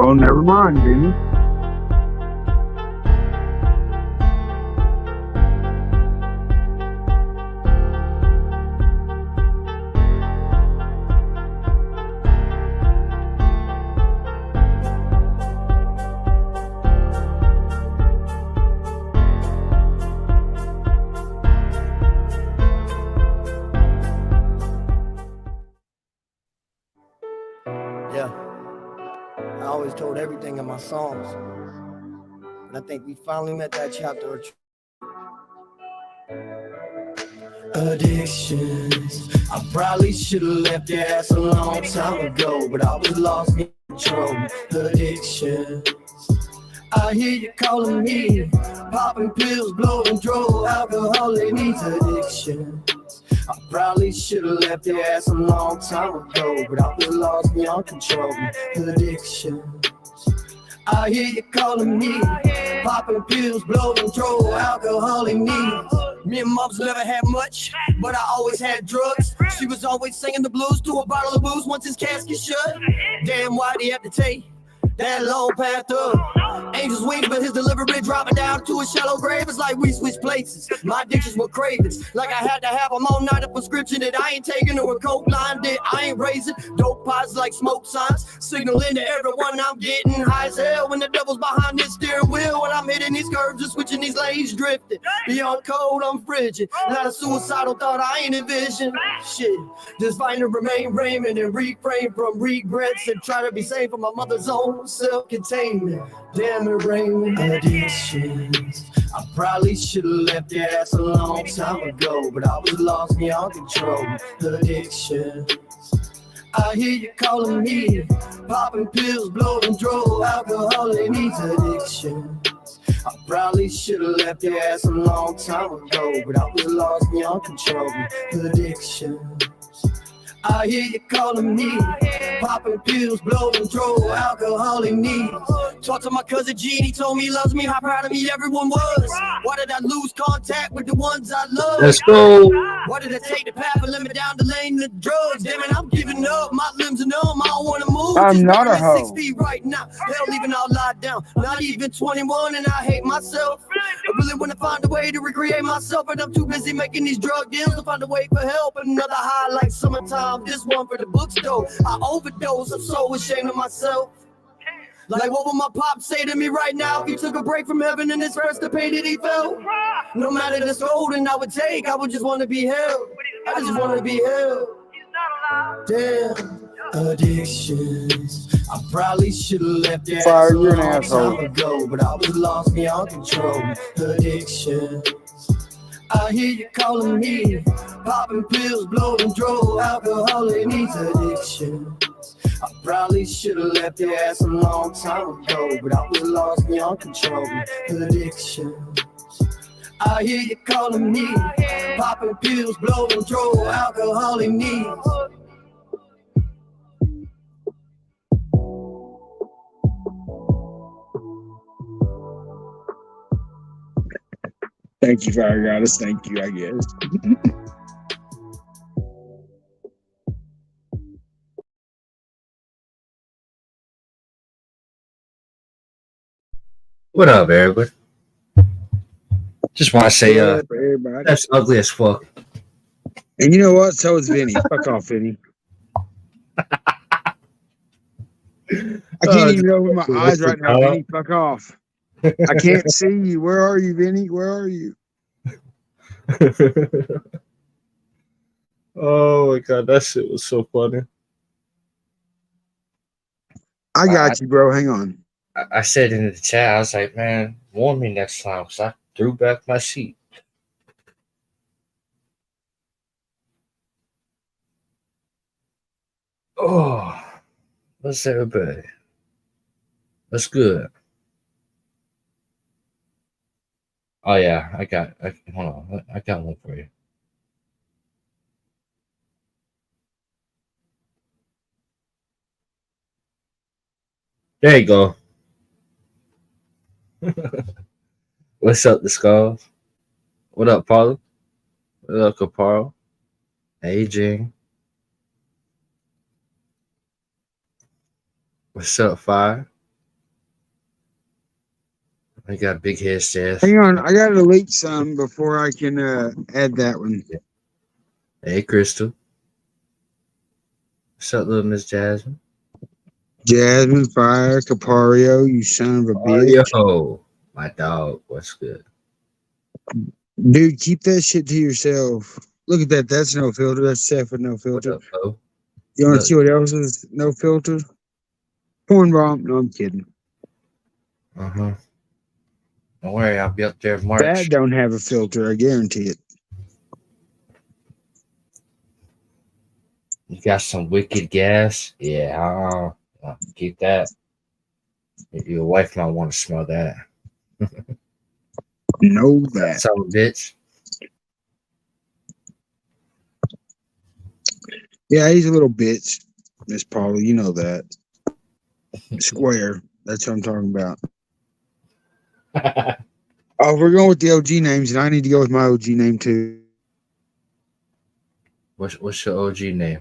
Oh, never mind, Vinny. Yeah, I always told everything in my songs. And I think we finally met that chapter of addictions. I probably should have left your ass a long time ago, but I was lost in control. Addictions. I hear you calling me, popping pills, blowing dro, alcoholic needs addiction. I probably should have left your ass a long time ago, but I was lost beyond control. Addiction. I hear you calling me, popping pills, blowing dro, alcoholic needs. Me and Mubs never had much, but I always had drugs. She was always singing the blues to a bottle of booze once his casket shut. Damn, why'd he have to take that long path up? Angel's wings, but his delivery dropping down to a shallow grave. It's like we switched places. My addictions were cravings, like I had to have them all night, a prescription that I ain't taking or a coke line that I ain't raising. Dope pods like smoke signs, signaling to everyone I'm getting high as hell when the devil's behind this steering wheel. When I'm hitting these curves and switching these lanes, drifting beyond cold, I'm frigid. Not a suicidal thought I ain't envision. Shit, just fighting to remain Raymond and refrain from regrets and try to be safe from my mother's own self-containment. Damn it, Raymond. Addictions. I probably should have left your ass a long time ago, but I was lost beyond control. Addictions. I hear you calling me, popping pills, blowing dro, alcoholic needs addiction. I probably should have left your ass a long time ago, but I was lost beyond control. Addiction. I hear you calling me, popping pills, blowing dro, alcoholic needs. Talked to my cousin Gene, he told me he loves me, how proud of me everyone was. Why did I lose contact with the ones I love? Let's go. Why did I take the path and limit down the lane of drugs? Damn it, I'm giving up, my limbs are numb, I don't wanna move. I'm Just not a barely hoe. 6 feet right now, hell even all lied down. Not even 21 and I hate myself. I really wanna find a way to recreate myself, but I'm too busy making these drug deals to find a way for help. Another high like summertime, this one for the bookstore. I overdose, I'm so ashamed of myself. Like what would my pop say to me right now if he took a break from heaven and his first the pain that he felt? No matter the scolding I would take, I would just want to be held. I just want to be held. Damn, addictions. I probably should have left your Fire, ass a you're an long asshole. time ago, but I was lost beyond control. Addictions. I hear you calling me, popping pills, blowing dro, alcoholic needs addiction. I probably should have left your ass a long time ago, but I was lost beyond control. Addiction. I hear you calling me, popping pills, blowing dro, alcoholic needs. Thank you, Fire Goddess. Thank you, I guess. What up, everybody? Just want to say, What up, everybody? that's ugly as fuck. And you know what? So is Vinny. Fuck off, Vinny. I can't even open my eyes right now, Vinny. Fuck off. I can't see you. Where are you, Vinny? Where are you? Oh my god, that shit was so funny. I got you, bro. Hang on. I said in the chat, I was like, man, warn me next time because I threw back my seat. Oh, what's everybody? That's good. Oh yeah, hold on, I got one for you. There you go. What's up, the Skulls? What up, Paula? What up, Caparo? Hey, Jing. What's up, Fire? I got a big head, Seth. Hang on, I gotta delete some before I can add that one. Hey, Crystal. What's up, little Miss Jasmine? Jasmine Fire Capario, you son of a bitch. Yo, my dog. What's good? Dude, keep that shit to yourself. Look at that. That's no filter. That's Seth with no What filter. up, Bo? You want to Look. see what else is no filter? Porn bomb. No, I'm kidding. Uh-huh. Don't worry, I'll be up there March. That don't have a filter. I guarantee it. You got some wicked gas? Yeah, keep that. Your wife might want to smell that. Know that. Son of a bitch. Yeah, he's a little bitch, Miss Paula. You know that. Square. That's what I'm talking about. Oh, we're going with the OG names, and I need to go with my OG name too. What's your OG name?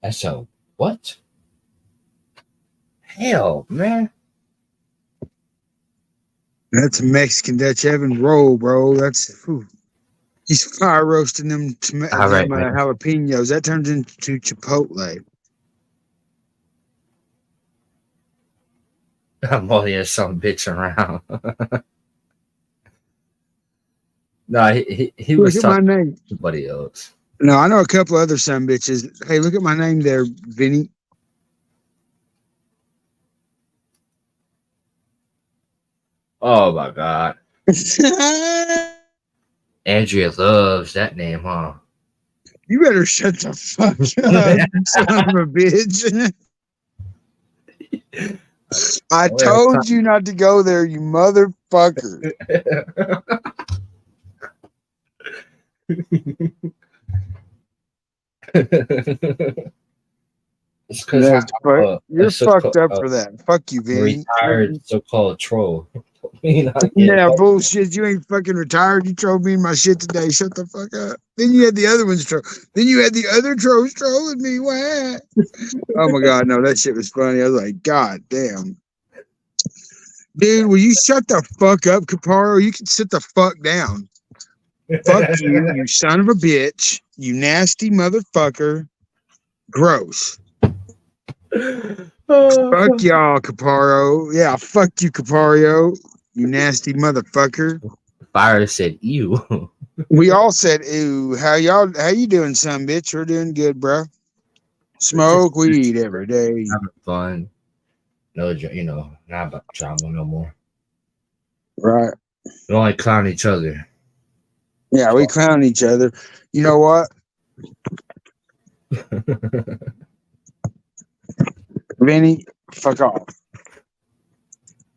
That's a what? Hell, man. That's a Mexican Dutch Evan roll, bro. That's he's fire roasting them, All right, man. jalapenos. That turns into chipotle. I'm all here some bitch around. No, he Look was at my talking name. to somebody else. No, I know a couple other son bitches. Hey, look at my name there, Vinny. Oh my god. Andrea loves that name, huh? You better shut the fuck up, son of a bitch. I told you not to go there, you motherfucker. It's because you're fucked up for that. Fuck you, Vinny. Retired so-called troll. Yeah, bullshit. You ain't fucking retired. You trolled me in my shit today. Shut the fuck up. Then you had the other ones troll. Then you had the other trolls trolling me. What? Oh my god, no, that shit was funny. I was like, god damn. Dude, will you shut the fuck up, Caparo? You can sit the fuck down. Fuck you, you son of a bitch. You nasty motherfucker. Gross. Fuck y'all, Caparo. Yeah, fuck you, Capario. You nasty motherfucker. Fire said, ew. We all said, ew. How you doing, son bitch? We're doing good, bro. Smoke weed every day. Having fun. No, not about drama no more. Right. We only clown each other. Yeah, we clown each other. You know what? Vinny, fuck off.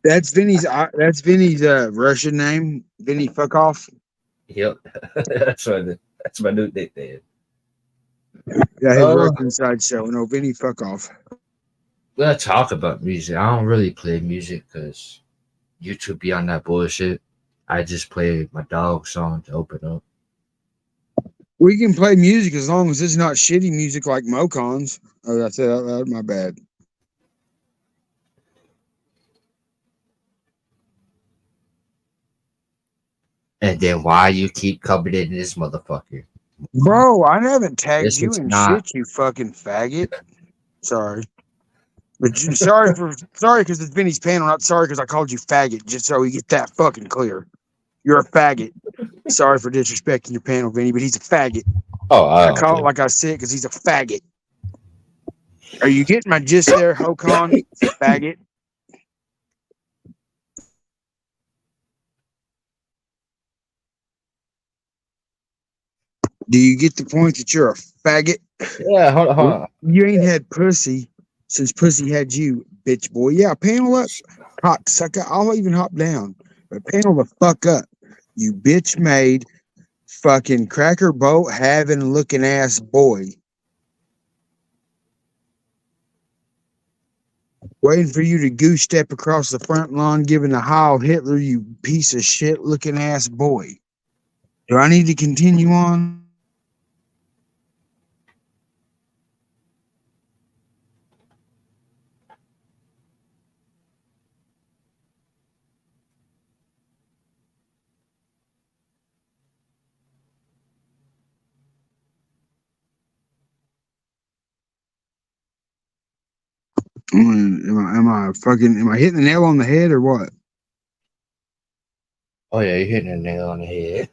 That's Vinny's Russian name. Vinny, fuck off. Yep. That's my new nickname. Yeah, his Russian sideshow. No, Vinny, fuck off. We'll talk about music. I don't really play music because YouTube be on that bullshit. I just play my dog song to open up. We can play music as long as it's not shitty music like Mocon's. Oh, that's it out loud. My bad. And then why you keep coming in this motherfucker? Bro, I haven't tagged you in not... shit, you fucking faggot. Sorry. But sorry because it's Vinny's panel, not sorry because I called you faggot, just so we get that fucking clear. You're a faggot. Sorry for disrespecting your panel, Vinny, but he's a faggot. I call it like I said because he's a faggot. Are you getting my gist there, Hokon? Faggot. Do you get the point that you're a faggot? Yeah, hold on. You ain't had pussy since pussy had you, bitch boy. Yeah, panel up, cocksucker. I'll even hop down, but panel the fuck up, you bitch made fucking cracker boat having looking ass boy. Waiting for you to goose step across the front lawn, giving a Heil Hitler, you piece of shit looking ass boy. Do I need to continue on? Am I hitting the nail on the head or what? Oh yeah, you're hitting a nail on the head.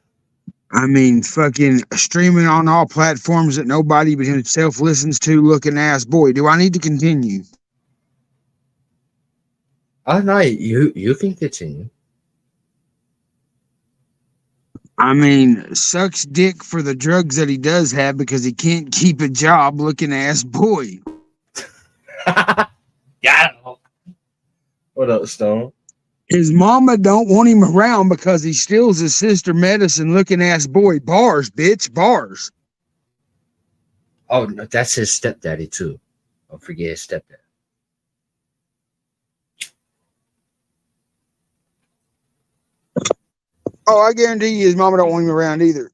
I mean, fucking streaming on all platforms that nobody but himself listens to, looking ass boy. Do I need to continue? Oh no, you can continue. I mean, sucks dick for the drugs that he does have because he can't keep a job, looking ass boy. Yeah. What up, Stone? His mama don't want him around because he steals his sister medicine, looking ass boy. Bars, bitch, bars. Oh, no, that's his stepdaddy too. Don't forget his stepdad. Oh, I guarantee you his mama don't want him around either.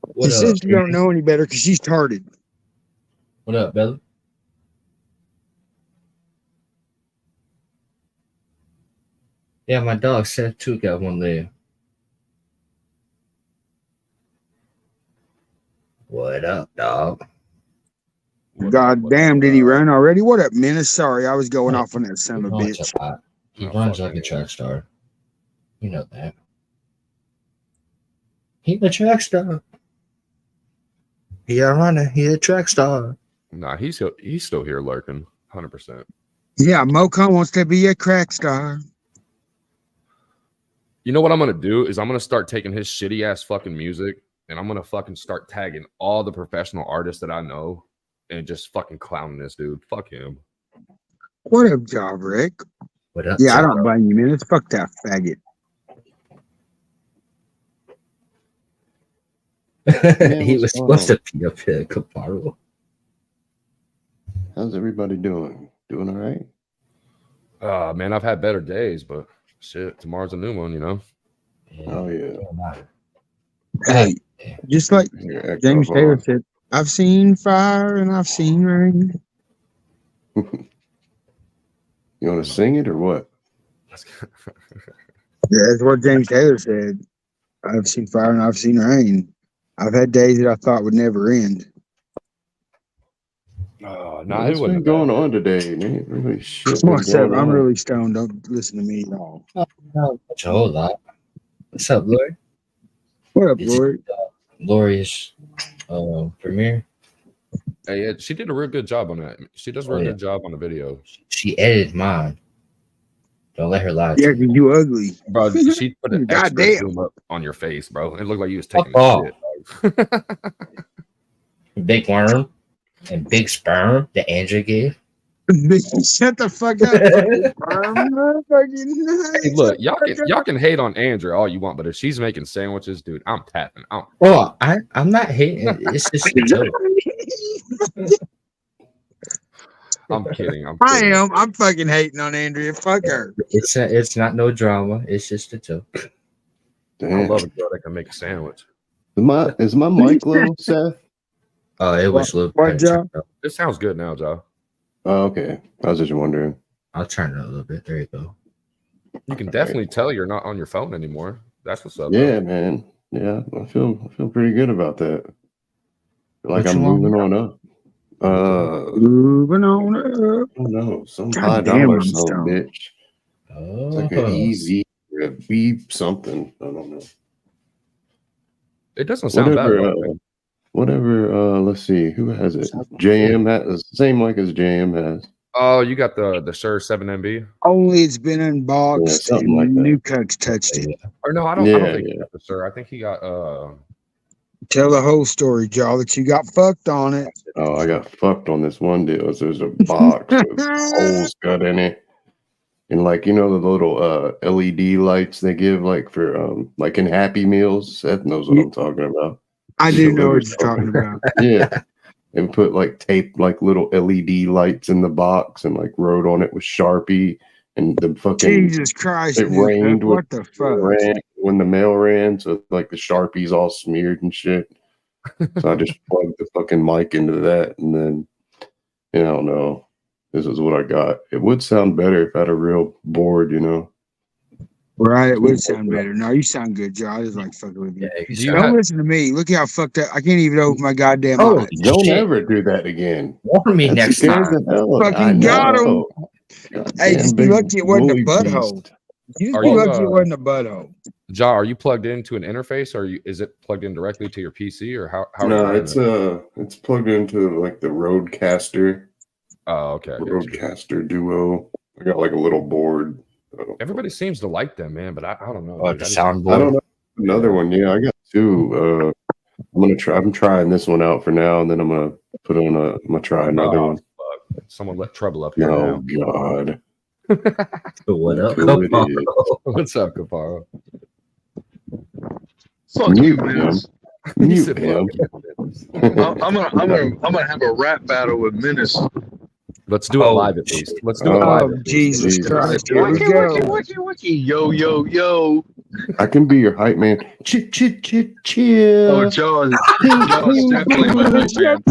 What His up? sister don't know any better because she's tarded. What up, Bella? Yeah, my dog Seth too got one leg. What up, dog? God damn, did he run already? What up, menace? Sorry, I was going off on that son He of a runs bitch. a lot. He runs like a track star. You know that. He a track star. He a runner. He a track star. Nah, he's still here lurking, 100%. Yeah, Mocon wants to be a crack star. You know what I'm gonna do is I'm gonna start taking his shitty ass fucking music and I'm gonna fucking start tagging all the professional artists that I know and just fucking clowning this dude. Fuck him. What up, job, Rick? What up? Yeah, I Joe? don't blame you, menace. Fuck that faggot. He was supposed to be up here, Caparo. How's everybody doing? Doing all right? Man, I've had better days, but shit, tomorrow's a new one, you know. Yeah, Oh yeah. don't matter. Hey, just like Your echo James Taylor on. said, I've seen fire and I've seen rain. You want to sing it or what? Yeah, that's what James Taylor said. I've seen fire and I've seen rain. I've had days that I thought would never end. Nah, What's been going on today, man? Really shit. Come on, been Seth, going I'm on. really stoned. Don't listen to me at all. No, a whole lot. What's up, Lori? What up, Is it- Lord? Lori's premiere. Hey, yeah, she did a real good job on that. She does a real Oh, yeah. good job on the video. She edited mine. Don't let her lie to Yeah, you. because you ugly. Bro, she put an extra Goddamn. zoom up on your face, bro. It looked like you was taking Fuck off. a shit. Big worm and big sperm that Andrew gave. Shut the fuck up. Hey, look, y'all can hate on Andrew all you want, but if she's making sandwiches, dude, I'm tapping. Well, I'm not hating. It's just a joke. I'm kidding. I am. I'm fucking hating on Andrea. Fuck her. It's not no drama. It's just a joke. I Damn. love a girl that can make a sandwich. Is my mic low, Seth? Oh, it was a little What, Joe? It sounds good now, Joe. Oh, okay. I was just wondering. I'll turn it a little bit. There you go. You can definitely tell you're not on your phone anymore. That's what's up. Yeah, man. Yeah, I feel pretty good about that. Feel like What I'm you want? moving on up. Moving on up. I don't know, some God $5 damn, I'm some stoned. bitch. It's like an easy or a beep something. I don't know. It doesn't sound bad. Whatever. Let's see. Who has it? JM has the same mic as JM has. Oh, you got the Shure 7MB? Only it's been Yeah, unboxed something and like that. New Cuts touched it. Or no, I don't Yeah, think he yeah. got the Shure. I think he got Tell the whole story, Joe, that you got fucked on it. Oh, I got fucked on this one deal. So there's a box with holes cut in it. And like, you know, the little LED lights they give like for like in Happy Meals. Seth knows what I'm talking about. I do know what you're talking about. Yeah. and put like tape, like little LED lights in the box, and like wrote on it with Sharpie, and the fucking Jesus Christ, it rained what the fuck? when the mail ran, so like the Sharpie's all smeared and shit. So I just plugged the fucking mic into that, and then I don't know. This is what I got. It would sound better if I had a real board, you know. Right, it would sound better. No, you sound good, Joe. I just like fucking with you. Yeah, Don't listen to me. Look how fucked up. I can't even open my goddamn eyes. Don't ever do that again. Warn me next time. Fucking got him. Hey, just be lucky it wasn't a butthole. Just be lucky it wasn't a butthole. Ja, are you plugged into an interface, or is it plugged in directly to your PC, or how? No, it's plugged into like the Rodecaster. Oh, okay. Rodecaster Duo. I got like a little board. Everybody seems to like them, man, but I don't know. The soundboard. I don't know. Another one, yeah. I got two. I'm trying this one out for now, and then I'm gonna put on I'm gonna try another one. Fuck. Someone let trouble up here. Oh God. What up? What's up, Caparo? Fuck you, Menace. Mute him. I'm gonna have a rap battle with Menace. Let's do it live at least. Let's do it live. Oh, Jesus Christ. Here we go. Yo, yo, yo. I can be your hype man. Chill. Oh, Jaws definitely my hype man.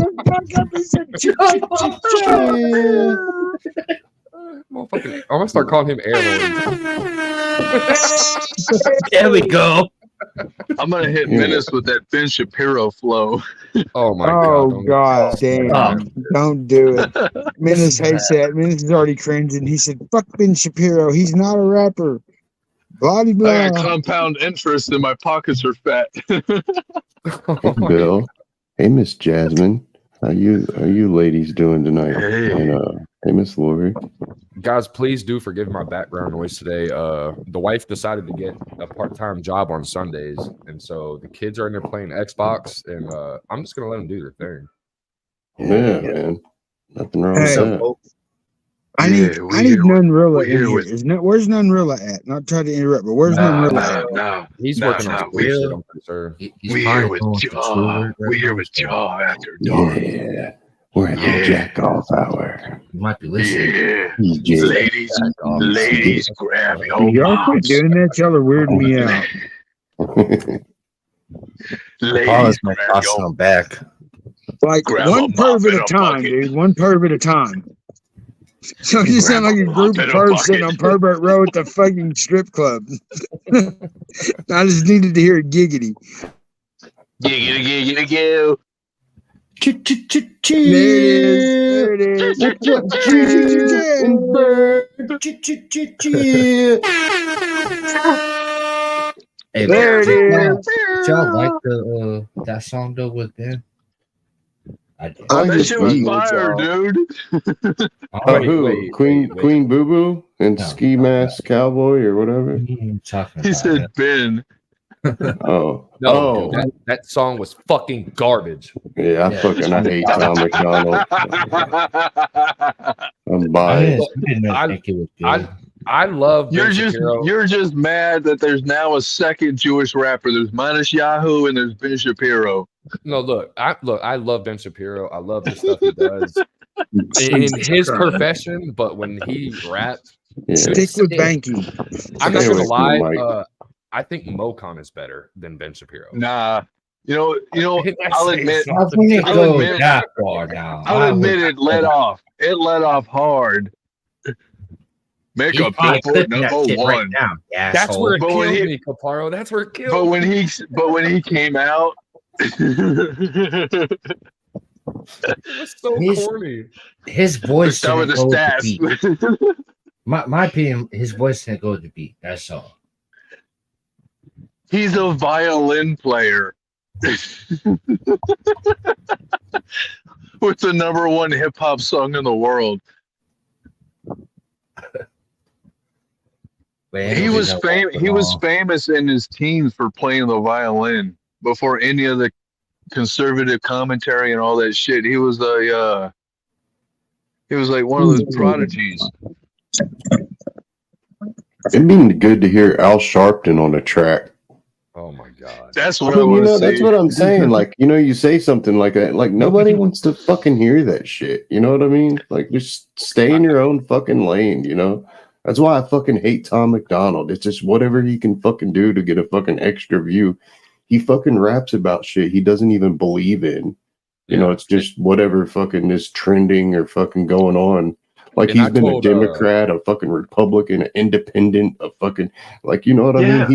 Motherfucking, I'm gonna start calling him Airlord. There we go. I'm gonna hit Menace with that Ben Shapiro flow. Oh my God damn. Don't do it. Menace hates that. Menace is already cringing. He said, fuck Ben Shapiro. He's not a rapper. Blah, blah, blah. I got compound interest and my pockets are fat. Hey, Bill. Hey, Miss Jasmine. How you ladies doing tonight? Hey. And hey, Miss Lori. Guys, please do forgive my background noise today. The wife decided to get a part-time job on Sundays, and so the kids are in there playing Xbox, and I'm just gonna let them do their thing. Yeah, man. Nothing wrong with that. I need Nunrilla in here. Where's Nunrilla at? Not trying to interrupt, but where's Nunrilla at? No. He's working on some shit, I'm pretty sure. We're here with Jaw. We're here with Jaw after dark. Yeah. We're at the jack off hour. You might be listening. Yeah. Ladies, grab your Y'all quit doing that. Y'all are weirding me out. Ladies, grab your back. Like one perv at a time, dude. One perv at a time. So you sound like a group of pervs sitting on pervert row at the fucking strip club. I just needed to hear a giggity. Giggity. There it is. Hey, there it is. Did y'all like that song though with Ben? That shit was fire, dude. Who? Queen Boo Boo and Ski Mask Cowboy or whatever? He said Ben. No, that song was fucking garbage. Yeah, I hate Tom McDonald. I'm biased. I love. You're just mad that there's now a second Jewish rapper. There's Menace Yahoo and there's Ben Shapiro. No, look, I love Ben Shapiro. I love the stuff he does in his profession, but when he raps, stick with banking. I'm not gonna lie. I think Mocon is better than Ben Shapiro. Nah, you know. I'll admit it let off. It let off hard. Make a billboard number one. Right. That's where it killed me, Caparo. That's where it killed me. But when he came out, it was so corny. His voice. Start with the stats. My opinion, his voice can't go with the beat. That's all. He's a violin player with the number one hip hop song in the world. He was famous in his teens for playing the violin before any of the conservative commentary and all that shit. He was like one of those prodigies. It'd be good to hear Al Sharpton on a track. Oh my God. That's I what I mean, want to see. that's what I'm saying. Like, you say something like that, like nobody wants to fucking hear that shit. You know what I mean? Like, just stay in your own fucking lane. That's why I fucking hate Tom McDonald. It's just whatever he can fucking do to get a fucking extra view. He fucking raps about shit he doesn't even believe in. It's just whatever fucking is trending or fucking going on. Like, he's been a Democrat, a fucking Republican, an independent, a fucking, like, you know what I mean?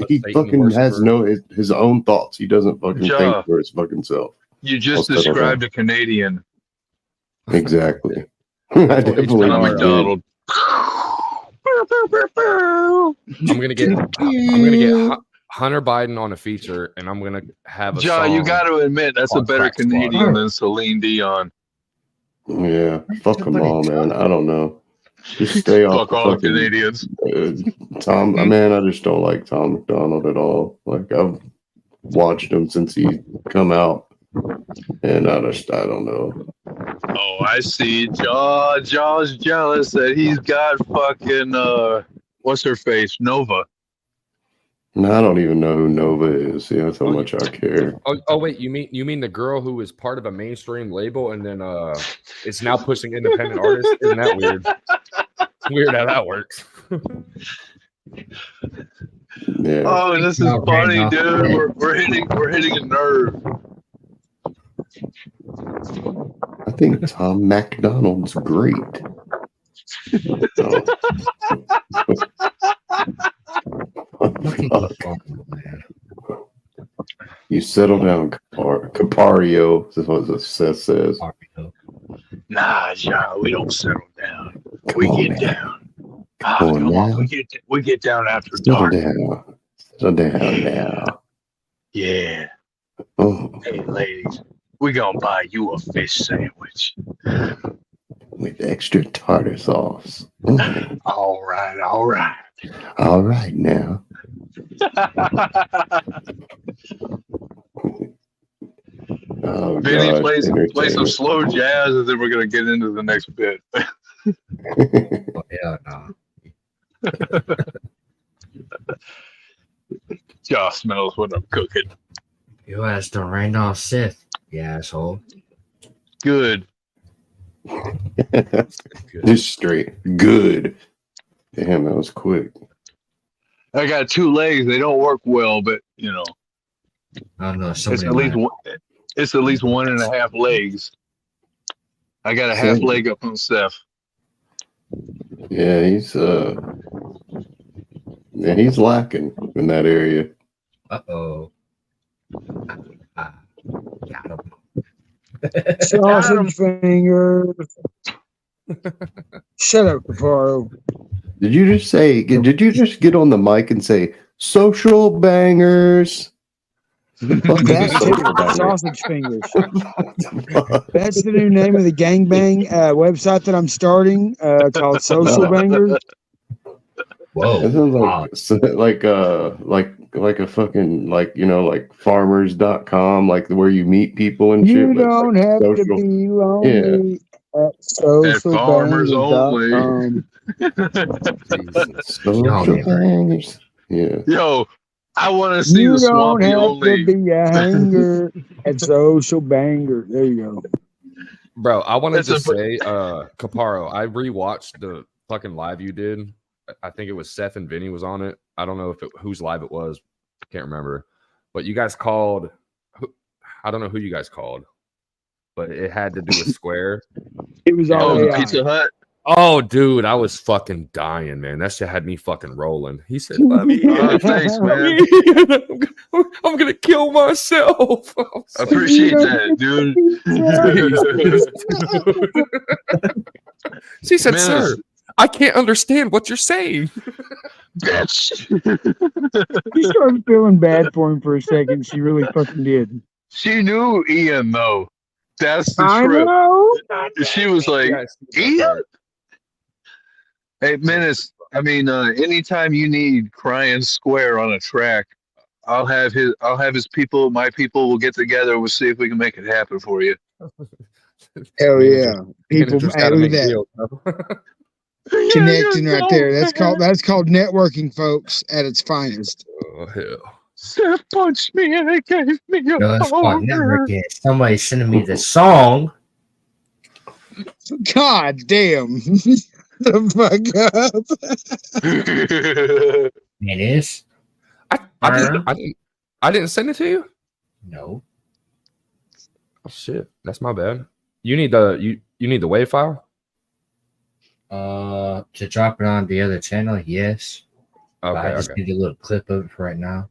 He fucking has his own thoughts. He doesn't fucking think for his fucking self. You just described a Canadian. Exactly. I definitely McDonald. I'm gonna get Hunter Biden on a feature, and I'm gonna have a song. You got to admit that's a better Canadian than Celine Dion. Yeah, fuck them all, man. I don't know. Just stay off. Fuck all the Canadians. Tom, man, I just don't like Tom McDonald at all. Like, I've watched him since he come out, and I don't know. Oh, I see. Jaw's jealous that he's got fucking what's her face, Nova. No, I don't even know who Nova is. Yeah, that's how much I care. Oh wait, you mean the girl who was part of a mainstream label and then it's now pushing independent artists? Isn't that weird? Weird how that works. Yeah. Oh, this is funny, dude. We're hitting a nerve. I think Tom McDonald's great. You settle down, Capario. This is what Seth says. Nah, John, we don't settle down. We get down. Come on. We get down after dark. Settle down now. Yeah. Oh. Hey, ladies, we gonna buy you a fish sandwich with extra tartar sauce. Mm. All right. All right now. Oh, Vinny, play some slow jazz, and then we're gonna get into the next bit. Yeah, no. Josh smells what I'm cooking. You asked to rain off Seth, you asshole. Good. Just straight good. Damn, that was quick. I got 2 legs. They don't work well, but I don't know. it's at least 1.5 legs. I got a half leg up on Seth. Yeah, he's lacking in that area. Uh-oh. Got him. Sausage fingers. Shut up, Caparo. Did you just get on the mic and say social bangers? Sausage fingers. That's the new name of the gangbang website that I'm starting called Social Bangers. Whoa! It sounds like a fucking like farmers.com, like where you meet people and shit. You don't have to be lonely at social farmers only. Social bangers. Yeah. Yo, I want to see the Swampy only. You don't have to be a hanger at Social Banger. There you go. Bro, I wanted to say, Caparo, I rewatched the fucking live you did. I think it was Seth and Vinny was on it. I don't know whose live it was. I can't remember. But you guys called. I don't know who you guys called, but it had to do with Square. It was the Pizza Hut. Oh, dude, I was fucking dying, man. That shit had me fucking rolling. He said, "Let me thanks, man. I'm gonna kill myself." I appreciate that, dude. She said, "Sir, I can't understand what you're saying." Bitch. She started feeling bad for him for a second. She really fucking did. She knew Ian, though. That's the truth. She was like, Ian? Hey, Menace, I mean, anytime you need Crying Square on a track, I'll have his people, my people will get together. We'll see if we can make it happen for you. Hell yeah. People, look at that. Connecting right there. That's called networking, folks, at its finest. Oh hell. Seth punched me and it gave me a Yo, that's my network. boner. Somebody sending me the song. God damn. The fuck up. Menace. I didn't send it to you. No. Oh shit, that's my bad. You need the you need the WAV file. To drop it on the other channel, yes. Okay, I just need a little clip of it for right now.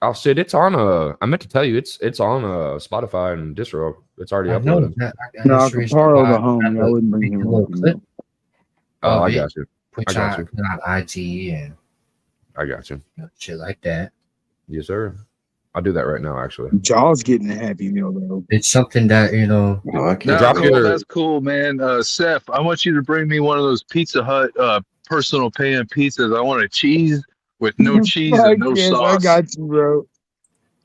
Oh shit, it's on I meant to tell you it's on Spotify and Distro. It's already I know uploaded. that. No, Caparo the homie. I wouldn't bring him a little up. clip. Oh, I got you. Put I got on IG and I got you. shit like that. Yes, sir. I'll do that right now, actually. Jaw's getting a Happy Meal though. It's something that No, I can't. Drop your- That's cool, man. Seth, I want you to bring me one of those Pizza Hut personal pan pizzas. I want a cheese with no cheese and no Yes, sauce. I got you, bro.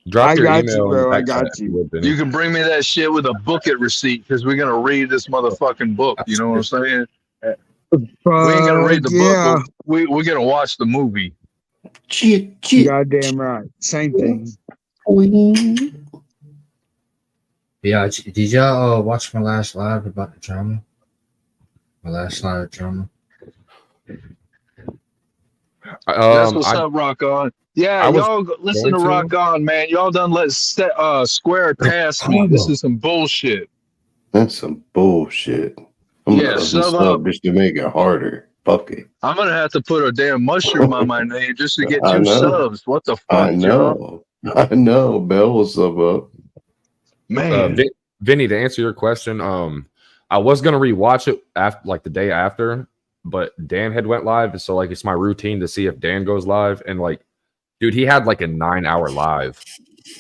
Drop I your got email you, in the bro. I back got chat if you. would, Benny. You can bring me that shit with a book it receipt because we're gonna read this motherfucking book. You know what I'm saying? We ain't gonna read the book, but we're gonna watch the movie. Goddamn right. Same thing. Yeah, did y'all watch my last live about the drama? My last live drama. That's what's up, Rock On. Yeah, y'all listen to Rock On, man. Y'all done let Square pass me. This is some bullshit. That's some bullshit. I'm gonna sub just to make it harder. Fuck it. I'm gonna have to put a damn mushroom on my name just to get 2 subs. What the fuck, I know. John? I know. Bell will sub up. Man. Vinny, to answer your question, I was gonna rewatch it after, like the day after, but Dan had went live, so like it's my routine to see if Dan goes live, and like, dude, he had like a 9-hour live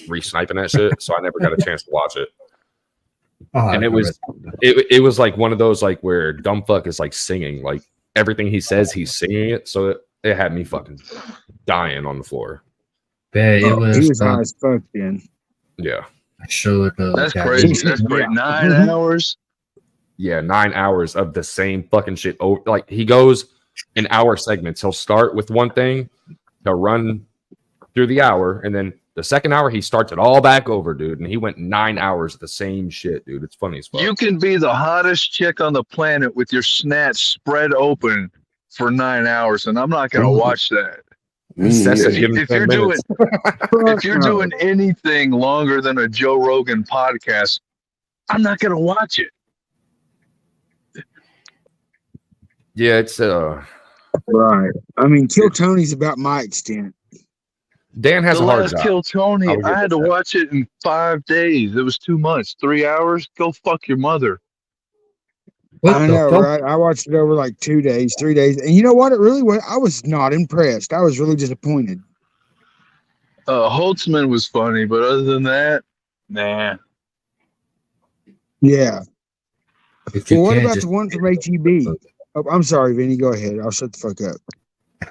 re-sniping that shit, so I never got a chance to watch it. And it was like one of those like where Dumbfuck is like singing, like everything he says he's singing it, so it had me fucking dying on the floor. Yeah, it was. He was high as fuck then. Yeah. I showed. That's crazy. That's great. 9 hours. Yeah, 9 hours of the same fucking shit. Over, like he goes in hour segments. He'll start with one thing, he'll run through the hour, and then the second hour he starts it all back over, dude. And he went 9 hours of the same shit, dude. It's funny as fuck. You can be the hottest chick on the planet with your snatch spread open for 9 hours, and I'm not gonna watch that. If you're doing anything longer than a Joe Rogan podcast, I'm not gonna watch it. Yeah, it's right. I mean, Kill Tony's about my extent. Dan has the a hard last job. Kill Tony, I had to watch it in 5 days. It was too much. 3 hours. Go fuck your mother. I know, right? I watched it over like 2 days, 3 days, and you know what? It really was. I was not impressed. I was really disappointed. Holtzman was funny, but other than that, nah. Yeah. Well, what about the one from HEB? Oh, I'm sorry, Vinny. Go ahead. I'll shut the fuck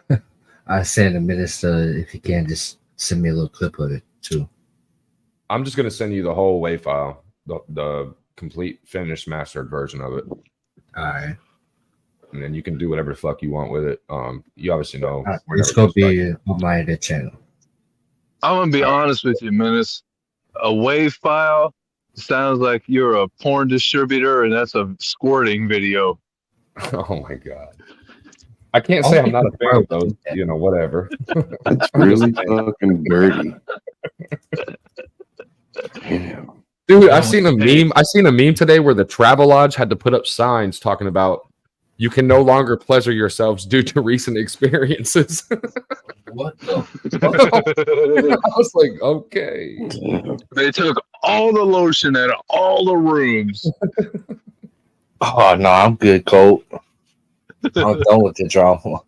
up. I sent a minister if you can just send me a little clip of it too. I'm just gonna send you the whole WAV file, the complete finished mastered version of it. All right. And then you can do whatever the fuck you want with it. You obviously know. It's gonna be on my other channel. I'm gonna be honest with you, Menace. A WAV file sounds like you're a porn distributor, and that's a squirting video. Oh my god. I can't say I'm not a fan of those, you know, whatever. It's really fucking dirty. Damn. Dude, I seen a meme today where the Travelodge had to put up signs talking about you can no longer pleasure yourselves due to recent experiences. What the fuck? I was like, okay. They took all the lotion out of all the rooms. Oh no, I'm good, Colt. I'm done with the drama.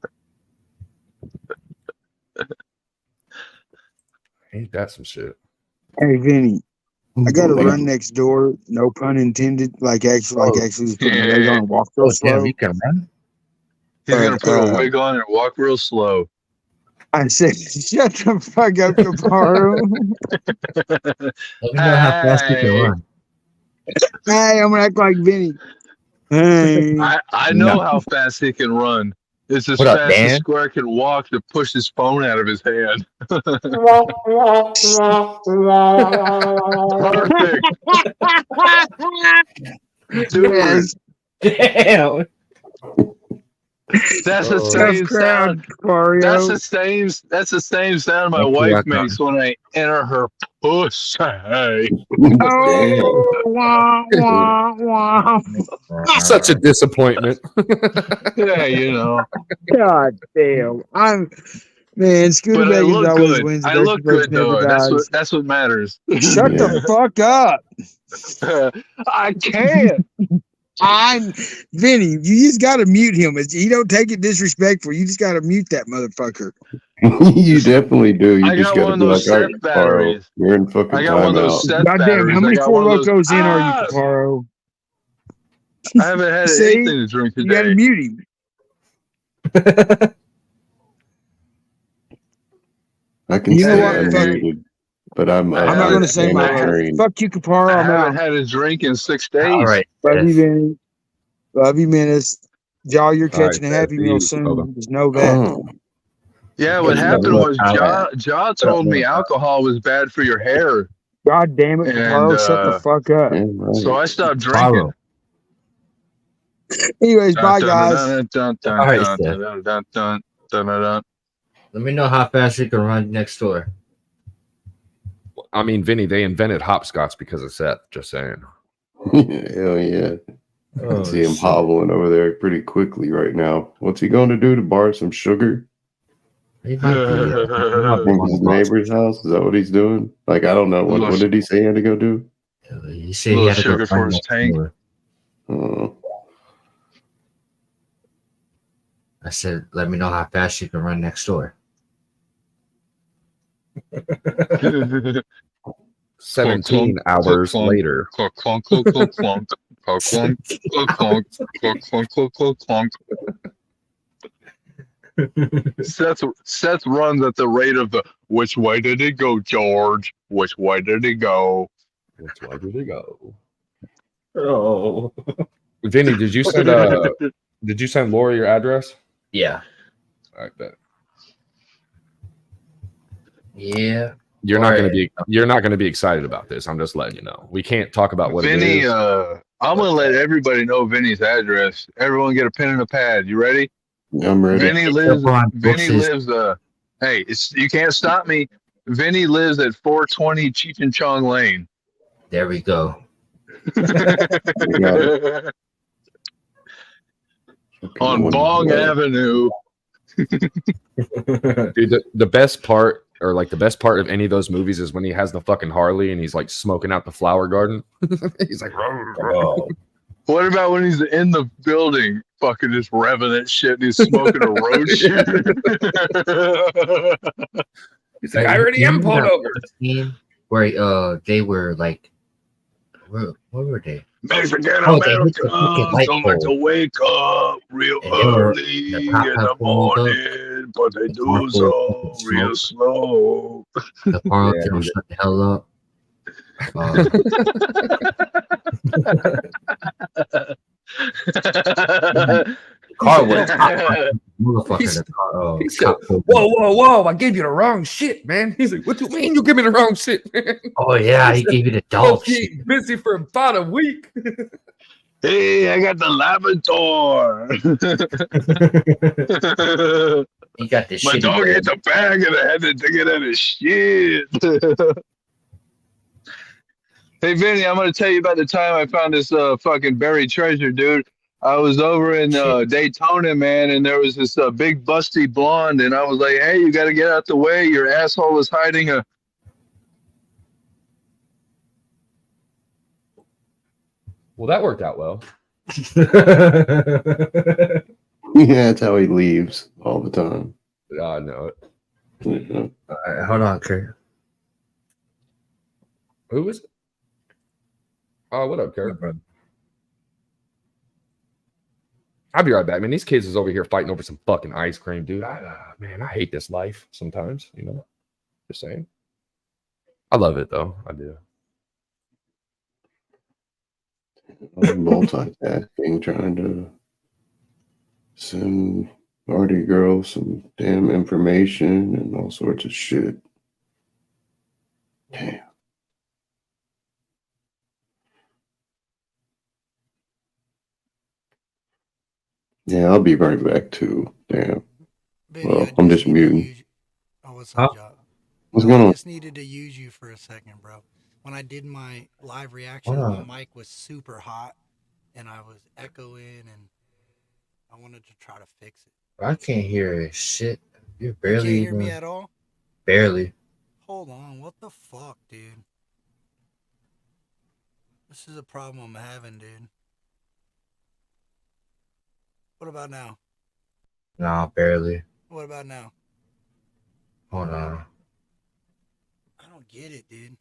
Ain't that some shit? Hey, Vinny, I got to run next door. No pun intended. Like actually, just put my leg on and walk real slow. Yeah, you can run. He's gonna put a wig on and walk real slow. I said, "Shut the fuck up, Caparo." Let me know how fast you can run. Hey, I'm gonna act like Vinny. Hey, I know how fast he can run. It's as What up, fast as Dan? Square can walk to push his phone out of his hand. Perfect. Dude, Yes, Damn. that's the tough same crowd, sound. That's Mario. the same. That's the same sound my Thank you, wife Welcome. makes when I enter her pussy. Damn. Oh, wah, wah, wah. Such a disappointment. Yeah, you know. God damn. Man, Scooter But I Bacons look always good. wins. The I best look approach good never though. dies. That's what matters. Shut Yeah. the fuck up. I can't. Vinny, you just gotta mute him. He don't take it disrespectful. You just gotta mute that motherfucker. You definitely do. You I just got got to one be of like, those all right, Seth Carl, batteries. you're in fucking I got one of those timeout. Seth Goddamn, how batteries. I many got Four one of those. Locos in are you, Caparo? I haven't had See? anything to drink You gotta today. mute him. I can You know stay what? Fuck it. unmuted, but I'm I I'm not haven't- gonna say my I- mind. Fuck you, Caparo. I I'm haven't out. had a drink in 6 days. All right. Love you, Seth. Vinny. Love you, Menace. Y'all, you're All right, catching a Seth, Happy see Meal you, soon. brother. Just know that. Oh, Yeah, what Yeah, happened look, was I- Ja told me alcohol was bad for your hair, God damn it, and Caparo. Shut the fuck up. yeah, right. so I stopped drinking. Follow. Anyways, bye, guys. All right, Seth. Let me know how fast you can run next door. I mean, Vinny, they invented hopscotch because of Seth. Just saying. Hell yeah. I Oh, see him shit. hobbling over there pretty quickly right now. What's he going to do? To borrow some sugar He might be, he might be from one his of the neighbor's house? Is that what he's doing? Like, I don't know. What did he say he had to go do? He said he Little had to go sugar for run his next tank. door. Oh, I said, let me know how fast you can run next door. 17 hours later. Seth runs at the rate of the which way did it go, George? Which way did it go? Which way did he go? Oh. Vinny, did you send Lori your address? Yeah. I bet. Yeah. You're not gonna be excited about this. I'm just letting you know. We can't talk about what Vinny, it is. I'm gonna let everybody know Vinny's address. Everyone get a pen and a pad. You ready? I'm ready. Vinny lives. Hey, you can't stop me. Vinny lives at 420 Cheech and Chong Lane. There we go. On Bong Avenue. Dude, the best part, or like the best part of any of those movies, is when he has the fucking Harley and he's like smoking out the flower garden. He's like, Oh. What about when he's in the building, fucking just revving that shit and he's smoking a road shit? he's like, I already am pulled over. Scene where they were like, where were they? Mexican Oh, they hit Americans the fucking light don't like pole. to wake up real And they were- early the in cop the had pulled up. morning, but they The do car so pulled real slow. The car Yeah, don't dude. shut the hell up. The car was hot. Motherfucker, the car. He said, Cop pulled whoa, I gave you the wrong shit, man. He's like, what you mean you give me the wrong shit, man? Oh yeah, he gave you the dog He shit. ain't busy for about a week. Hey, I got the Labrador. He got the My shitty dog dog. ate the bag and I had to take it out of shit. Hey, Vinny, I'm going to tell you about the time I found this fucking buried treasure, dude. I was over in Daytona, man, and there was this big busty blonde, and I was like, hey, you got to get out the way. Your asshole is hiding a... Well, that worked out well. Yeah, that's how he leaves all the time. I know it. Yeah. All right, hold on, Kurt. Who is it? Oh, what up, Kurt? I'll be right back, man. These kids is over here fighting over some fucking ice cream, dude. Man, I hate this life sometimes, you know? Just saying. I love it, though. I do. I'm multitasking, trying to send party girl some damn information and all sorts of shit. Damn. Yeah, I'll be right back too. Damn. Benny, Well, I I'm just just needed to muting. use- Oh, what's Huh? up, Job? What's No, going I on? just needed to use you for a second, bro. When I did my live Hold reactions, my on. mic was super hot, and I was echoing, and I wanted to try to fix it. I can't hear shit. You're You can't barely hear me even. at all? Barely. Hold on, what the fuck, dude? This is a problem I'm having, dude. What about now? Nah, barely. What about now? Hold on. I don't get it, dude.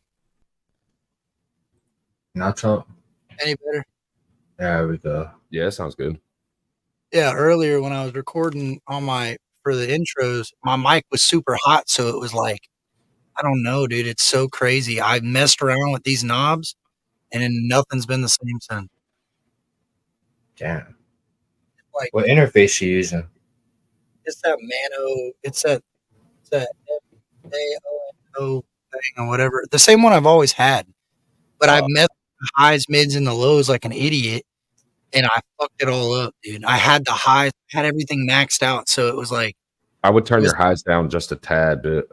Now talk. Any better? There we go. Yeah, that sounds good. Yeah, earlier when I was recording for the intros, my mic was super hot, so it was like, I don't know, dude. It's so crazy. I've messed around with these knobs, and then nothing's been the same since. Damn. Like, What interface you using? it's that Mano, it's that MAO thing or whatever. The same one I've always had, but I've messed with the highs, mids, and the lows like an idiot, and I fucked it all up, dude. I had the highs, had everything maxed out, so it was like, I would turn it was, your highs down just a tad bit.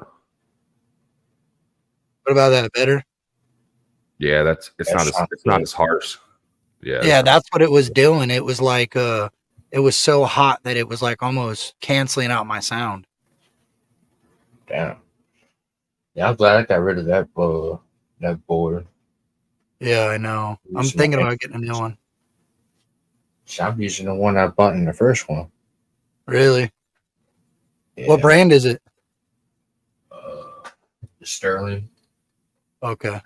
what about that? Better? Yeah, it's not as harsh. Yeah. Yeah, that's what it was doing. It was like it was so hot that it was like almost canceling out my sound. Damn. Yeah, I'm glad I got rid of that board. Yeah, I know. I'm thinking about getting a new one. I'm using the one I bought in the first one. Really? Yeah. What brand is it? Sterling. Okay.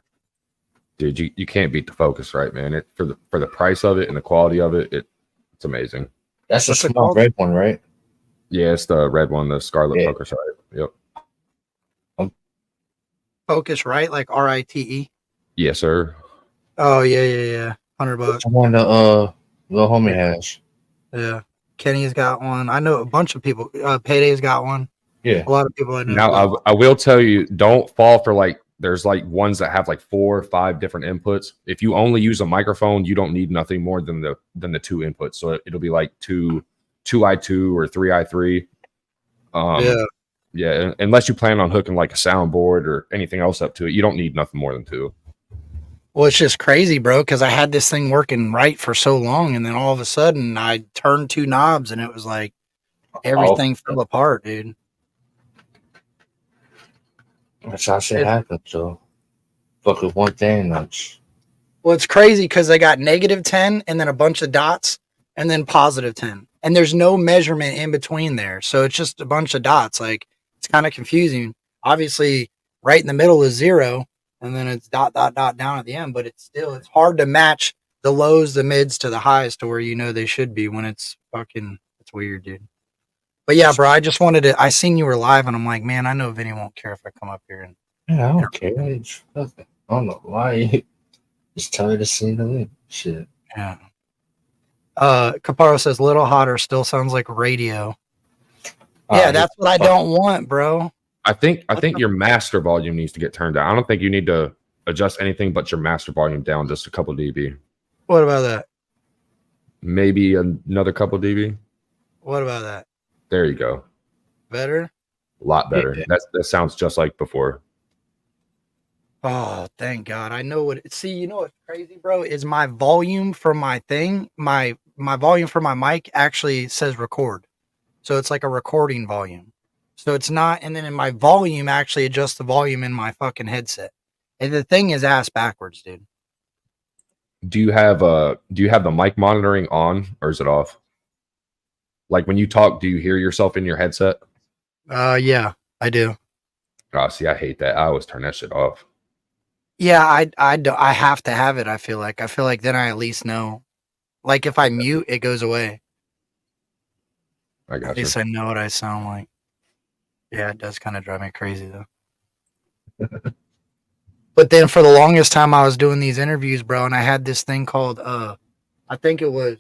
Dude, you can't beat the Focus, right, man? It for the price of it and the quality of it, it's amazing. That's What's a it small called? red one, right? Yeah, it's the red one, the Scarlet Yeah. Focus, right? Yep. Focus, right? Like RITE. Yes, sir. Oh yeah. $100. That's the one the little homie has. Yeah. Kenny's got one. I know a bunch of people. Payday's got one. Yeah. A lot of people I know. Now I will tell you, don't fall for there's ones that have 4 or 5 different inputs. If you only use a microphone, you don't need nothing more than the 2 inputs. So it'll be like 2i2 or 3i3. Yeah, unless you plan on hooking a soundboard or anything else up to it, you don't need nothing more than 2. Well, it's just crazy, bro, because I had this thing working right for so long, and then all of a sudden I turned 2 knobs, and it was like everything fell apart, dude. That's how shit happens. So, fuck with one thing. Well, it's crazy because they got -10 and then a bunch of dots and then +10. And there's no measurement in between there. So it's just a bunch of dots. Like, it's kind of confusing. Obviously, right in the middle is 0, and then it's dot down at the end. But it's hard to match the lows, the mids to the highs to where they should be when it's weird, dude. But yeah, bro, I just I seen you were live, and I'm like, man, I know Vinny won't care if I come up here and. Yeah, I don't care. I don't know why. Just tell her to send the link. Shit. Yeah. Caparo says little hotter still sounds like radio. Yeah, that's what I don't want, bro. I think your master volume needs to get turned down. I don't think you need to adjust anything but your master volume down just a couple dB. What about that? Maybe another couple dB. What about that? There you go. Better? A lot better. Yeah. That sounds just like before. Oh, thank God. I know what. See, you know what's crazy, bro? Is my volume for my thing, my volume for my mic actually says record. So it's like a recording volume. So it's not, and then in my volume actually adjusts the volume in my fucking headset. And the thing is ass backwards, dude. Do you have the mic monitoring on or is it off? Like when you talk, do you hear yourself in your headset? Yeah, I do. Oh, see, I hate that. I always turn that shit off. Yeah, I have to have it. I feel like then I at least know. Like if I mute, it goes away. I got At least I know what I sound like. Yeah, it does kind of drive me crazy though. But then for the longest time, I was doing these interviews, bro, and I had this thing called I think it was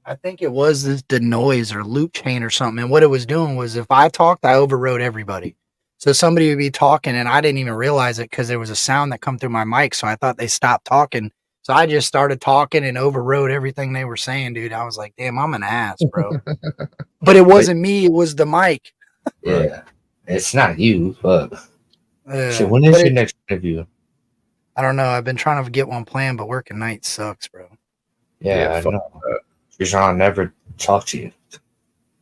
I think it was the noise or loop chain or something. And what it was doing was if I talked, I overrode everybody. So somebody would be talking and I didn't even realize it because there was a sound that come through my mic. So I thought they stopped talking. So I just started talking and overrode everything they were saying, dude. I was like, damn, I'm an ass, bro. But it wasn't me. It was the mic. Yeah. It's not you, but so when but is your next interview? I don't know. I've been trying to get one planned, but working nights sucks, bro. Yeah, I know. Because I'll never talk to you.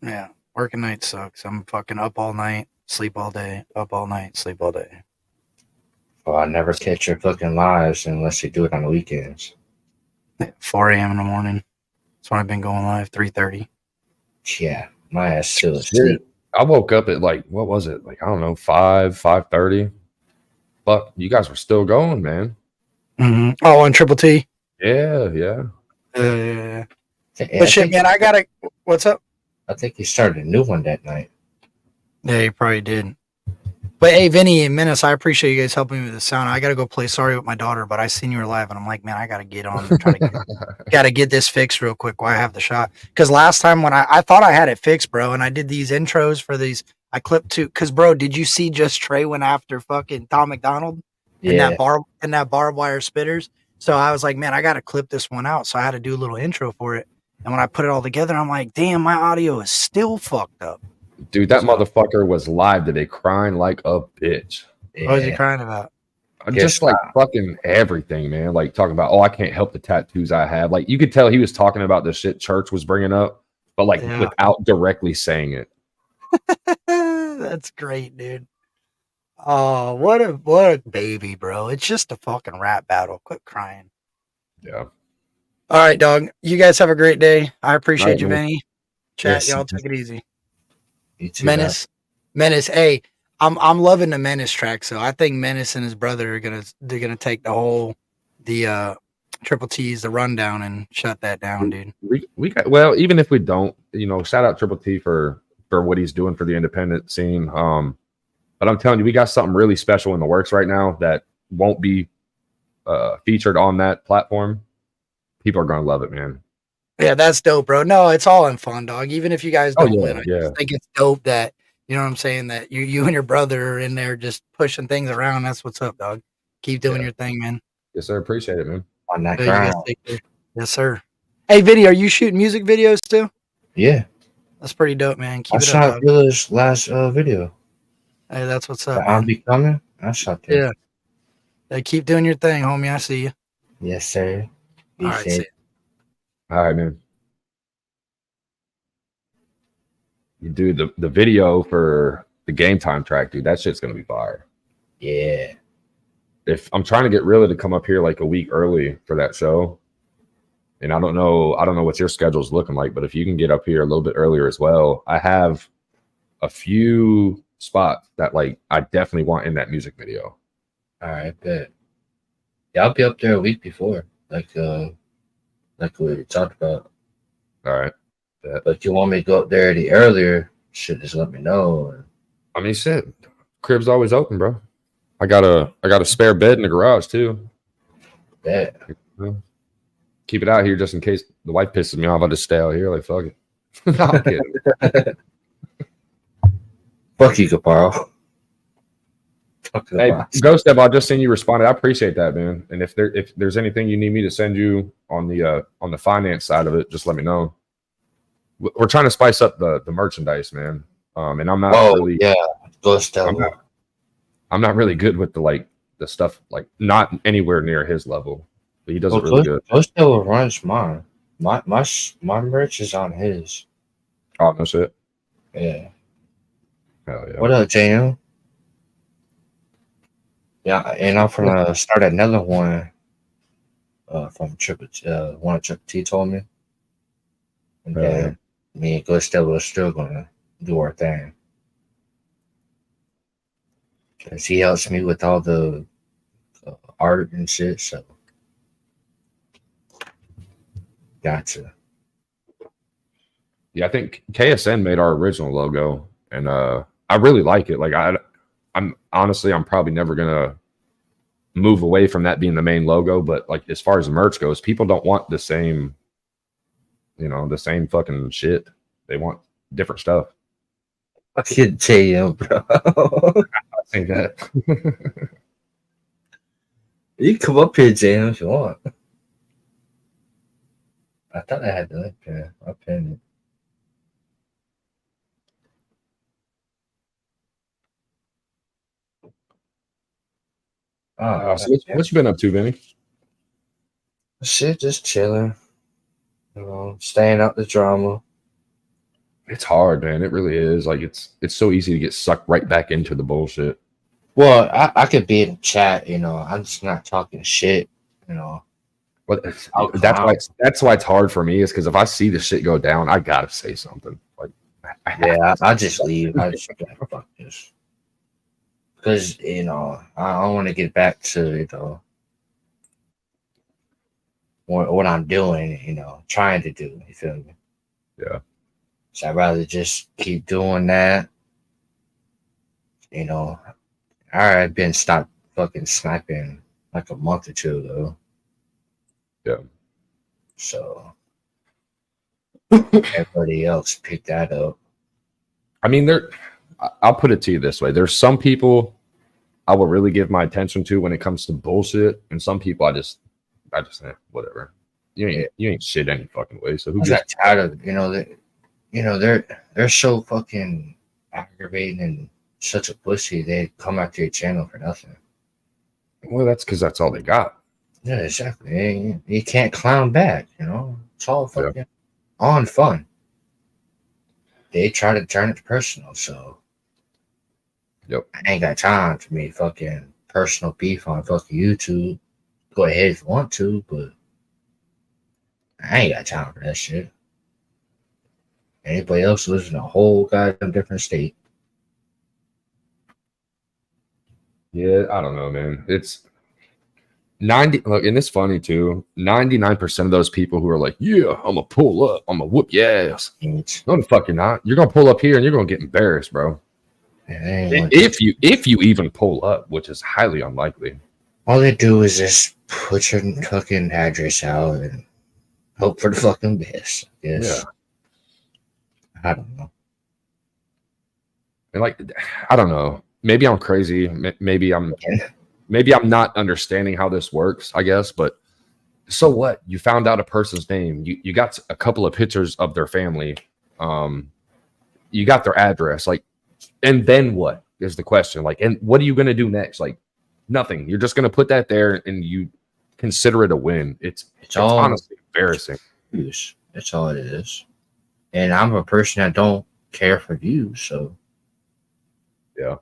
Yeah, working nights sucks. I'm fucking up all night, sleep all day, up all night, sleep all day. Well, I never catch your fucking lives unless you do it on the weekends. 4 a.m. in the morning. That's when I've been going live, 3:30. Yeah, my ass still asleep. I woke up at like, what was it? Like, I don't know, 5:30. But you guys were still going, man. Mm-hmm. Oh, on Triple T? Yeah. Yeah. But shit, man, I gotta. What's up? I think he started a new one that night. Yeah, he probably did. But hey, Vinny and Menace, I appreciate you guys helping me with the sound. I gotta go play Sorry with my daughter, but I seen you were live, and I'm like, man, I gotta get on. Gotta get this fixed real quick while I have the shot. Because last time when I thought I had it fixed, bro, and I did these intros for these, I clipped two. Because bro, did you see Just Trey went after fucking Tom McDonald in that barbed wire spitters? So I was like, man, I gotta clip this one out. So I had to do a little intro for it. And when I put it all together, I'm like, damn, my audio is still fucked up. Dude, that motherfucker was live today crying like a bitch. What was he crying about? Just like fucking everything, man. Like talking about, oh, I can't help the tattoos I have. Like you could tell he was talking about the shit church was bringing up, but like without directly saying it. That's great, dude. Oh, what a baby, bro. It's just a fucking rap battle. Quit crying. Yeah. All right, dog. You guys have a great day. I appreciate you, Vinny. Chat, y'all take it easy. You too, Menace. Hey, I'm loving the Menace track. So I think Menace and his brother are gonna take the Triple T's, the rundown, and shut that down, dude. We got, well, even if we don't, shout out Triple T for what he's doing for the independent scene. But I'm telling you, we got something really special in the works right now that won't be featured on that platform. People are gonna love it, man. Yeah, that's dope, bro. No, it's all in fun, dog. Even if you guys don't win, I just think it's dope that, you know what I'm saying, that you and your brother are in there just pushing things around. That's what's up, dog. Keep doing your thing, man. Yes, sir. Appreciate it, man. On that ground. Yes, sir. Hey, Vinny, are you shooting music videos too? Yeah. That's pretty dope, man. Keep I it shot up, dog. Villa's last video. Hey, that's what's up. I'll be coming. I shot that. Yeah. Hey, keep doing your thing, homie. I see you. Yes, sir. All right, see you. All right, man. You do the video for the Game Time track, dude. That shit's gonna be fire. Yeah. If I'm trying to get Rilla to come up here like a week early for that show, and I don't know what your schedule's looking like, but if you can get up here a little bit earlier as well, I have a few spots that like I definitely want in that music video. All right, bet. Yeah, I'll be up there a week before, like we talked about. All right. But if you want me to go up there any earlier, shit, just let me know. I mean, shit, crib's always open, bro. I got a spare bed in the garage too. Yeah. Keep it out here just in case the wife pisses me off. I'll just stay out here. Like fuck it. No, I'm kidding. Fuck you, Caparo. Hey, Ghost Dev, I just seen you responded. I appreciate that, man. And if there's anything you need me to send you on the finance side of it, just let me know. We're trying to spice up the merchandise, man. And I'm not really Ghost Dev. I'm not really good with the stuff, like not anywhere near his level. But he does it really good. Ghost Dev runs mine. My merch is on his. Oh no shit. Yeah. Hell yeah. What up, JM? Yeah, and I'm gonna start another one from Triple one of Triple T told me. And then me and Ghost Dev are still gonna do our thing. Cause he helps me with all the art and shit, so gotcha. Yeah, I think KSN made our original logo, and I really like it. Like I'm honestly, I'm probably never gonna move away from that being the main logo, but like as far as the merch goes, people don't want the same the same fucking shit. They want different stuff. I can't tell you, bro. I think that. You can come up here, Jam, if you want. I thought I had the link there. I'll pin it. So what you been up to, Vinny? Shit, just chilling. Staying out the drama. It's hard, man. It really is. Like it's so easy to get sucked right back into the bullshit. Well, I could be in chat, I'm just not talking shit, But that's why it's hard for me, is because if I see the shit go down, I gotta say something. Like, yeah, I just leave. I just like, fuck this, because I want to get back to what I'm doing, trying to do. You feel me? Yeah. So I'd rather just keep doing that. I've been stopped fucking sniping like a month or two ago. Yeah. So everybody else picked that up. I mean, I'll put it to you this way: there's some people I will really give my attention to when it comes to bullshit, and some people I just whatever. You ain't shit any fucking way. So who got tired of they're so fucking aggravating and such a pussy. They come out to your channel for nothing. Well, that's because that's all they got. Yeah, exactly. You can't clown back. It's all fucking on fun. They try to turn it personal, so yep. I ain't got time for me fucking personal beef on fucking YouTube. Go ahead if you want to, but I ain't got time for that shit. Anybody else lives in a whole goddamn different state. Yeah, I don't know, man. It's 90. Look, and it's funny too. 99% of those people who are like, "Yeah, I'm gonna pull up. I'm gonna whoop your ass." No, the fuck you're not. You're gonna pull up here and you're gonna get embarrassed, bro. If you even pull up, which is highly unlikely. All they do is just put your fucking address out and hope for the fucking best. Yes. Yeah. I don't know. And I don't know. Maybe I'm crazy. Maybe I'm not understanding how this works, I guess. But so what? You found out a person's name. You got a couple of pictures of their family. You got their address. And then what is the question? And what are you gonna do next? Nothing. You're just gonna put that there and you consider it a win. It's honestly embarrassing. Views. That's all it is. And I'm a person that don't care for views, so yeah.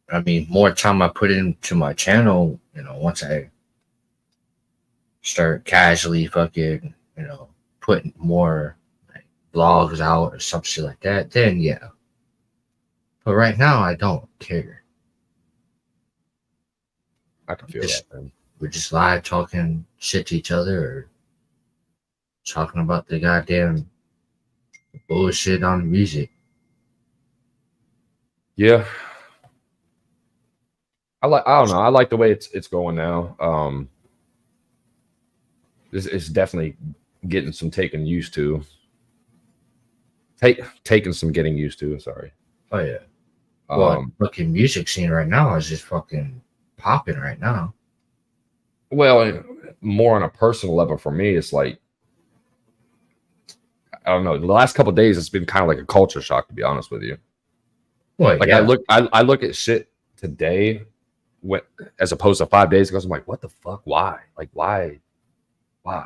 I mean, more time I put into my channel, once I start casually fucking, putting more vlogs out or some shit like that, then yeah. But right now, I don't care. I can feel that, man. We're just live talking shit to each other or talking about the goddamn bullshit on the music. Yeah. I don't know. I like the way it's going now. It's definitely getting some taking used to. Taking some getting used to. Sorry. Oh yeah. Well, fucking music scene right now is just fucking popping right now. Well, more on a personal level for me, it's I don't know. The last couple of days, it's been kind of like a culture shock, to be honest with you. Well, yeah. I look at shit today, as opposed to 5 days ago. I'm like, what the fuck? Why? Why?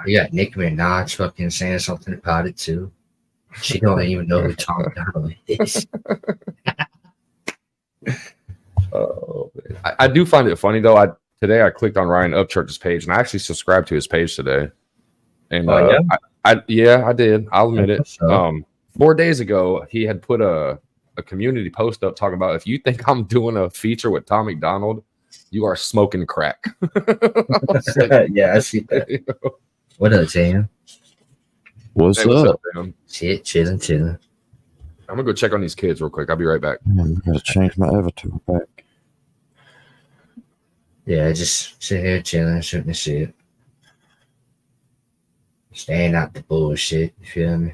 Yeah, Nicki Minaj fucking saying something about it too. She don't even know who Tom Donald is. Oh, I do find it funny though. Today I clicked on Ryan Upchurch's page and I actually subscribed to his page today. And I did. I'll admit it. So. 4 days ago, he had put a community post up talking about, if you think I'm doing a feature with Tom McDonald, you are smoking crack. Yeah, I see that. What up, Sam? What's up? Man? Shit, chilling. I'm gonna go check on these kids real quick. I'll be right back. I gotta change my avatar back. Yeah, just sit here chilling, shooting the shit. Staying out the bullshit. You feel me?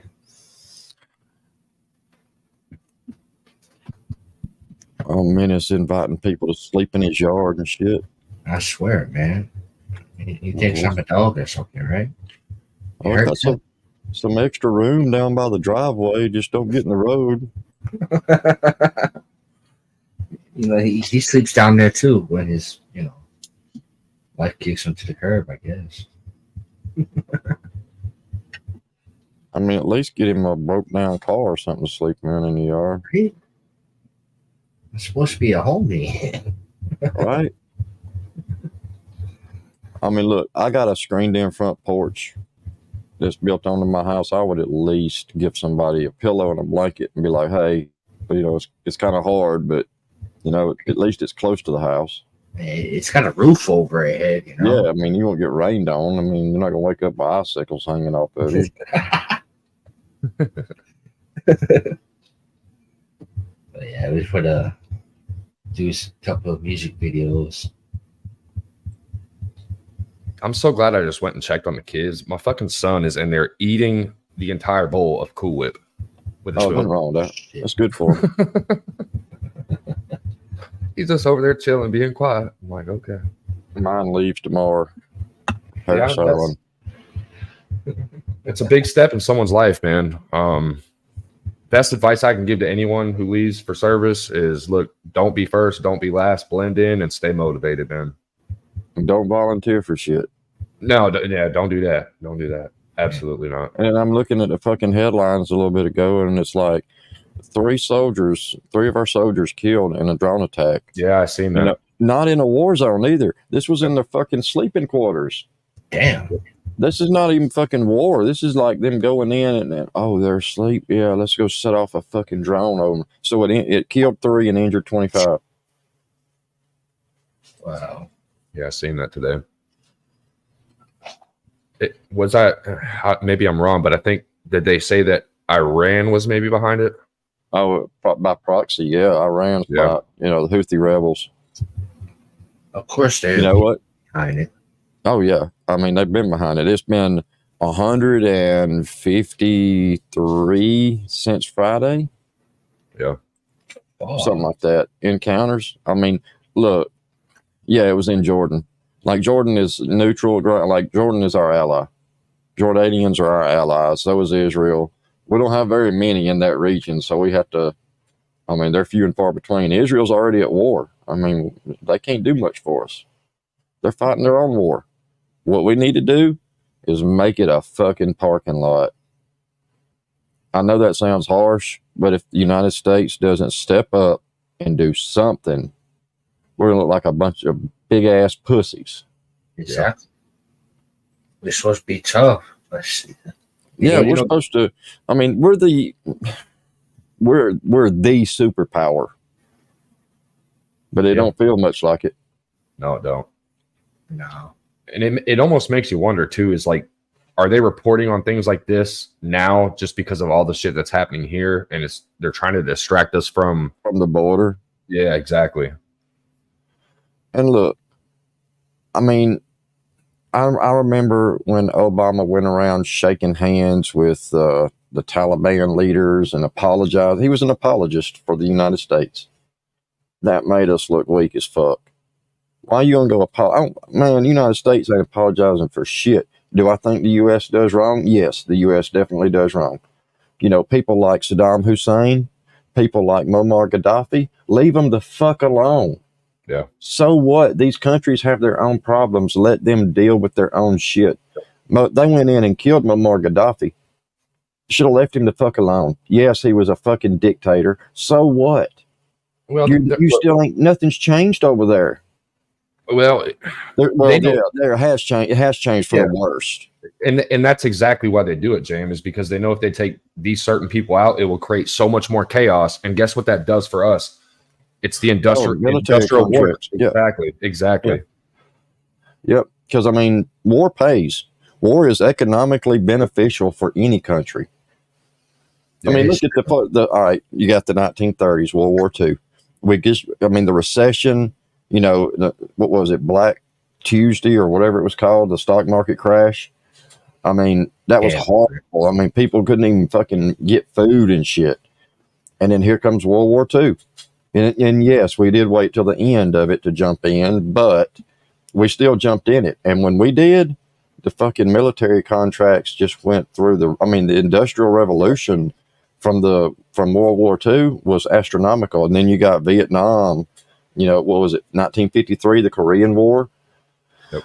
Oh, Menace inviting people to sleep in his yard and shit. I swear, man. He thinks I'm a dog or something, right? Oh, got some extra room down by the driveway. Just don't get in the road. He sleeps down there too when his wife kicks him to the curb, I guess. I mean, at least get him a broke down car or something to sleep in the yard. Right? It's supposed to be a homie. Right? I mean, look, I got a screened in front porch that's built onto my house. I would at least give somebody a pillow and a blanket and be like, hey, it's kind of hard, but at least it's close to the house. It's got a roof over it head, Yeah, I mean, you won't get rained on. I mean, you're not gonna wake up with icicles hanging off of you. But yeah, we put do a couple of music videos. I'm so glad I just went and checked on the kids. My fucking son is in there eating the entire bowl of Cool Whip with his nothing wrong with that. That's good for him. He's just over there chilling, being quiet. I'm like, okay. Mine leaves tomorrow. It's a big step in someone's life, man. Best advice I can give to anyone who leaves for service is, look, don't be first, don't be last, blend in, and stay motivated, man. And don't volunteer for shit. No, don't do that. Don't do that. Absolutely not. And I'm looking at the fucking headlines a little bit ago, and it's like three of our soldiers killed in a drone attack. Yeah, I seen that. Not in a war zone either. This was in their fucking sleeping quarters. Damn. This is not even fucking war. This is like them going in and they're asleep. Yeah, let's go set off a fucking drone over them. So it killed 3 and injured 25. Wow. Yeah, I seen that today. Maybe I'm wrong, but I think, did they say that Iran was maybe behind it? Oh, by proxy, yeah. Iran's by, the Houthi rebels. Of course they're behind it. Oh, yeah. I mean, they've been behind it. It's been 153 since Friday. Yeah. Something like that. Encounters. I mean, look, yeah, it was in Jordan. Like, Jordan is neutral. Like, Jordan is our ally. Jordanians are our allies. So is Israel. We don't have very many in that region, so we have to, they're few and far between. Israel's already at war. I mean, they can't do much for us. They're fighting their own war. What we need to do is make it a fucking parking lot. I know that sounds harsh, but if the United States doesn't step up and do something, we're going to look like a bunch of big-ass pussies. Exactly. We're supposed to be tough. Yeah, we're supposed to. I mean, we're the superpower, but it don't feel much like it. No, it don't. No. And it almost makes you wonder too, is like, are they reporting on things like this now just because of all the shit that's happening here, and they're trying to distract us from the border? Yeah, exactly. And look, I mean, I remember when Obama went around shaking hands with the Taliban leaders and apologized. He was an apologist for the United States. That made us look weak as fuck. Why are you going to go man, the United States ain't apologizing for shit. Do I think the U.S. does wrong? Yes, the U.S. definitely does wrong. People like Saddam Hussein, people like Muammar Gaddafi, leave them the fuck alone. Yeah. So what? These countries have their own problems. Let them deal with their own shit. They went in and killed Muammar Gaddafi. Should have left him the fuck alone. Yes, he was a fucking dictator. So what? Well, you still ain't, nothing's changed over there. Well, there has changed. It has changed for the worst. And that's exactly why they do it, James, is because they know if they take these certain people out, it will create so much more chaos. And guess what that does for us? It's the industrial war. Exactly. Yep. Because, war pays. War is economically beneficial for any country. Look at all right, you got the 1930s, World War II. The recession, what was it, Black Tuesday or whatever it was called, the stock market crash. I mean, that was horrible. I mean, people couldn't even fucking get food and shit. And then here comes World War II. And yes, we did wait till the end of it to jump in, but we still jumped in it. And when we did, the fucking military contracts just went through the Industrial Revolution from World War II was astronomical. And then you got Vietnam, what was it, 1953, the Korean War. Yep.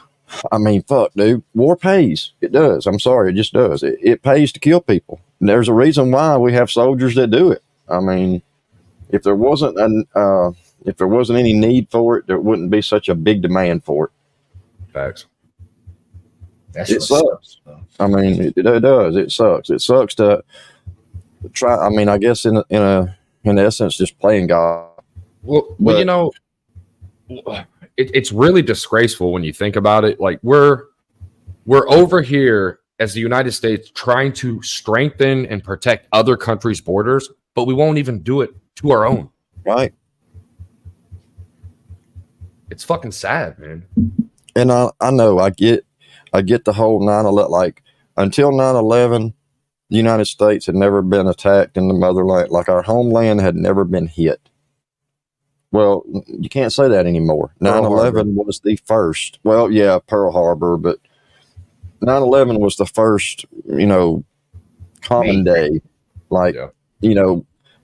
I mean, fuck, dude, war pays. It does. I'm sorry, it just does. It pays to kill people. And there's a reason why we have soldiers that do it. I mean, if there wasn't any need for it, there wouldn't be such a big demand for it. Facts. It sucks. I mean, it does. It sucks. It sucks to try. I mean, I guess in essence, just playing God. Well, it's really disgraceful when you think about it. Like we're over here as the United States trying to strengthen and protect other countries' borders, but we won't even do it to our own. Right. It's fucking sad, man. And I know I get the whole 9/11. Like until 9/11, the United States had never been attacked in the motherland. Like our homeland had never been hit. Well, you can't say that anymore. 9/11 was the first. Well, yeah, Pearl Harbor, but 9/11 was the first, common day. Like,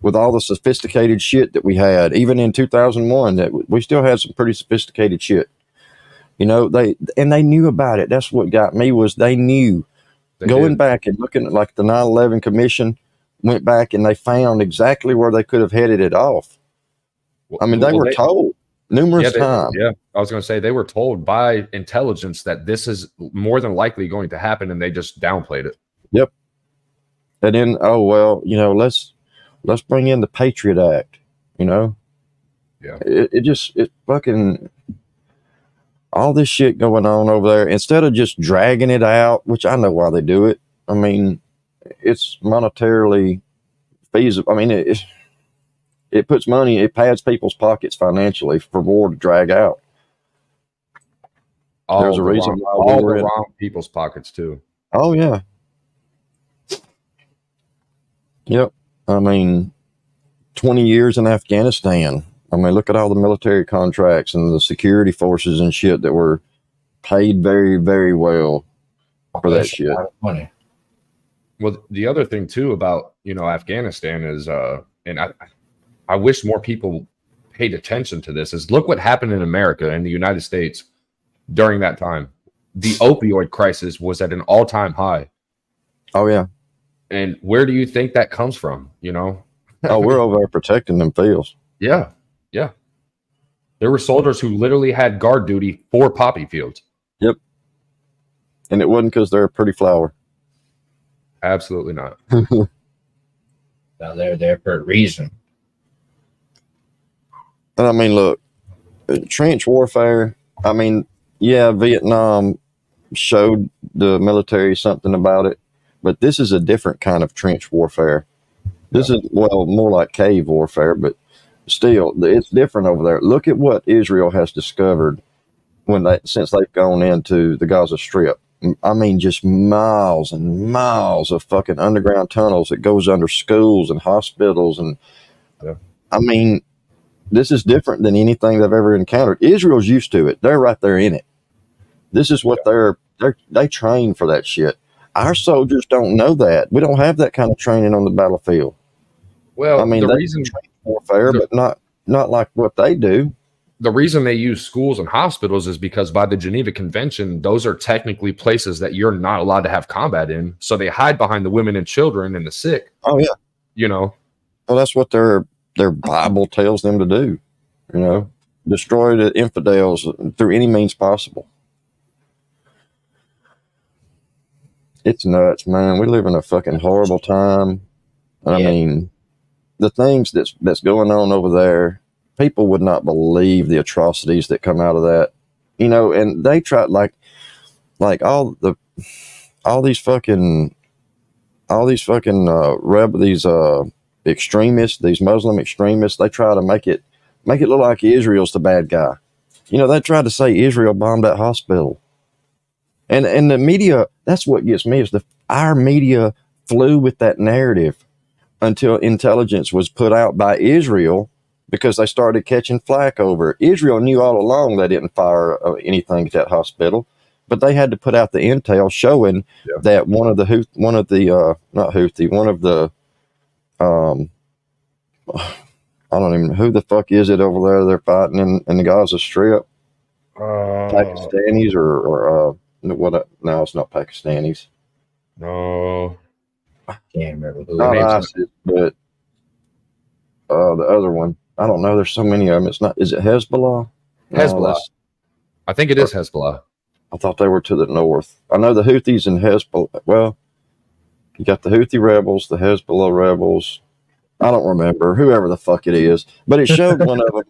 with all the sophisticated shit that we had, even in 2001, that we still had some pretty sophisticated shit. They knew about it. That's what got me was they knew. Going back and looking at like the 9/11 Commission went back and they found exactly where they could have headed it off. I mean, they were told numerous times. Yeah, I was going to say they were told by intelligence that this is more than likely going to happen, and they just downplayed it. Yep. And then, let's bring in the Patriot Act. Yeah. It fucking all this shit going on over there. Instead of just dragging it out, which I know why they do it. I mean, it's monetarily feasible. I mean, it puts money, it pads people's pockets financially for war to drag out. There's a reason why all the wrong people's pockets too. Oh yeah. Yep. I mean, 20 years in Afghanistan. I mean, look at all the military contracts and the security forces and shit that were paid very, very well for that shit. Money. Well, the other thing too about Afghanistan is, and I wish more people paid attention to this, is look what happened in America and the United States during that time. The opioid crisis was at an all-time high. Oh yeah. And where do you think that comes from? Oh, we're over there protecting them fields. Yeah. Yeah. There were soldiers who literally had guard duty for poppy fields. Yep. And it wasn't because they're a pretty flower. Absolutely not. Now they're there for a reason. And I mean, look, trench warfare, I mean, yeah, Vietnam showed the military something about it, but this is a different kind of trench warfare. This is, more like cave warfare, but still, it's different over there. Look at what Israel has discovered since they've gone into the Gaza Strip. I mean, just miles and miles of fucking underground tunnels that goes under schools and hospitals. And I mean, this is different than anything they've ever encountered. Israel's used to it. They're right there in it. This is what they train for that shit. Our soldiers don't know that. We don't have that kind of training on the battlefield. Well, I mean, they train warfare, but not like what they do. The reason they use schools and hospitals is because by the Geneva Convention, those are technically places that you're not allowed to have combat in. So they hide behind the women and children and the sick. Oh yeah. Well, that's what their Bible tells them to do. Destroy the infidels through any means possible. It's nuts, man. We live in a fucking horrible time. I mean, the things that's going on over there, people would not believe the atrocities that come out of that. And they try like all these extremists, these Muslim extremists, they try to make it look like Israel's the bad guy. They tried to say Israel bombed that hospital. And the media, that's what gets me, is our media flew with that narrative until intelligence was put out by Israel, because they started catching flack over it. Israel knew all along they didn't fire anything at that hospital, but they had to put out the intel showing that one of the I don't even know who the fuck is it over there they're fighting in the Gaza Strip. Pakistanis or what? No, it's not Pakistanis. No, I can't remember who. Not ISIS, but the other one. I don't know. There's so many of them. It's not. Is it Hezbollah? Hezbollah. No, I think it is Hezbollah. I thought they were to the north. I know the Houthis and Hezbollah. Well, you got the Houthi rebels, the Hezbollah rebels. I don't remember, whoever the fuck it is, but it showed one of them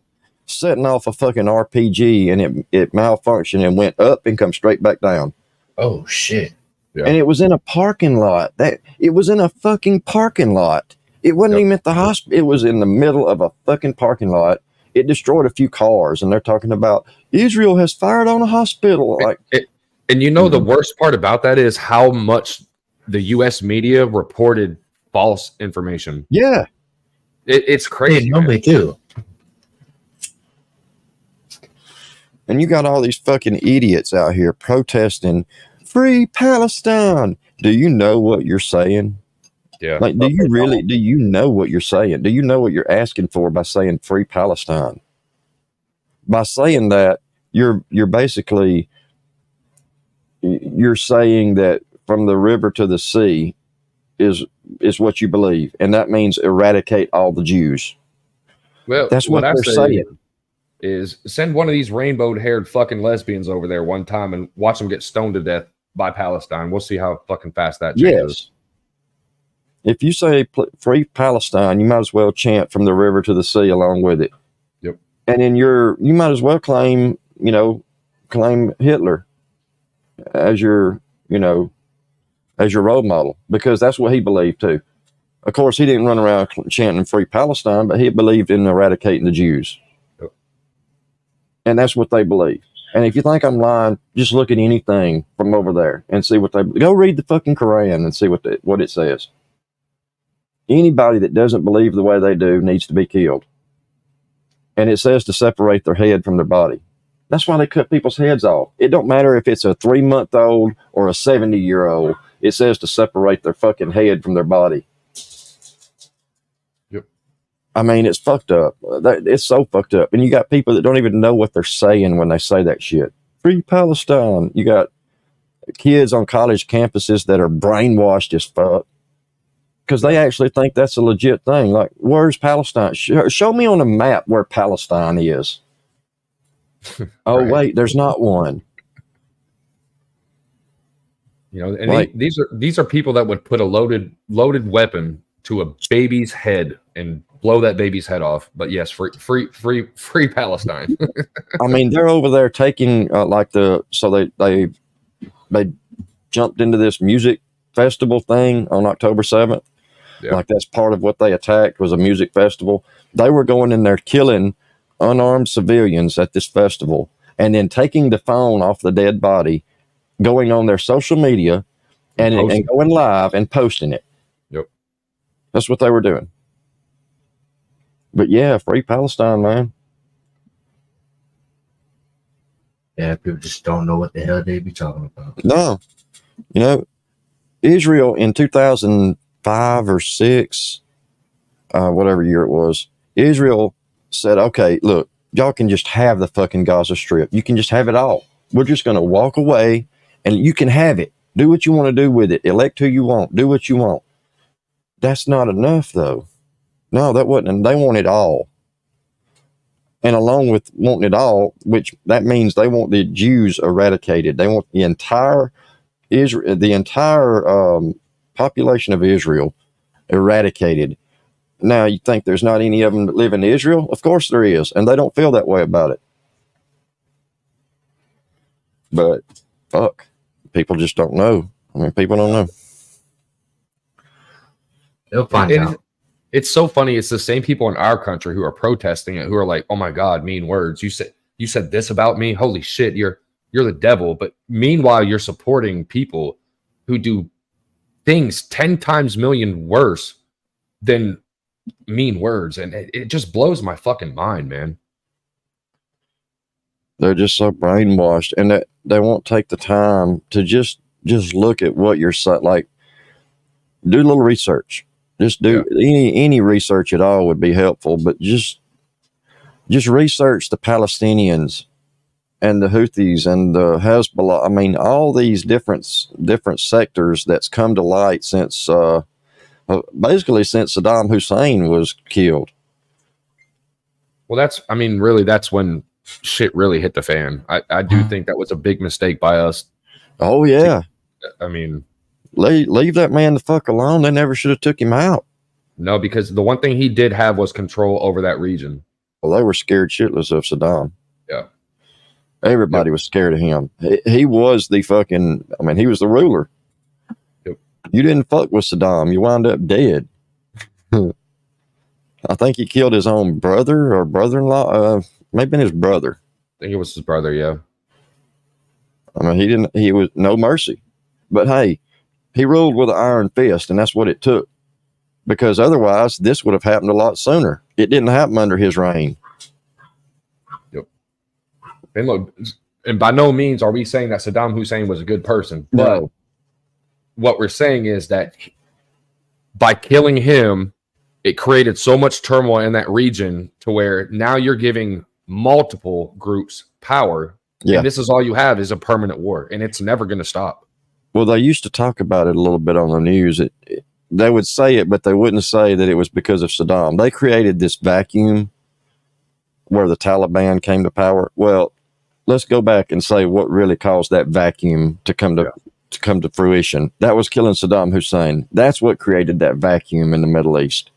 setting off a fucking RPG, and it malfunctioned and went up and come straight back down. Oh shit! Yeah. And it was in a parking lot. It was in a fucking parking lot. It wasn't even at the hospital. It was in the middle of a fucking parking lot. It destroyed a few cars, and they're talking about Israel has fired on a hospital. And you know, the worst part about that is how much the U.S. media reported false information. Yeah. It's crazy. Yeah, normally too. And you got all these fucking idiots out here protesting free Palestine. Do you know what you're saying? Yeah. Like, do you know what you're saying? Do you know what you're asking for by saying free Palestine? By saying that, you're basically, you're saying that from the river to the sea is what you believe, and that means eradicate all the Jews. Well, that's what they're saying. Is send one of these rainbow-haired fucking lesbians over there one time and watch them get stoned to death by Palestine. We'll see how fucking fast that changes. Yes. If you say free Palestine, you might as well chant from the river to the sea along with it. Yep. And then you might as well claim Hitler as your role model, because that's what he believed too. Of course, he didn't run around chanting free Palestine, but he believed in eradicating the Jews. Yep. And that's what they believe. And if you think I'm lying, just look at anything from over there and see what go read the fucking Quran and see what it says. Anybody that doesn't believe the way they do needs to be killed. And it says to separate their head from their body. That's why they cut people's heads off. It don't matter if it's a 3-month-old or a 70-year-old. It says to separate their fucking head from their body. Yep. I mean, it's fucked up. It's so fucked up. And you got people that don't even know what they're saying when they say that shit. Free Palestine. You got kids on college campuses that are brainwashed as fuck, because they actually think that's a legit thing. Like, where's Palestine? Show me on a map where Palestine is. Oh, right. Wait, there's not one. You know, and these are people that would put a loaded weapon to a baby's head and blow that baby's head off. But yes, free Palestine. I mean, they're over there taking they jumped into this music festival thing on October 7th. Yeah. Like, that's part of what they attacked, was a music festival. They were going in there killing unarmed civilians at this festival, and then taking the phone off the dead body, going on their social media and going live and posting it. Yep. That's what they were doing. But yeah, free Palestine, man. Yeah, people just don't know what the hell they be talking about. No. You know, Israel in 2005 or 6, whatever year it was, Israel said, okay, look, y'all can just have the fucking Gaza Strip. You can just have it all. We're just going to walk away and you can have it. Do what you want to do with it. Elect who you want. Do what you want. That's not enough, though. No, that wasn't. And they want it all. And along with wanting it all, which that means they want the Jews eradicated. They want the entire population of Israel eradicated. Now, you think there's not any of them that live in Israel? Of course there is, and they don't feel that way about it. But, fuck, people just don't know. I mean, people don't know. They'll find out. It's so funny. It's the same people in our country who are protesting it, who are like, oh my God, mean words. You said this about me? Holy shit, you're you're the devil. But meanwhile, you're supporting people who do things 10 times million worse than mean words. And it just blows my fucking mind, man. They're just so brainwashed, and that they won't take the time to just look at what you're saying. Like, do a little research. Just do any research at all would be helpful, but just research the Palestinians and the Houthis and the Hezbollah. I mean, all these different sectors that's come to light since basically since Saddam Hussein was killed. Well, that's when shit really hit the fan. I do think that was a big mistake by us. Oh yeah. I mean, leave that man the fuck alone. They never should have took him out. No, because the one thing he did have was control over that region. Well, they were scared shitless of Saddam. Yeah. Everybody was scared of him. He was the fucking, I mean, he was the ruler. Yep. You didn't fuck with Saddam. You wound up dead. I think he killed his own brother or brother-in-law. Maybe his brother. I think it was his brother, yeah. I mean, he was no mercy. But hey, he ruled with an iron fist, and that's what it took. Because otherwise, this would have happened a lot sooner. It didn't happen under his reign. Yep. And look, and by no means are we saying that Saddam Hussein was a good person. But what we're saying is that by killing him, it created so much turmoil in that region to where now you're giving multiple groups power. Yeah. And this is all you have is a permanent war, and it's never going to stop. Well, they used to talk about it a little bit on the news. They would say it, but they wouldn't say that it was because of Saddam. They created this vacuum where the Taliban came to power. Well, let's go back and say what really caused that vacuum to come to fruition. That was killing Saddam Hussein. That's what created that vacuum in the Middle East.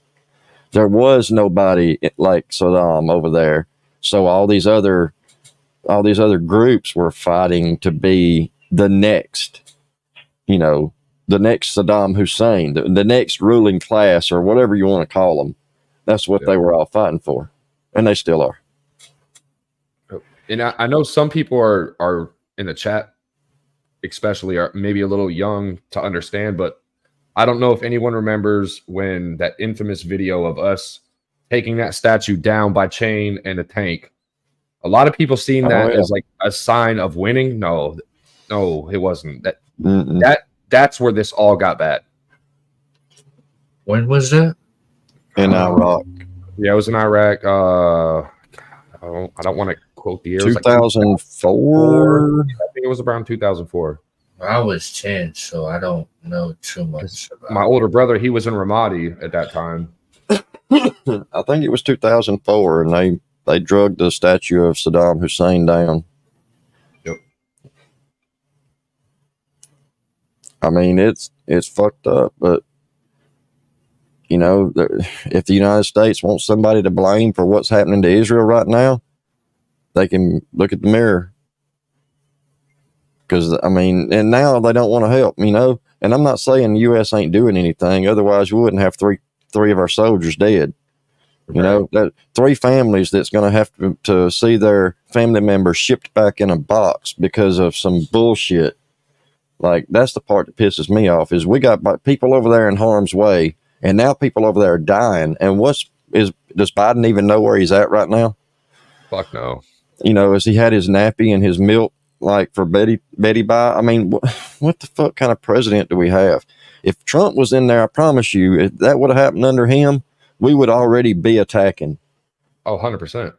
There was nobody like Saddam over there. So all these other groups were fighting to be the next, the next Saddam Hussein, the next ruling class, or whatever you want to call them. That's what they were all fighting for, and they still are. And I know some people are in the chat, especially, are maybe a little young to understand, but I don't know if anyone remembers when that infamous video of us taking that statue down by chain and a tank. A lot of people seen that as like a sign of winning. No, it wasn't. That's where this all got bad. When was that? In Iraq. Yeah, it was in Iraq. I don't want to quote the year. 2004. I think it was around 2004. I was 10, so I don't know too much about my older brother, he was in Ramadi at that time. I think it was 2004, and they drugged the statue of Saddam Hussein down. Yep. I mean, it's fucked up, but if the United States wants somebody to blame for what's happening to Israel right now, they can look at the mirror. Because, I mean, and now they don't want to help, and I'm not saying the U.S. ain't doing anything. Otherwise, we wouldn't have three of our soldiers dead. That 3 families that's going to have to see their family members shipped back in a box because of some bullshit. Like, that's the part that pisses me off, is we got people over there in harm's way, and now people over there are dying. And does Biden even know where he's at right now? Fuck no. Has he had his nappy and his milk like for Betty by? I mean, what the fuck kind of president do we have? If Trump was in there, I promise you, if that would have happened under him, we would already be attacking. Oh, 100%.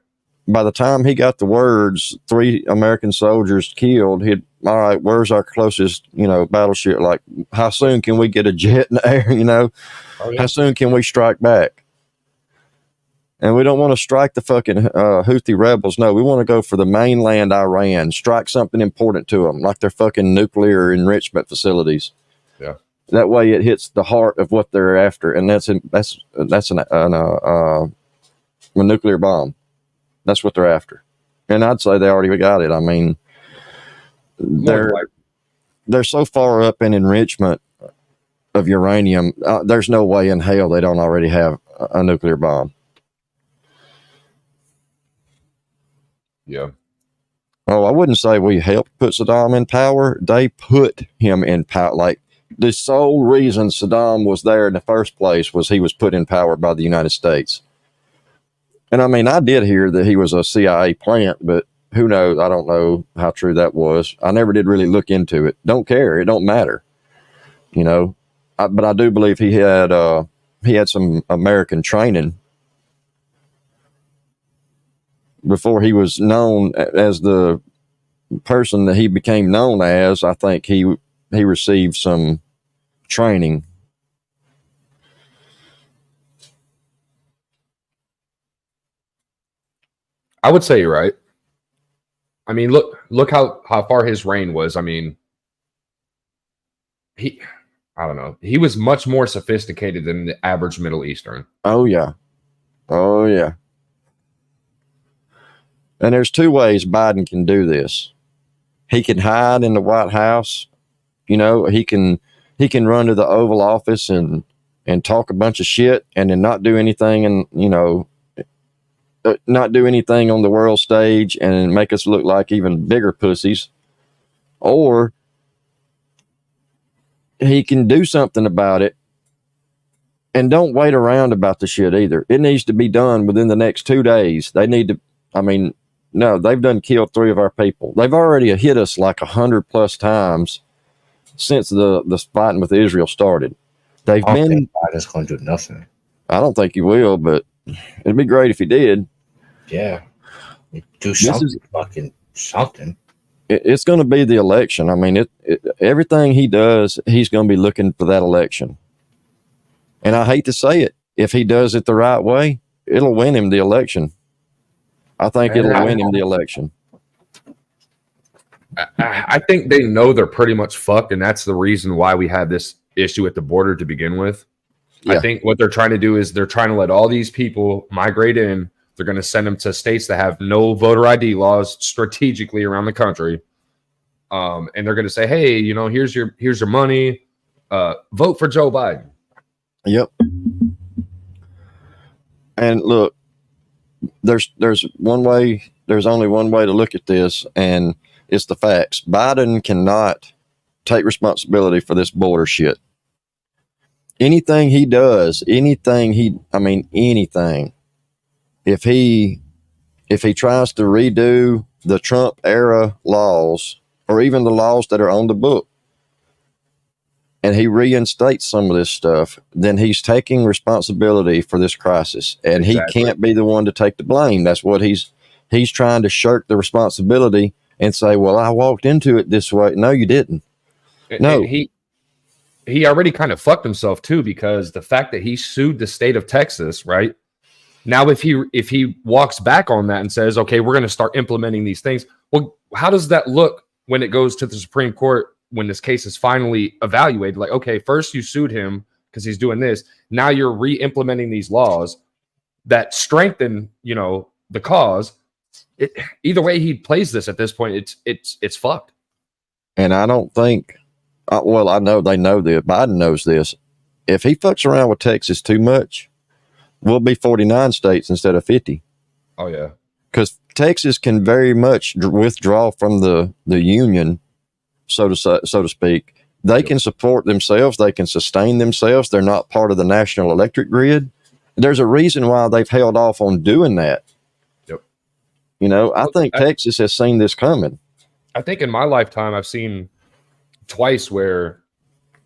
By the time he got the words, 3 American soldiers killed, all right, where's our closest, battleship? Like, how soon can we get a jet in the air, Oh, yeah. How soon can we strike back? And we don't want to strike the fucking Houthi rebels. No, we want to go for the mainland Iran, strike something important to them, like their fucking nuclear enrichment facilities. Yeah. That way it hits the heart of what they're after. And that's a nuclear bomb. That's what they're after. And I'd say they already got it. I mean, they're so far up in enrichment of uranium. There's no way in hell they don't already have a nuclear bomb. Yeah. Oh, I wouldn't say we helped put Saddam in power. They put him in power. Like, the sole reason Saddam was there in the first place was he was put in power by the United States. And I mean, I did hear that he was a CIA plant, but who knows? I don't know how true that was. I never did really look into it. Don't care. It don't matter. You know, but I do believe he had some American training before he was known as the person that he became known as. I think he received some training. I would say you're right. I mean, look how far his reign was. I mean, I don't know. He was much more sophisticated than the average Middle Eastern. Oh yeah. And there's two ways Biden can do this. He can hide in the White House. You know, he can run to the Oval Office and talk a bunch of shit and then not do anything, and, you know, not do anything on the world stage and make us look like even bigger pussies. Or he can do something about it and don't wait around about the shit either. It needs to be done within the next 2 days. They need to, I mean, no, they've done killed 3 of our people. They've already hit us like 100+ times since the fighting with Israel started. I don't think Biden's going to do nothing. I don't think he will, but it'd be great if he did. Yeah. Do something. Something. It's going to be the election. I mean, everything he does, he's going to be looking for that election. And I hate to say it, if he does it the right way, it'll win him the election. I think it'll win him the election. I think they know they're pretty much fucked, and that's the reason why we had this issue at the border to begin with. Yeah. I think what they're trying to do is they're trying to let all these people migrate in. They're going to send them to states that have no voter ID laws strategically around the country. And they're going to say, hey, you know, here's your money. Vote for Joe Biden. Yep. And look, there's only one way to look at this, and it's the facts. Biden cannot take responsibility for this border shit. Anything he does, anything, if he tries to redo the Trump era laws, or even the laws that are on the book, and he reinstates some of this stuff, then he's taking responsibility for this crisis, and exactly. He can't be the one to take the blame. That's what he's trying to shirk the responsibility and say, well, I walked into it this way. No, you didn't. No, and he already kind of fucked himself too, because the fact that he sued the state of Texas, right? Now, if he walks back on that and says, okay, we're going to start implementing these things. Well, how does that look when it goes to the Supreme Court, when this case is finally evaluated? Like, okay, first you sued him because he's doing this. Now you're re-implementing these laws that strengthen, you know, the cause. Either way he plays this at this point, it's fucked. And I don't think, well, I know they know that Biden knows this. If he fucks around with Texas too much, we'll be 49 states instead of 50. Oh yeah, because Texas can very much withdraw from the union, so to speak. They can support themselves. They can sustain themselves. They're not part of the national electric grid. There's a reason why they've held off on doing that. Yep. You know, I think Texas has seen this coming. I think in my lifetime, I've seen twice where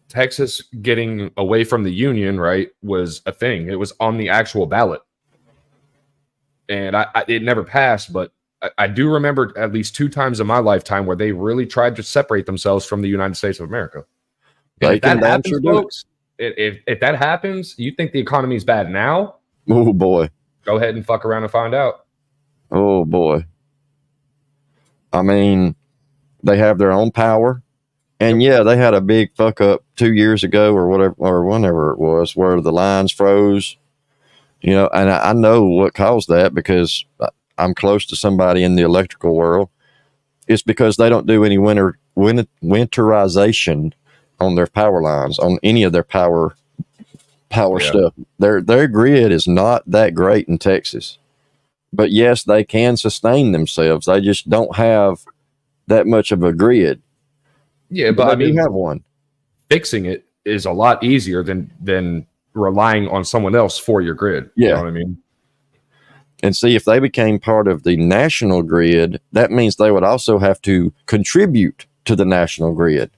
Texas getting away from the union, right, was a thing. It was on the actual ballot. And it never passed, but I do remember at least 2 times in my lifetime where they really tried to separate themselves from the United States of America. If that happens, folks, if that happens, you think the economy is bad now? Oh, boy. Go ahead and fuck around and find out. Oh, boy. I mean, they have their own power. And yeah, they had a big fuck up 2 years ago or whatever, or whenever it was, where the lines froze, you know, and I know what caused that because I'm close to somebody in the electrical world. It's because they don't do any winterization on their power lines, on any of their power stuff. Their grid is not that great in Texas. But yes, they can sustain themselves. They just don't have that much of a grid. Yeah, but they I mean, do have one. Fixing it is a lot easier than relying on someone else for your grid. Yeah. You know what I mean? And see, if they became part of the national grid, that means they would also have to contribute to the national grid.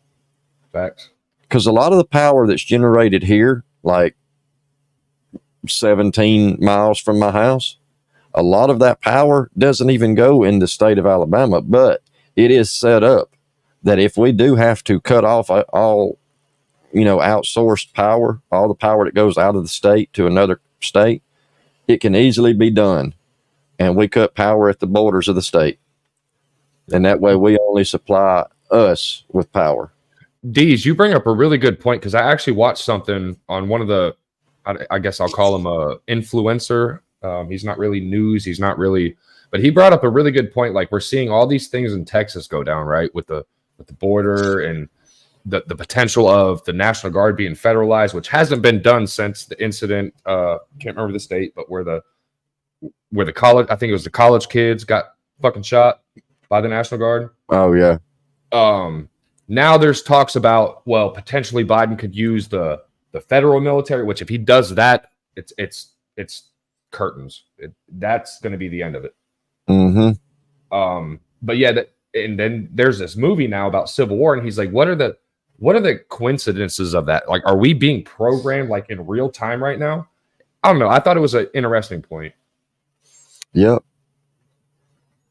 Facts. Because a lot of the power that's generated here, like 17 miles from my house, a lot of that power doesn't even go in the state of Alabama, but it is set up that if we do have to cut off all, outsourced power, all the power that goes out of the state to another state, it can easily be done. And we cut power at the borders of the state. And that way we only supply us with power. Deez, you bring up a really good point, because I actually watched something on one of the, I guess I'll call him a influencer. He's not really news. He's not really, but he brought up a really good point. Like, we're seeing all these things in Texas go down, right? With the border and the potential of the National Guard being federalized, which hasn't been done since the incident. Can't remember the state, but where the college, I think it was the college kids got fucking shot by the National Guard. Oh yeah. Now there's talks about, well, potentially Biden could use the federal military, which if he does that, it's curtains. That's going to be the end of it. Mm-hmm. But yeah, and then there's this movie now about Civil War, and he's like, what are the coincidences of that? Like, are we being programmed like in real time right now? I don't know. I thought it was an interesting point. Yep.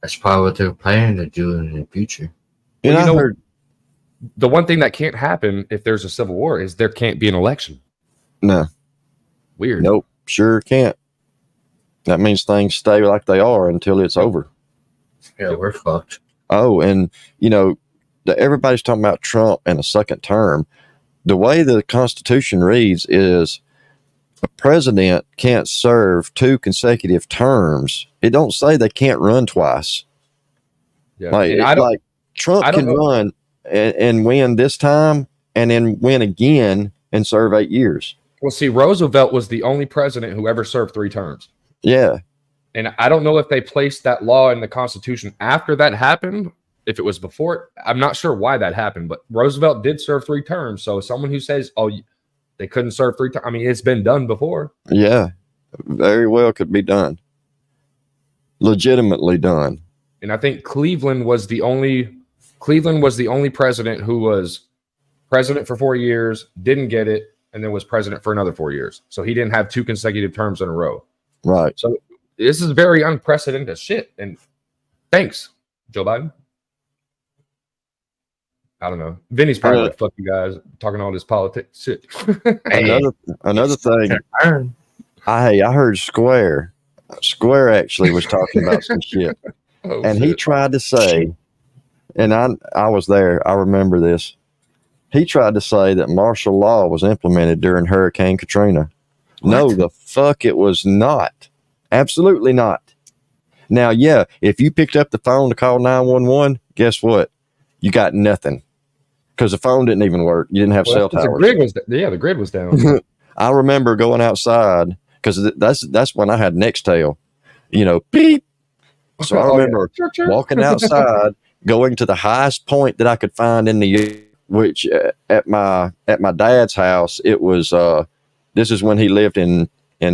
That's probably what they're planning to do in the future. And Well, I heard, the one thing that can't happen if there's a civil war is there can't be an election. no, Weird. nope, sure can't. That means things stay like they are until it's over. Yeah, we're fucked. Oh, and everybody's talking about Trump and a second term. The way the Constitution reads is a president can't serve 2 consecutive terms. It don't say they can't run twice. Yeah. Like Trump can run and win this time and then win again and serve 8 years. Well, see, Roosevelt was the only president who ever served 3 terms. Yeah. And I don't know if they placed that law in the Constitution after that happened. If it was before, I'm not sure why that happened, but Roosevelt did serve 3 terms. So someone who says, oh, they couldn't serve 3 terms, I mean, it's been done before. Yeah, very well could be done. Legitimately done. And I think Cleveland was the only president who was president for 4 years, didn't get it, and then was president for another 4 years. So he didn't have 2 consecutive terms in a row. Right. So this is very unprecedented shit. And thanks, Joe Biden. I don't know. Vinny's probably like, fuck you guys, talking all this politics shit. Another thing. I heard Square actually was talking about some shit. He tried to say, and I was there, I remember this. He tried to say that martial law was implemented during Hurricane Katrina. What? No, the fuck it was not. Absolutely not. Now, yeah, if you picked up the phone to call 911, guess what? You got nothing. Because the phone didn't even work. You didn't have cell towers. The grid was down. I remember going outside because that's when I had Nextel. Beep. So I remember walking outside, going to the highest point that I could find in the, which at my dad's house, it was. This is when he lived in he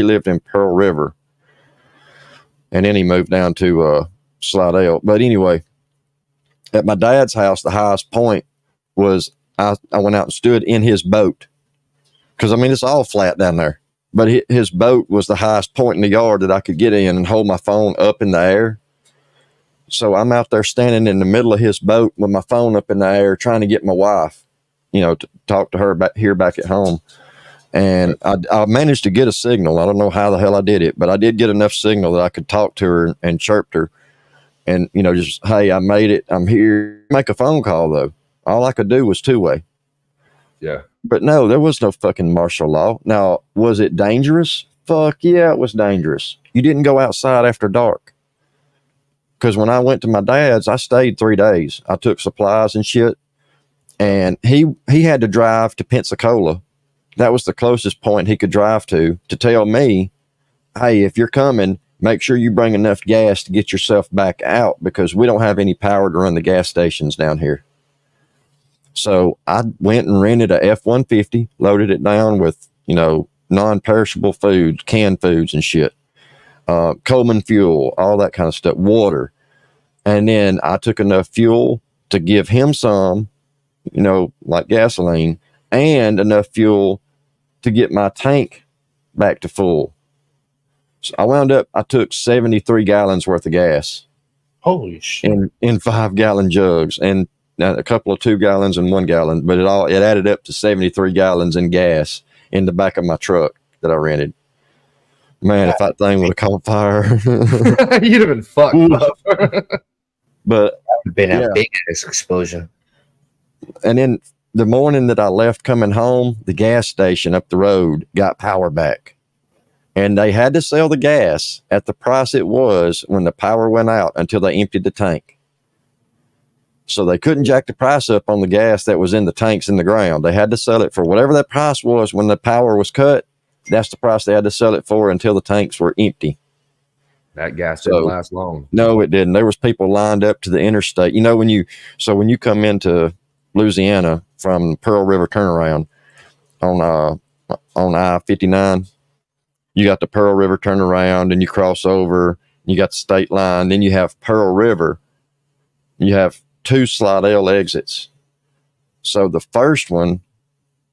lived in Pearl River, and then he moved down to Slidell. But anyway. At my dad's house, the highest point was I went out and stood in his boat because, I mean, it's all flat down there. But his boat was the highest point in the yard that I could get in and hold my phone up in the air. So I'm out there standing in the middle of his boat with my phone up in the air trying to get my wife, to talk to her back at home. And I managed to get a signal. I don't know how the hell I did it, but I did get enough signal that I could talk to her and chirp her. And, just, hey, I made it. I'm here. Make a phone call, though. All I could do was 2-way. Yeah. But no, there was no fucking martial law. Now, was it dangerous? Fuck yeah, it was dangerous. You didn't go outside after dark. Because when I went to my dad's, I stayed 3 days. I took supplies and shit. And he had to drive to Pensacola. That was the closest point he could drive to tell me, hey, if you're coming, make sure you bring enough gas to get yourself back out because we don't have any power to run the gas stations down here. So I went and rented a F-150, loaded it down with, non-perishable foods, canned foods and shit, Coleman fuel, all that kind of stuff, water. And then I took enough fuel to give him some, like gasoline, and enough fuel to get my tank back to full. So I took 73 gallons worth of gas. Holy shit. In 5-gallon jugs and a couple of 2 gallons and 1 gallon, but it added up to 73 gallons in gas in the back of my truck that I rented. Man, if that thing would have caught fire, you'd have been fucked up. But been a big ass explosion. And then the morning that I left coming home, the gas station up the road got power back. And they had to sell the gas at the price it was when the power went out until they emptied the tank. So they couldn't jack the price up on the gas that was in the tanks in the ground. They had to sell it for whatever that price was when the power was cut. That's the price they had to sell it for until the tanks were empty. That gas didn't last long. No, it didn't. There was people lined up to the interstate. When you come into Louisiana from Pearl River turnaround on I-59, you got the Pearl River turnaround and you cross over, you got the state line, then you have Pearl River. You have 2 Slidell exits. So the first one,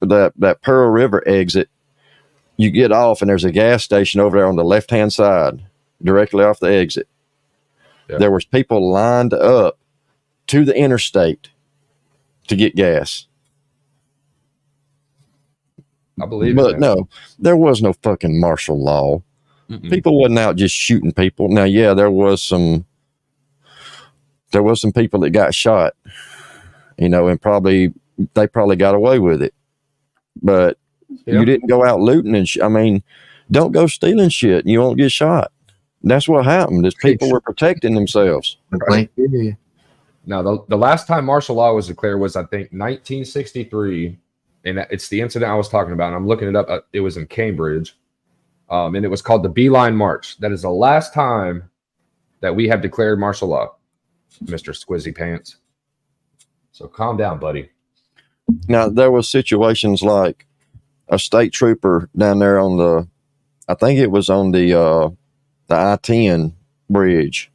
that Pearl River exit, you get off and there's a gas station over there on the left-hand side, directly off the exit. Yep. There was people lined up to the interstate to get gas. I believe But no, there was no fucking martial law. Mm-mm. People wasn't out just shooting people. Now, yeah, there was some people that got shot, and they probably got away with it. But you didn't go out looting and don't go stealing shit and you won't get shot. That's what happened is people were protecting themselves. Right? Now, the last time martial law was declared was, I think, 1963. And it's the incident I was talking about. And I'm looking it up. It was in Cambridge. And it was called the Beeline March. That is the last time that we have declared martial law, Mr. Squizzy Pants. So calm down, buddy. Now, there was situations like a state trooper down there on I think it was on the I-10 bridge.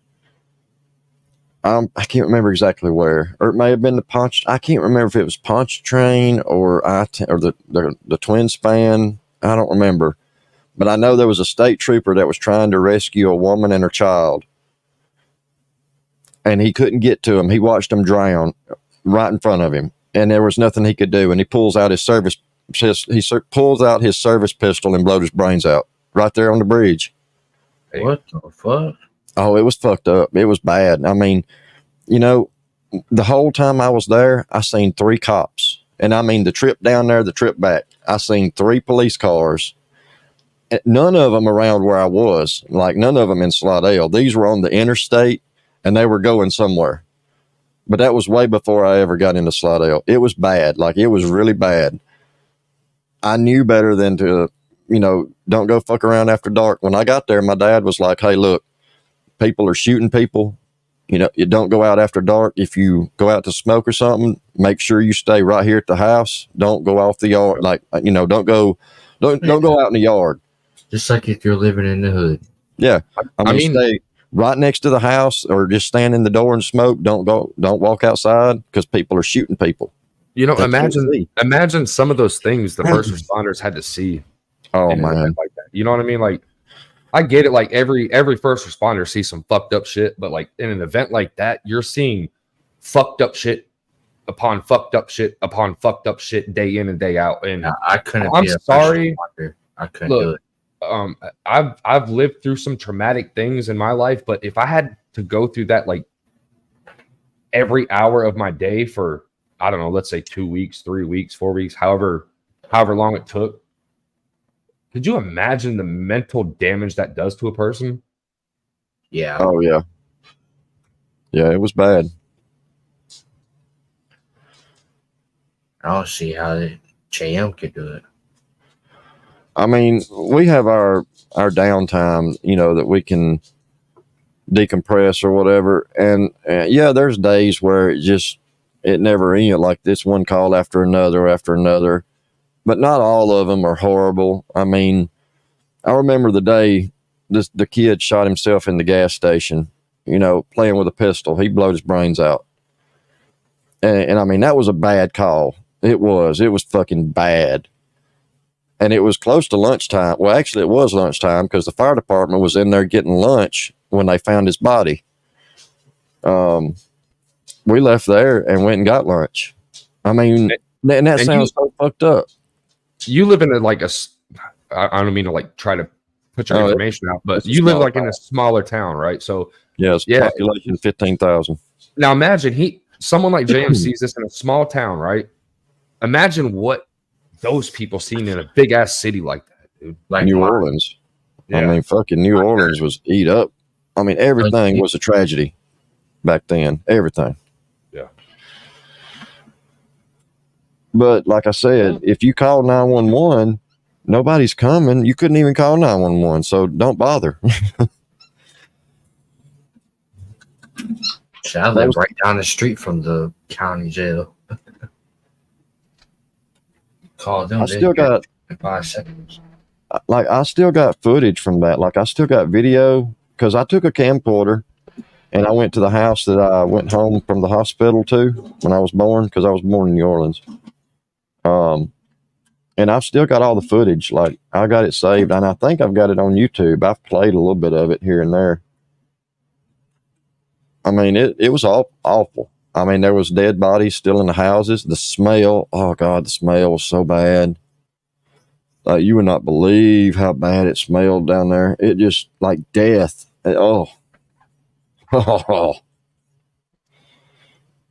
I can't remember exactly where, or it may have been I can't remember if it was Pontchartrain or I-10 or the Twin Span. I don't remember, but I know there was a state trooper that was trying to rescue a woman and her child, and he couldn't get to him. He watched them drown right in front of him, and there was nothing he could do. And he pulls out his service pistol and blows his brains out right there on the bridge. What the fuck? Oh, it was fucked up. It was bad. The whole time I was there, I seen 3 cops. And the trip down there, the trip back, I seen 3 police cars. None of them around where I was, like none of them in Slidell. These were on the interstate and they were going somewhere. But that was way before I ever got into Slidell. It was bad. Like, it was really bad. I knew better than to, don't go fuck around after dark. When I got there, my dad was like, hey, look, people are shooting people. You don't go out after dark. If you go out to smoke or something, make sure you stay right here at the house. Don't go off the yard. Don't go out in the yard. Just like if you're living in the hood. Yeah. Stay right next to the house or just stand in the door and smoke. Don't walk outside because people are shooting people. Imagine some of those things the first responders had to see. Oh man. Like that. You know what I mean? Like, I get it. Like every first responder sees some fucked up shit, but like in an event like that, you're seeing fucked up shit upon fucked up shit upon fucked up shit day in and day out. And I couldn't. I'm sorry. I couldn't do it. I've lived through some traumatic things in my life, but if I had to go through that like every hour of my day for, I don't know, let's say 2 weeks, 3 weeks, 4 weeks, however long it took. Could you imagine the mental damage that does to a person? Yeah. Oh, yeah. Yeah, it was bad. I don't see how the JM could do it. I mean, we have our downtime, you know, that we can decompress or whatever. And yeah, there's days where it never ends. Like this one call after another, but not all of them are horrible. I mean, I remember the day the kid shot himself in the gas station, you know, playing with a pistol. He blowed his brains out. And I mean, that was a bad call. It was fucking bad. And it was close to lunchtime. Well, actually it was lunchtime because the fire department was in there getting lunch when they found his body. We left there and went and got lunch. I mean, and that sounds so fucked up. You live in I don't mean to like try to put your information out, but you live like in a smaller town, right? So yes, population 15,000. Now imagine someone like JM sees this in a small town, right? Imagine what those people seen in a big ass city like that, dude. Like New Orleans. Yeah. I mean, fucking New Orleans was eat up. I mean, everything was a tragedy back then. Everything. Yeah. But like I said, if you call 911, nobody's coming. You couldn't even call 911, so don't bother. I live right down the street from the county jail. Call them. I still got 5 seconds. Like I still got footage from that. Like I still got video because I took a camcorder and I went to the house that I went home from the hospital to when I was born, because I was born in New Orleans. And I've still got all the footage. Like I got it saved, and I think I've got it on YouTube. I've played a little bit of it here and there. I mean, it was awful. I mean, there was dead bodies still in the houses. The smell, oh God, the smell was so bad. You would not believe how bad it smelled down there. It just like death. Oh,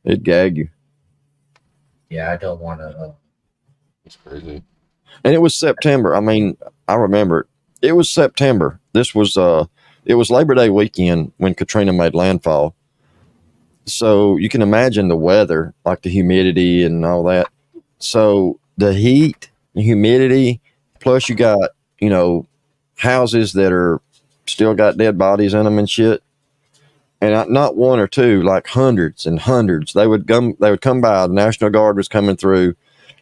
it'd gag you. Yeah, I don't want to. It's crazy. And it was September. I mean, I remember it was September. It was Labor Day weekend when Katrina made landfall. So you can imagine the weather, like the humidity and all that. So the heat, the humidity, plus you got, you know, houses that are still got dead bodies in them and shit. And not one or two, like hundreds and hundreds. They would come by. The National Guard was coming through,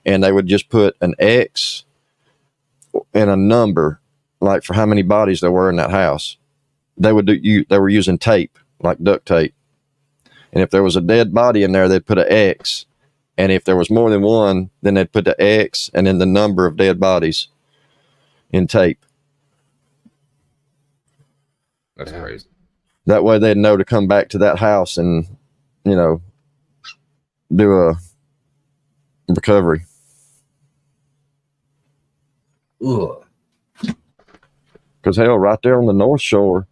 and they would just put an X and a number, like for how many bodies there were in that house. They were using tape, like duct tape. And if there was a dead body in there, they'd put an X. And if there was more than one, then they'd put the X and then the number of dead bodies in tape. That's crazy. That way they'd know to come back to that house and, you know, do a recovery. Ugh. Because hell, right there on the North Shore,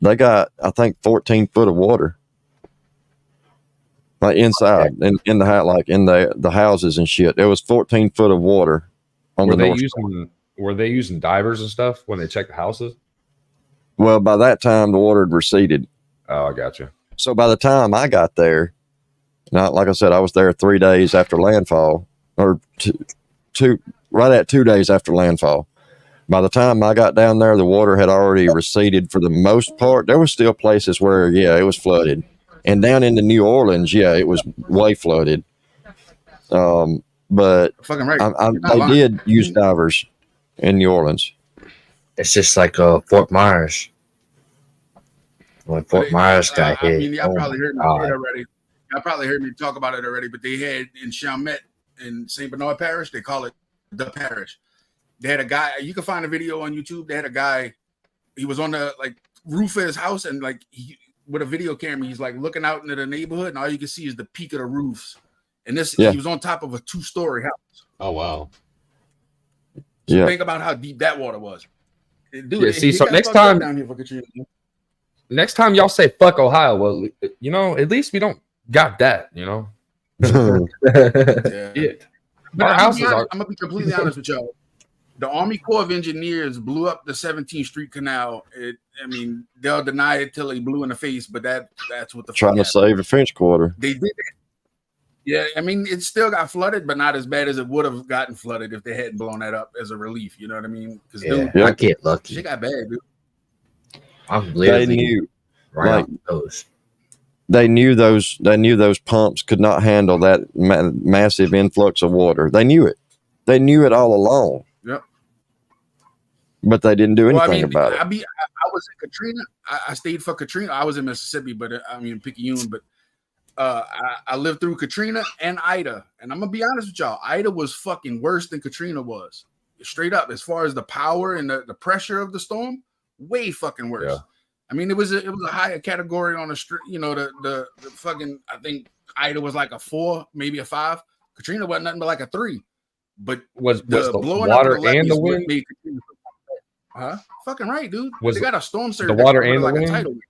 they got, I think, 14 foot of water. Like inside, in the house, like in the houses and shit. There was 14 foot of water on the North Shore. Were they using divers and stuff when they checked the houses? Well, by that time, the water had receded. Oh, I got you. So by the time I got there, not like I said, I was there 3 days after landfall, or right at 2 days after landfall. By the time I got down there, the water had already receded for the most part. There were still places where, yeah, it was flooded. And down into New Orleans, yeah, it was way flooded. But fucking right. They did use divers in New Orleans. It's just like Fort Myers. When Fort Myers got hit. I mean, y'all probably heard me say it already. Y'all probably heard me talk about it already, but they had in Chalmette in St. Bernard Parish, they call it the parish. They had a guy, you can find a video on YouTube. They had a guy, he was on the roof of his house, and with a video camera, he's like looking out into the neighborhood, and all you can see is the peak of the roofs. And he was on top of a 2-story house. Oh wow! So think about how deep that water was. Dude, yeah, see, so next time y'all say fuck Ohio, well, you know, at least we don't got that, you know. Yeah. But I'm gonna be completely honest with y'all. The Army Corps of Engineers blew up the 17th Street Canal. I mean, they'll deny it till they blew in the face, but that's what the trying to save the French Quarter. They did that. Yeah, I mean, it still got flooded, but not as bad as it would have gotten flooded if they hadn't blown that up as a relief. You know what I mean? Because Yeah, dude, I get lucky. shit got bad, dude. I'm They literally knew, right like, on the coast. they knew those pumps could not handle that massive influx of water. They knew it. They knew it all along. Yep. But they didn't do anything about it. I was in Katrina. I stayed for Katrina. I was in Mississippi, but I mean Picayune. But I lived through Katrina and Ida, and I'm gonna be honest with y'all. Ida was fucking worse than Katrina was. Straight up, as far as the power and the pressure of the storm, way fucking worse. Yeah. I mean, it was a higher category on the street. You know, the fucking, I think Ida was like a 4, maybe a 5. Katrina wasn't nothing but like a 3. But Was the blowing water up the and the levees wind? made Katrina, huh? Fucking right, dude. Was they got a storm surge. the that water covered and the like a wind? tidal wave.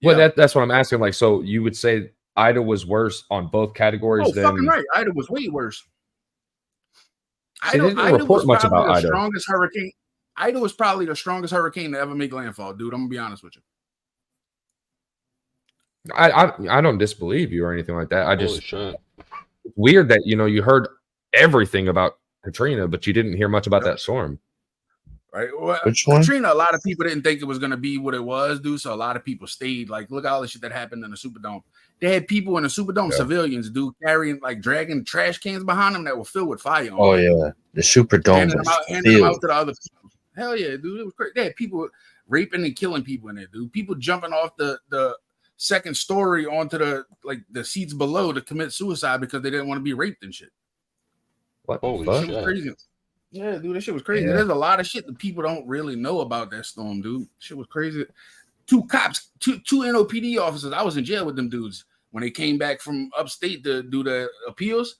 Well, Yeah. that's what I'm asking. Like, so you would say Ida was worse on both categories Oh, than fucking right. Ida was way worse. See, they didn't report much about Ida. Strongest hurricane. Ida was probably the strongest hurricane to ever make landfall, dude. I'm gonna be honest with you. I don't disbelieve you or anything like that. I Holy just shit. weird that you heard everything about Katrina, but you didn't hear much about that storm. Right? Well, Which one? Katrina, a lot of people didn't think it was gonna be what it was, dude. So a lot of people stayed. Like, look at all the shit that happened in the Superdome. They had people in the Superdome, civilians, dude, carrying dragging trash cans behind them that were filled with fire. Oh yeah, the Superdome handing was them out filled. to the other people. Hell yeah, dude. It was crazy. They had people raping and killing people in there, dude. People jumping off the second story onto the seats below to commit suicide because they didn't want to be raped and shit. What? Holy That shit was shit. crazy. Yeah, dude, that shit was crazy. Yeah. There's a lot of shit that people don't really know about that storm, dude. Shit was crazy. 2 cops, two NOPD officers. I was in jail with them dudes when they came back from upstate to do the appeals.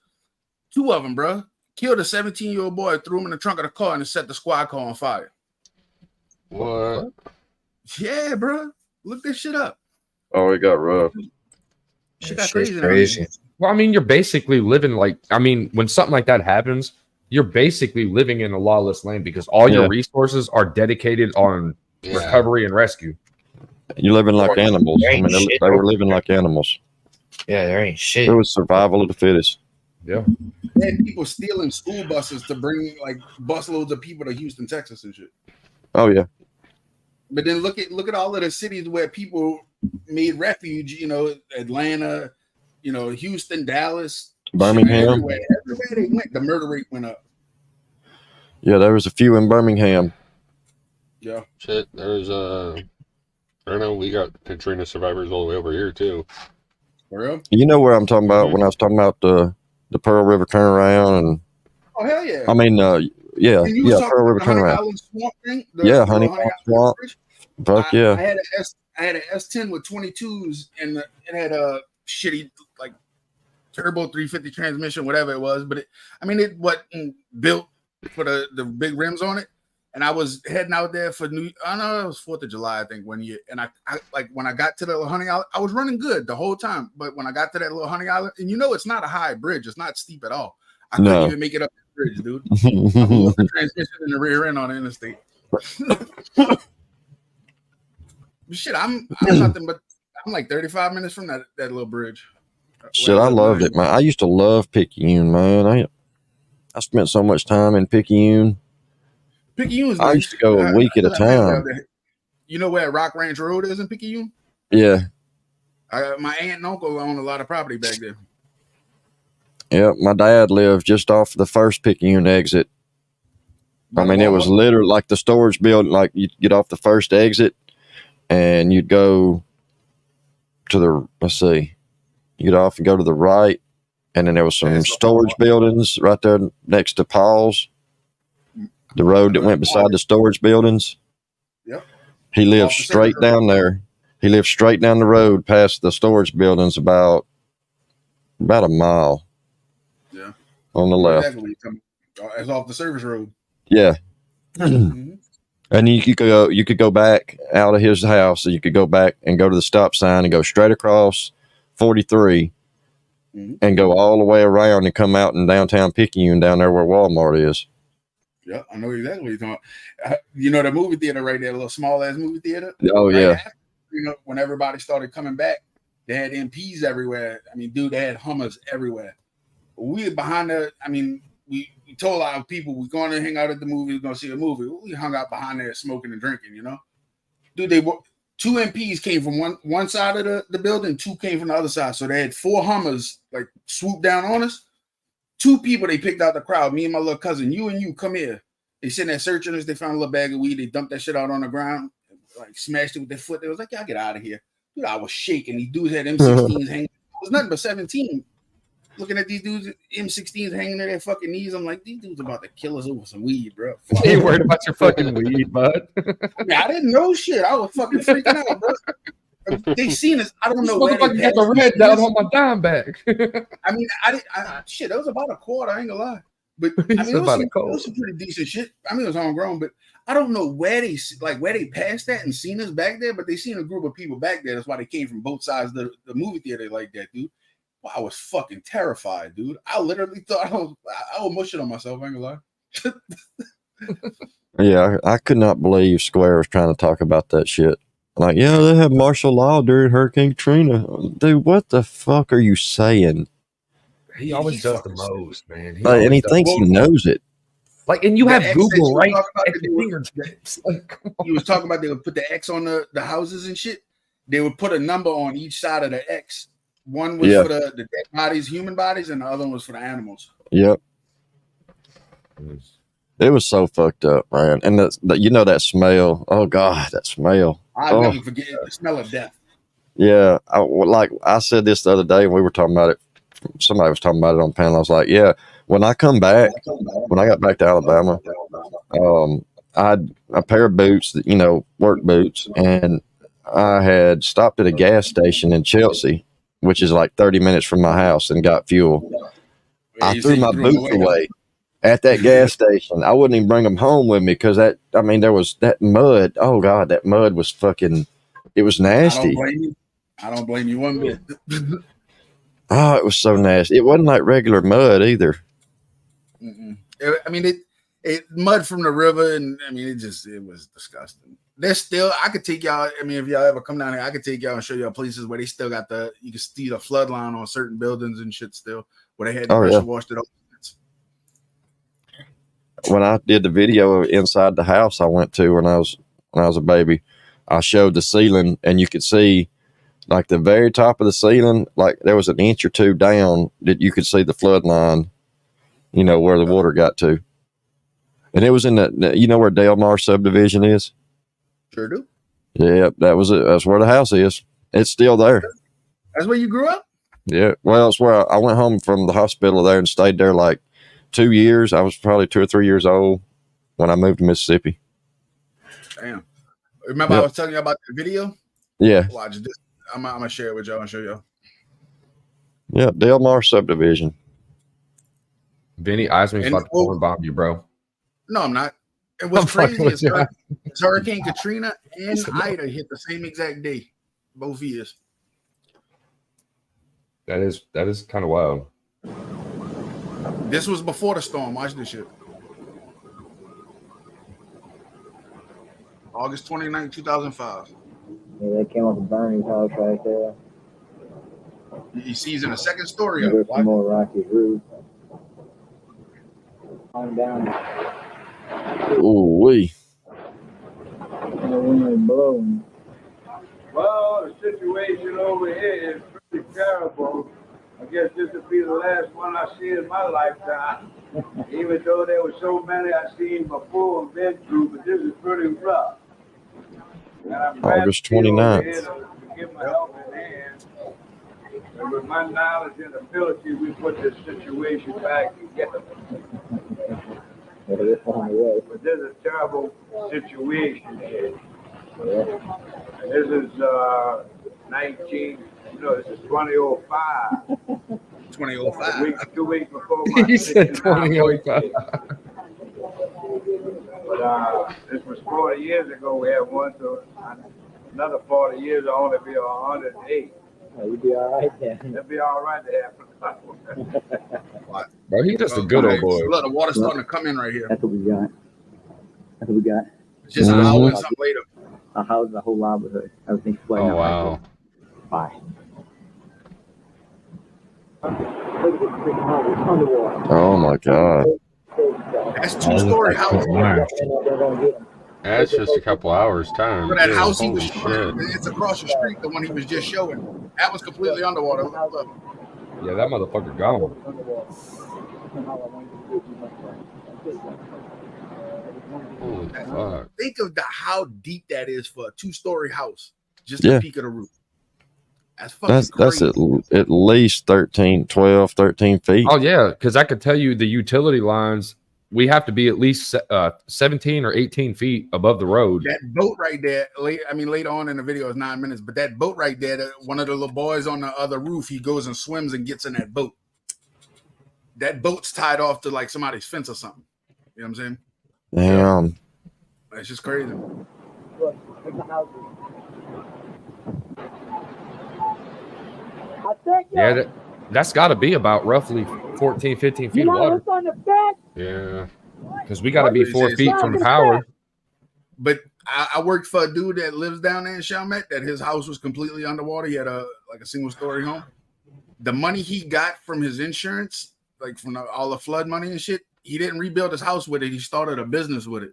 2 of them, bro, killed a 17-year-old boy, threw him in the trunk of the car, and set the squad car on fire. What? Yeah, bro. Look this shit up. Oh, it got rough. Shit That got shit's crazy. crazy. Well, I mean, you're basically living when something like that happens, you're basically living in a lawless land because all your resources are dedicated on recovery and rescue. You're living like animals. I Ain't mean, shit. they were living like animals. Yeah, there ain't shit. It was survival of the fittest. Yeah. They had people stealing school buses to bring busloads of people to Houston, Texas, and shit. Oh yeah. But then look at all of the cities where people made refuge. You know, Atlanta, Houston, Dallas, Birmingham. Everywhere they went, the murder rate went up. Yeah, there was a few in Birmingham. Yeah. Shit, there's I don't know, we got Katrina survivors all the way over here too. For real? You know where I'm talking about when I was talking about the Pearl River turnaround and Oh hell yeah! I mean And you was talking Pearl River about the Honey turnaround. Island Swamp thing? Honey Island Swamp. Bridge? Fuck yeah. I had an S10 with 22s, and it had a shitty turbo 350 transmission, whatever it was. But it wasn't built for the big rims on it. And I was heading out there for it was 4th of July, I think, one year. And I when I got to the little Honey Island, I was running good the whole time. But when I got to that little Honey Island, and it's not a high bridge, it's not steep at all. I couldn't even make it up the bridge, dude. I blew up the transmission in the rear end on the interstate. Shit, I'm nothing but I'm like 35 minutes from that little bridge. Shit, I loved it, man. I used to love Picayune, man. I spent so much time in Picayune. Picayune's I used to go a week at a time. You know where Rock Ranch Road is in Picayune? Yeah. My aunt and uncle own a lot of property back there. Yeah, my dad lived just off the first Picayune exit. I mean, it was literally like the storage building. Like you'd get off the first exit, and you'd go to you'd get off and go to the right, and then there was some storage buildings right there next to Paul's. The road that went beside the storage buildings. Yep. He lived straight down there. He lived straight down the road past the storage buildings about a mile. Yeah. On the left. Exactly. It's off the service road. Yeah. And you could go back out of his house, so you could go back and go to the stop sign and go straight across 43 and go all the way around and come out in downtown Picayune down there where Walmart is. Yeah, I know exactly what you're talking about. You know the movie theater right there, a little small ass movie theater. Oh, yeah. After, when everybody started coming back, They had MPs everywhere. I mean, dude, they had Hummers everywhere. We behind the. I mean, we told our people we're going to hang out at the movie. We're going to see a movie. We hung out behind there smoking and drinking. You know, dude, they were 2 MPs came from one side of the building, 2 came from the other side. So they had 4 Hummers like swoop down on us. 2 people they picked out the crowd. Me and my little cousin. You come here. They sitting there searching us. They found a little bag of weed. They dumped that shit out on the ground, like smashed it with their foot. They was like, "Y'all get out of here." Dude, I was shaking. These dudes had M16s hanging. It was nothing but 17. Looking at these dudes, M16s hanging at their fucking knees. I'm like, these dudes about to kill us over some weed, bro. You ain't worried about your fucking weed, bud. I didn't know shit. I was fucking freaking out, bro. They seen us. I don't know where they got the red down on my dime bag. I mean, shit, that was about a quarter. I ain't gonna lie. But I mean, it was some pretty decent shit. I mean, it was homegrown, but I don't know where they passed that and seen us back there, but they seen a group of people back there. That's why they came from both sides of the movie theater like that, dude. Well, I was fucking terrified, dude. I literally thought I was mushing on myself. I ain't gonna lie. Yeah, I could not believe Square was trying to talk about that shit. Like, yeah, they had martial law during Hurricane Katrina. Dude, what the fuck are you saying? He always does the most, man. And he thinks he knows it. Like, and you have Google right at your fingertips. He was talking about they would put the X on the houses and shit. They would put a number on each side of the X. One was for the dead bodies, human bodies, and the other one was for the animals. Yep. It was so fucked up, man. And that smell. Oh God, that smell. I'll never forget the smell of death. Yeah, I said this the other day, and we were talking about it. Somebody was talking about it on the panel. I was like, yeah, when I come back, when I got back to Alabama, I had a pair of boots, work boots, and I had stopped at a gas station in Chelsea, which is like 30 minutes from my house, and got fuel. I threw my boots away at that gas station. I wouldn't even bring them home with me because there was that mud. Oh God, that mud was fucking, it was nasty. I don't blame you one bit. Oh, it was so nasty. It wasn't like regular mud either. I mean, it mud from the river, and I mean, it was disgusting. There's still, I could take y'all. I mean, if y'all ever come down here, I could take y'all and show y'all places where they still got you can see the flood line on certain buildings and shit still, where they had to pressure washed it off. When I did the video inside the house I went to when I was a baby, I showed the ceiling, and you could see like the very top of the ceiling, like there was an inch or 2 down that you could see the flood line, where the water got to. And it was in where Delmar subdivision is? Sure do. Yeah, that was it. That's where the house is. It's still there. That's where you grew up? Yeah. Well, it's where I went home from the hospital there and stayed there like 2 years. I was probably 2 or 3 years old when I moved to Mississippi. Damn. Remember I was telling you about the video? Yeah. Watch this. I'm gonna share it with y'all and show y'all. Yeah, Delmar subdivision. Vinny Eisman's about to porn bomb you, bro. No, I'm not. And what's crazy is Hurricane Katrina and Ida hit the same exact day, both years. That is kind of wild. This was before the storm. Watch this shit. August 29, 2005. Yeah, that came off the Bernie's house right there. You see, he's in the second story. There's some more rocky roof. On down. Ooh wee. And the wind is blowing. Well, the situation over here is pretty terrible. I guess this will be the last one I see in my lifetime. Even though there were so many I've seen before and been through, but this is pretty rough. August 29th. To give my helping hand. And with my knowledge and ability, we put this situation back together. But this is a terrible situation here. And this is 2005. 2005. 2 weeks before my He said 2005. But this was 40 years ago. We had one, so another 40 years, I'll only be 108. Oh, you'd be all right then. It'd be all right to have. Bro, he's just a good old boy. Look, the water's starting to come in right here. That's what we got. Just an hour and something later. Our house, the whole neighborhood. Everything's flooding. Oh, wow. Bye. Oh my god. That's 2-story house. That's just a couple hours time. So that too. house he Holy was showing, shit. it's across the street, the one he was just showing. That was completely underwater. Look. Yeah, that motherfucker gone. Holy fuck. Think of how deep that is for a 2-story house. Just Yeah. the peak of the roof. That's fucking That's crazy. at least 13 feet. Oh yeah, because I could tell you the utility lines. We have to be at least 17 or 18 feet above the road. That boat right there, later on in the video is 9 minutes, but that boat right there, one of the little boys on the other roof, he goes and swims and gets in that boat. That boat's tied off to like somebody's fence or something. You know what I'm saying? Damn. It's just crazy. Yeah, that's got to be about roughly 14, 15 feet of water. Yeah. Because we got to be 4 feet from power. But I worked for a dude that lives down there in Chalmette that his house was completely underwater. He had a single-story home. The money he got from his insurance, like from all the flood money and shit, he didn't rebuild his house with it. He started a business with it,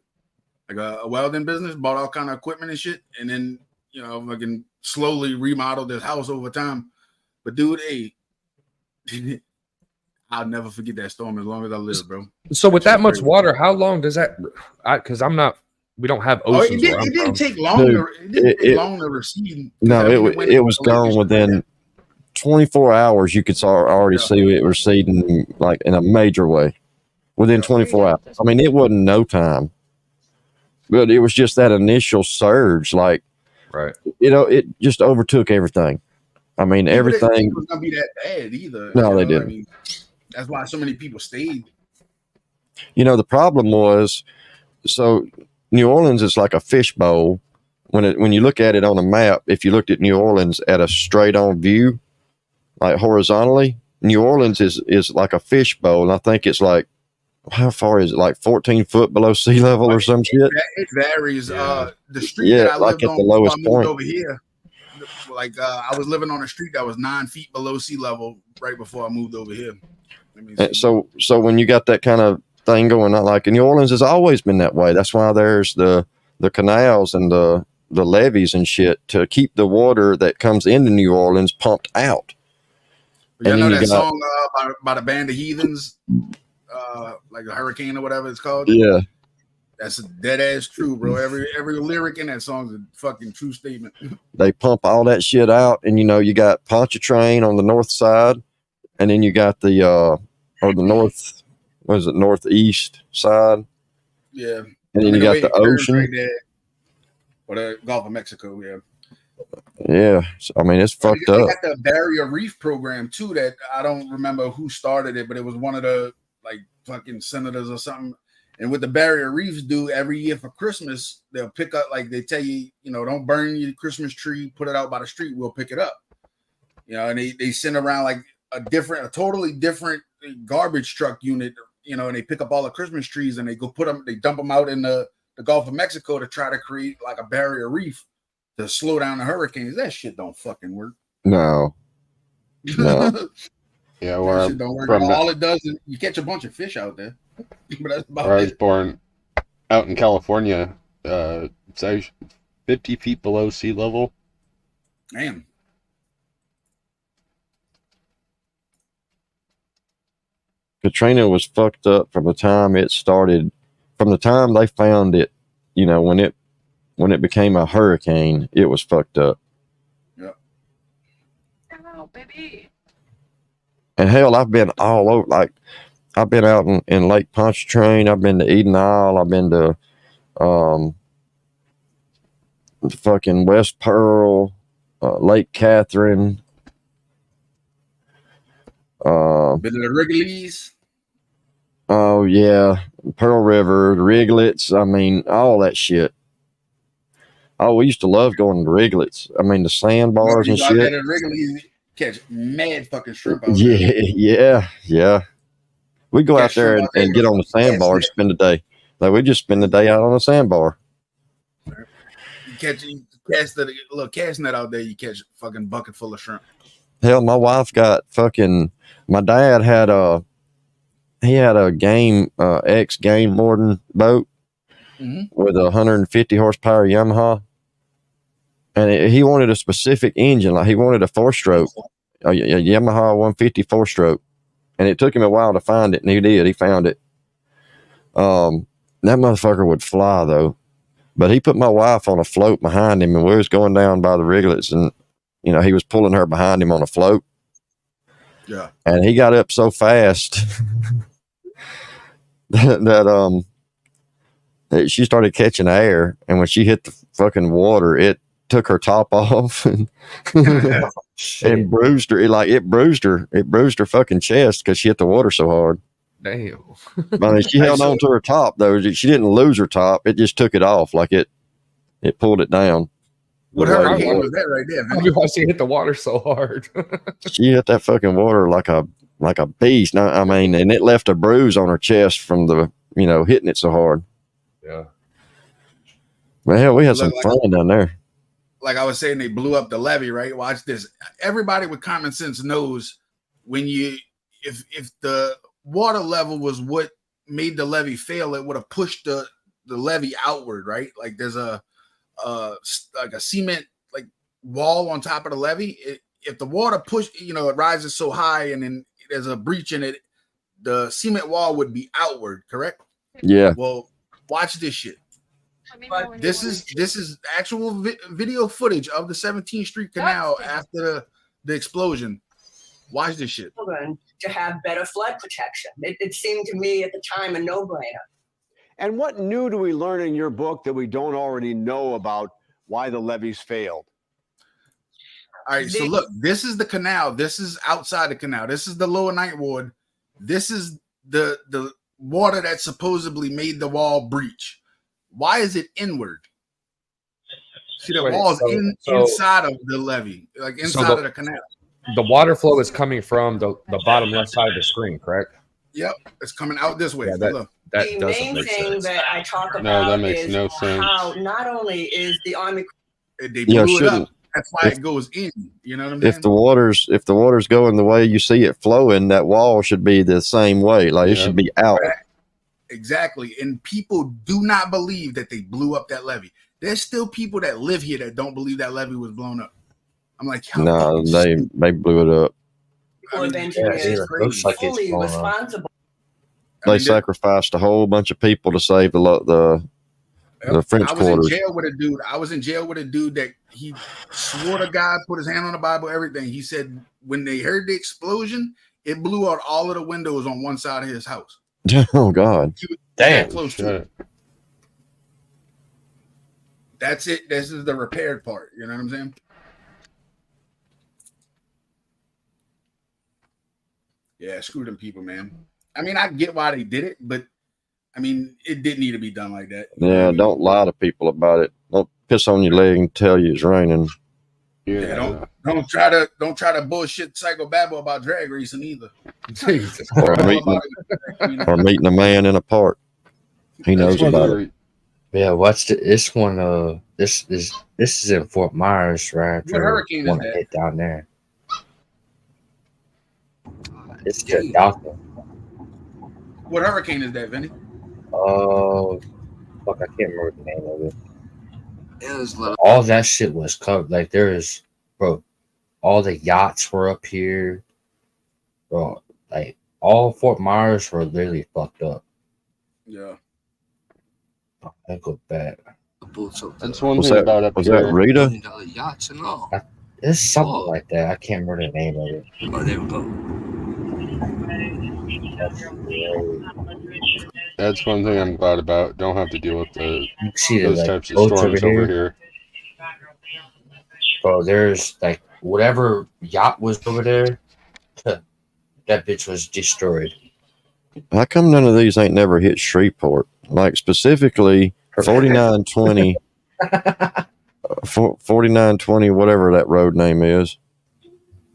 like a welding business, bought all kind of equipment and shit, and then fucking slowly remodeled his house over time. But dude, hey, I'll never forget that storm as long as I live, bro. So with that much water, how long does that? Because we don't have oceans. It didn't take long. It didn't take long to recede. No, it was gone within 24 hours. You could already see it receding like in a major way within 24 hours. I mean, it wasn't no time, but it was just that initial surge. Like, right? It just overtook everything. I mean, everything. It was gonna be that bad either. No, they didn't. I mean, that's why so many people stayed. The problem was, so New Orleans is like a fishbowl. When you look at it on a map, if you looked at New Orleans at a straight on view, like horizontally, New Orleans is like a fishbowl, and I think it's like, how far is it? Like 14 foot below sea level or some shit. It varies. The street that I lived on, the lowest I moved point over here. Like I was living on a street that was 9 feet below sea level right before I moved over here. And so when you got that kind of thing going on, like in New Orleans has always been that way. That's why there's the canals and the levees and shit to keep the water that comes into New Orleans pumped out. You know that song by the band of Heathens, like a hurricane or whatever it's called? Yeah. That's dead ass true, bro. Every lyric in that song is a fucking true statement. They pump all that shit out, and you got Pontchartrain on the north side, and then you got the northeast side. Yeah. And then you got the ocean. Right there. Or the Gulf of Mexico, yeah. Yeah. So, I mean, it's fucked up. They got the Barrier Reef program too that I don't remember who started it, but it was one of the like fucking senators or something. And what the Barrier Reefs do every year for Christmas, they'll pick up, like they tell you, don't burn your Christmas tree, put it out by the street, we'll pick it up. And they send around like a totally different garbage truck unit, and they pick up all the Christmas trees and they dump them out in the Gulf of Mexico to try to create like a barrier reef to slow down the hurricanes. That shit don't fucking work. No. Yeah, where shit don't work. All it does is you catch a bunch of fish out there. But that's about where I was born out in California, it's actually 50 feet below sea level. Damn. Katrina was fucked up from the time it started, from the time they found it, when it became a hurricane, it was fucked up. Yep. Oh, baby. And hell, I've been all over, like, I've been out in Lake Pontchartrain, I've been to Eden Isle, I've been to fucking West Pearl, Lake Catherine. Been to the Wrigley's. Oh yeah, Pearl River, the Wriglets. I mean, all that shit. Oh, we used to love going to Wriglets. I mean, the sandbars and shit. At Wrigley's, catch mad fucking shrimp out there. Yeah. We go out there and get on the sandbar and spend the day. Like we just spend the day out on the sandbar. You cast the little cast net out there, you catch a fucking bucket full of shrimp. Hell, my wife got fucking. My dad had a game X game Morden boat with a 150 horsepower Yamaha, and he wanted a specific engine. Like he wanted a 4-stroke, a Yamaha 150 4-stroke, and it took him a while to find it, and he did. He found it. That motherfucker would fly though, but he put my wife on a float behind him, and we was going down by the Riglets, and he was pulling her behind him on a float. Yeah, and he got up so fast that she started catching air, and when she hit the fucking water, it took her top off and bruised her. It bruised her fucking chest because she hit the water so hard. Damn. I mean, she held on to her top though. She didn't lose her top. It just took it off. Like it pulled it down. What hurricane was that right there? Man? Why she hit the water so hard? She hit that fucking water like a beast. I mean, and it left a bruise on her chest from the hitting it so hard. Yeah. Well, hell, we had some fun down there. Like I was saying, they blew up the levee, right? Watch this. Everybody with common sense knows when if the water level was what made the levee fail, it would have pushed the levee outward, right? Like there's a cement like wall on top of the levee. If the water it rises so high and then there's a breach in it, the cement wall would be outward, correct? Yeah. Well, watch this shit. This is actual video footage of the 17th Street Canal after the explosion. Watch this shit. To have better flood protection. It seemed to me at the time a no-brainer. And what new do we learn in your book that we don't already know about why the levees failed? All right, so look, this is the canal. This is outside the canal. This is the Lower Ninth Ward. This is the water that supposedly made the wall breach. Why is it inward? See, the wall's inside of the levee, like inside of the canal. The water flow is coming from the bottom left side of the screen, correct? Yep, it's coming out this way. Yeah, look. That the doesn't main make thing sense. that I talk about No, that makes is no sense. how not only is the Army they blew it up. That's why it goes in. You know what I'm saying? If the water's going the way you see it flowing, that wall should be the same way. Like it should be out. Exactly. And people do not believe that they blew up that levee. There's still people that live here that don't believe that levee was blown up. I'm like, no, they blew it up. Looks like it's fully responsible. They sacrificed a whole bunch of people to save the French quarters. I was in jail with a dude that he swore to God, put his hand on the Bible, everything. He said when they heard the explosion, it blew out all of the windows on one side of his house. Oh God! Damn, close to it. That's it. This is the repaired part. You know what I'm saying? Yeah, screw them people, man. I mean, I get why they did it, but I mean, it didn't need to be done like that. Yeah, don't lie to people about it. Don't piss on your leg and tell you it's raining. Yeah, don't try to bullshit psychobabble about drag racing either. Jesus. or meeting a man in a park. He knows about it. Yeah, watch this one. This is in Fort Myers, right? What hurricane is that? Get down there. It's just Dolphin. What hurricane is that, Vinny? Oh, fuck! I can't remember the name of it. All that shit was covered. Like bro, all the yachts were up here, bro. Like all Fort Myers were literally fucked up. Yeah. I go back. That's one thing about up was here. that Rita? Yachts and all. It's something like that. I can't remember the name of it. Oh, there we go. That's one thing I'm glad about. Don't have to deal with those types of boats storms over here. Bro, there's like whatever yacht was over there, that bitch was destroyed. How come none of these ain't never hit Shreveport? Like specifically 4920, 4920, whatever that road name is,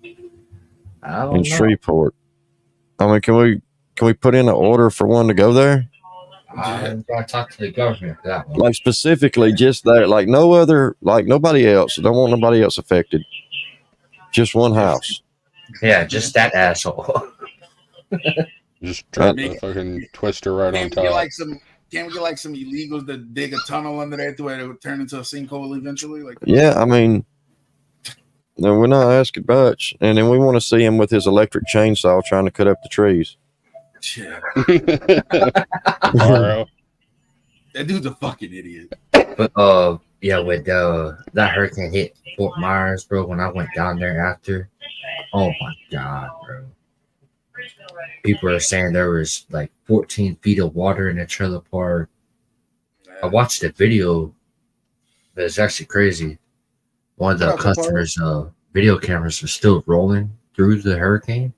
in Shreveport. I mean, can we put in an order for one to go there? I'm gonna talk to the government for that one. Like specifically just there, like no other, like nobody else. Don't want nobody else affected. Just one house. Yeah, just that asshole. Just drop Make the it- fucking twister right on Can't we get top. like some? Can't we get like some illegals to dig a tunnel under there to where it would turn into a sinkhole eventually? Like, Yeah, I mean, no, we're not asking much, and then we want to see him with his electric chainsaw trying to cut up the trees. shit, Borrow. that dude's a fucking idiot. But yeah, with that hurricane hit Fort Myers, bro. When I went down there after, oh my god, bro. People are saying there was like 14 feet of water in the trailer park. I watched the video, but it's actually crazy. One of the customers' video cameras was still rolling through the hurricane.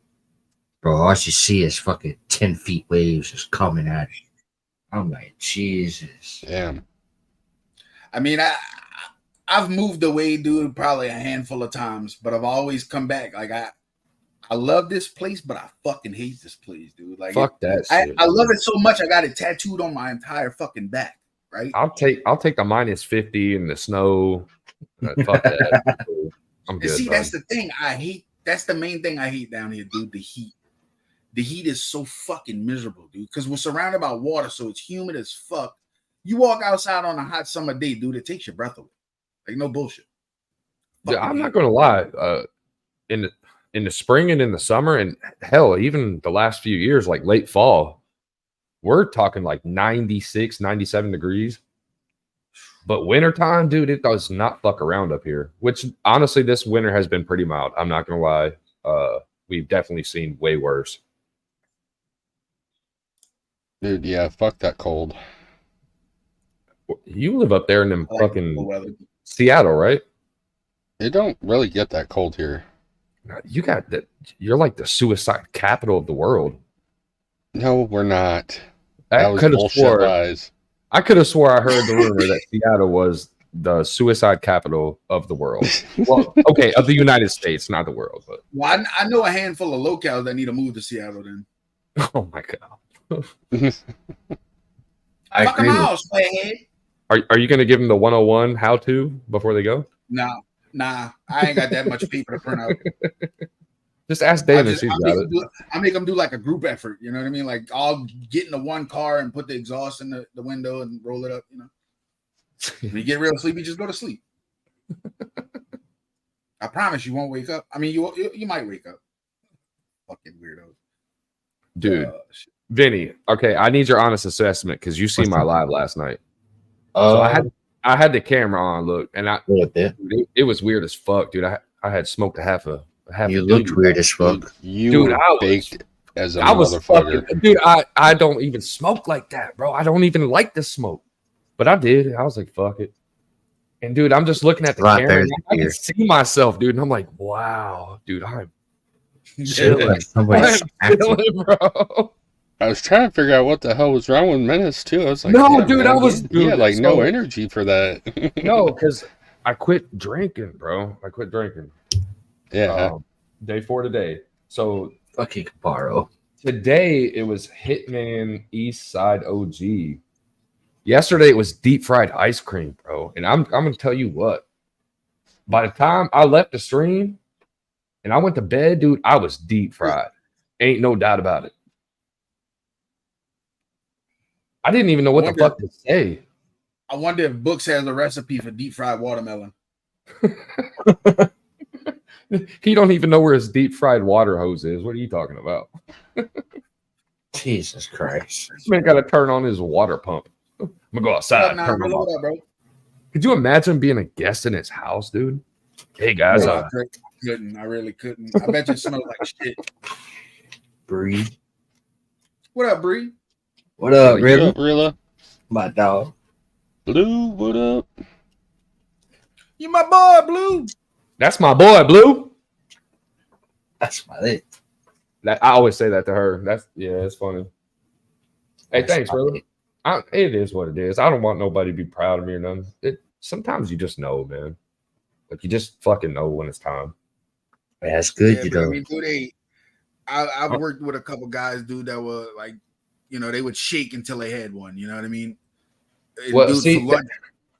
Bro, all you see is fucking 10 feet waves just coming at you. I'm like, Jesus. Damn. I mean, I've moved away, dude, probably a handful of times, but I've always come back. Like I love this place, but I fucking hate this place, dude. Like, Fuck that shit. I love it so much. I got it tattooed on my entire fucking back. Right? I'll take the minus 50 in the snow. Fuck that. I'm good. See, bud. that's the thing I hate. That's the main thing I hate down here, dude. The heat. The heat is so fucking miserable, dude. Because we're surrounded by water, so it's humid as fuck. You walk outside on a hot summer day, dude, it takes your breath away. Like, no bullshit. Yeah, I'm not gonna lie. In the spring and in the summer, and hell, even the last few years, like late fall, we're talking like 96, 97 degrees. But wintertime, dude, it does not fuck around up here. Which honestly, this winter has been pretty mild. I'm not gonna lie. We've definitely seen way worse. Dude, yeah, fuck that cold. You live up there in them fucking Seattle, right? It don't really get that cold here. You got that. You're like the suicide capital of the world. No, we're not. I That was could have bullshit swore. lies. I could have swore I heard the rumor that Seattle was the suicide capital of the world. Well, okay, of the United States, not the world. But Well, I know a handful of locals that need to move to Seattle. Then oh my god, I fuck them agree. out, sweathead. are you going to give them the 101 how to before they go? Nah, I ain't got that much paper to print out. Just ask Dana. She's got it. I make them do like a group effort. You know what I mean? Like, I'll get into one car and put the exhaust in the window and roll it up. You know, when you get real sleepy, just go to sleep. I promise you won't wake up. I mean, you might wake up. Fucking weirdos, Dude. Vinny, okay, I need your honest assessment because you seen my live last night. So I had the camera on, look, and it was weird as fuck, dude. I had smoked a half a. You looked weird as fuck. You were baked as a motherfucker. Fucking, dude, I don't even smoke like that, bro. I don't even like the smoke. But I did. I was like, fuck it. And dude, I'm just looking at the camera. And I can see myself, dude. And I'm like, wow, dude, I'm chilling. I'm chilling, bro. I was trying to figure out what the hell was wrong with Menace too. I was like, no, dude, man, I was he had like no energy for that. No, because I quit drinking, bro. I quit drinking. Yeah. Day 4 today. So fucking Caparo. Today it was Hitman East Side OG. Yesterday it was deep fried ice cream, bro. And I'm gonna tell you what. By the time I left the stream and I went to bed, dude, I was deep fried. Ain't no doubt about it. I didn't even know what the fuck to say. I wonder if Books has a recipe for deep fried watermelon. He don't even know where his deep fried water hose is. What are you talking about? Jesus Christ. This man got to turn on his water pump. I'm gonna go outside. Turn him on. Bro. Could you imagine being a guest in his house, dude? Hey guys, I really couldn't. I bet you it smelled like shit. Bree. What up, Bree? What up, What up, Rilla? My dog. Blue, what up? You my boy, Blue. That's my boy, Blue. That's my lit. That I always say that to her. It's funny. Hey, thanks, Rilla. It is what it is. I don't want nobody to be proud of me or nothing. Sometimes you just know, man. Like you just fucking know when it's time. Yeah, that's good, Yeah, you but know. I mean, dude, I've worked with a couple guys, dude, that were like, they would shake until they had one. You know what I mean? Well, Dude, see, for lunch,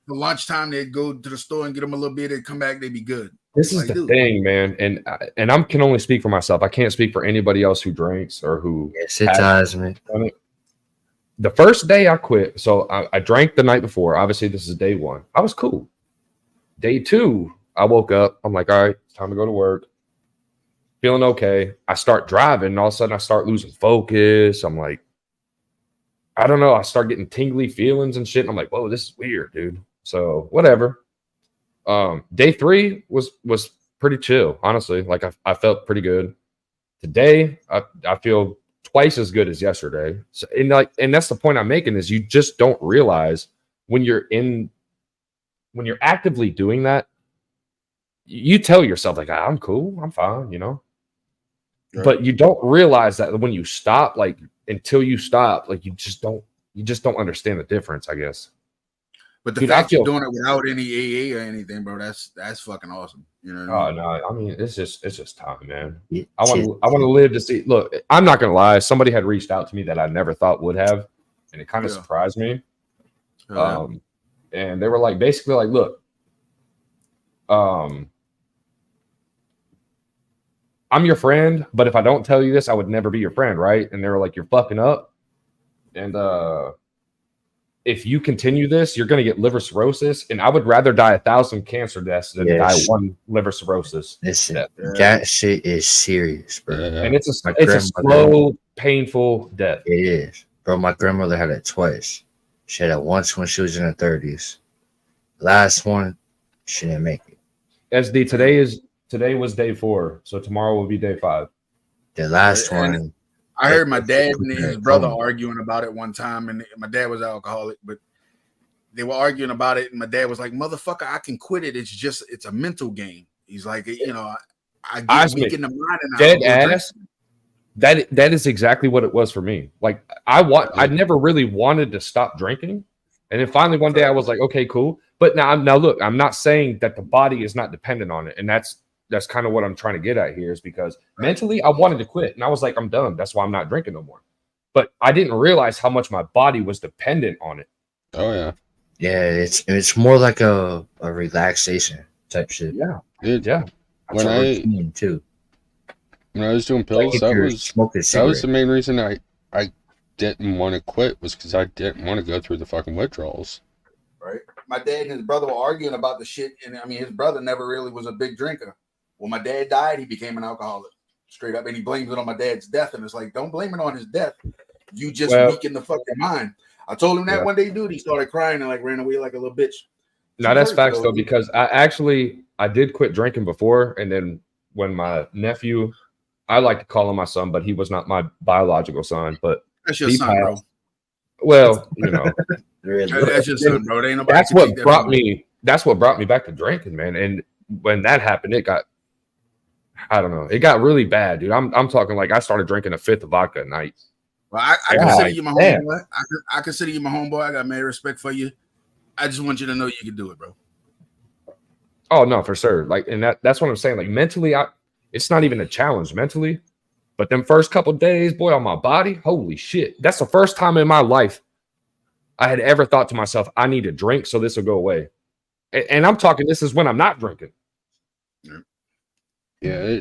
for lunchtime, they'd go to the store and get them a little bit. They'd come back, they'd be good. This is the thing, man, and I can only speak for myself. I can't speak for anybody else who drinks or who. Yes, it does, man. The first day I quit, so I drank the night before. Obviously, this is day one. I was cool. Day two, I woke up. I'm like, all right, it's time to go to work. Feeling okay. I start driving, and all of a sudden, I start losing focus. I'm like, I don't know. I start getting tingly feelings and shit. And I'm like, whoa, this is weird, dude. So whatever. Day three was pretty chill, honestly. Like I felt pretty good. Today, I feel twice as good as yesterday. So, and that's the point I'm making is you just don't realize when you're actively doing that, you tell yourself like, I'm cool, I'm fine, you know. Right. But you don't realize that when you stop, like until you stop, like you just don't understand the difference, I guess. But the fact you're doing it without any AA or anything, bro, that's fucking awesome. You know what I mean? No, I mean it's just time, man. I want to live to see. Look, I'm not gonna lie. Somebody had reached out to me that I never thought would have, and it kind of surprised me. And they were like, basically, like, look, I'm your friend, but if I don't tell you this, I would never be your friend, right? And they were like, you're fucking up, and if you continue this, you're going to get liver cirrhosis, and I would rather die 1,000 cancer deaths than die one liver cirrhosis. Listen, that shit is serious, bro. And it's a slow, painful death. It is, bro. My grandmother had it twice. She had it once when she was in her 30s. Last one, she didn't make it. SD, today was day 4, so tomorrow will be day 5. The last one. I heard my dad and his brother arguing about it one time, and my dad was alcoholic, but they were arguing about it, and my dad was like, "Motherfucker, I can quit it. It's a mental game." He's like, you know, I get weak in the mind, and dead ass. That is exactly what it was for me. Like I never really wanted to stop drinking, and then finally one day I was like, okay, cool. But now look, I'm not saying that the body is not dependent on it, and that's kind of what I'm trying to get at here is because mentally I wanted to quit and I was like, I'm done. That's why I'm not drinking no more. But I didn't realize how much my body was dependent on it. Oh yeah. Yeah, it's more like a relaxation type shit. Yeah. Yeah. When I was doing pills, that was the main reason I didn't want to quit was because I didn't want to go through the fucking withdrawals. Right. My dad and his brother were arguing about the shit, and I mean his brother never really was a big drinker. When my dad died, he became an alcoholic, straight up, and he blames it on my dad's death. And it's like, don't blame it on his death. You just weak in the fucking mind. I told him that one day, dude. He started crying and like ran away like a little bitch. No, that's facts though, because I did quit drinking before, and then when my nephew, I like to call him my son, but he was not my biological son. But that's your son, bro. Well, you know, that's your son, bro. They ain't nobody. That's what brought me. That's what brought me back to drinking, man. And when that happened, it got. I don't know. It got really bad, dude. I'm talking like I started drinking a fifth of vodka a night. Well, I consider you my homeboy. I consider you my homeboy. I got mad respect for you. I just want you to know you can do it, bro. Oh no, for sure. Like, and that's what I'm saying. Like mentally, it's not even a challenge mentally, but them first couple days, boy, on my body, holy shit. That's the first time in my life I had ever thought to myself, I need a drink so this will go away. And I'm talking, this is when I'm not drinking. Yeah,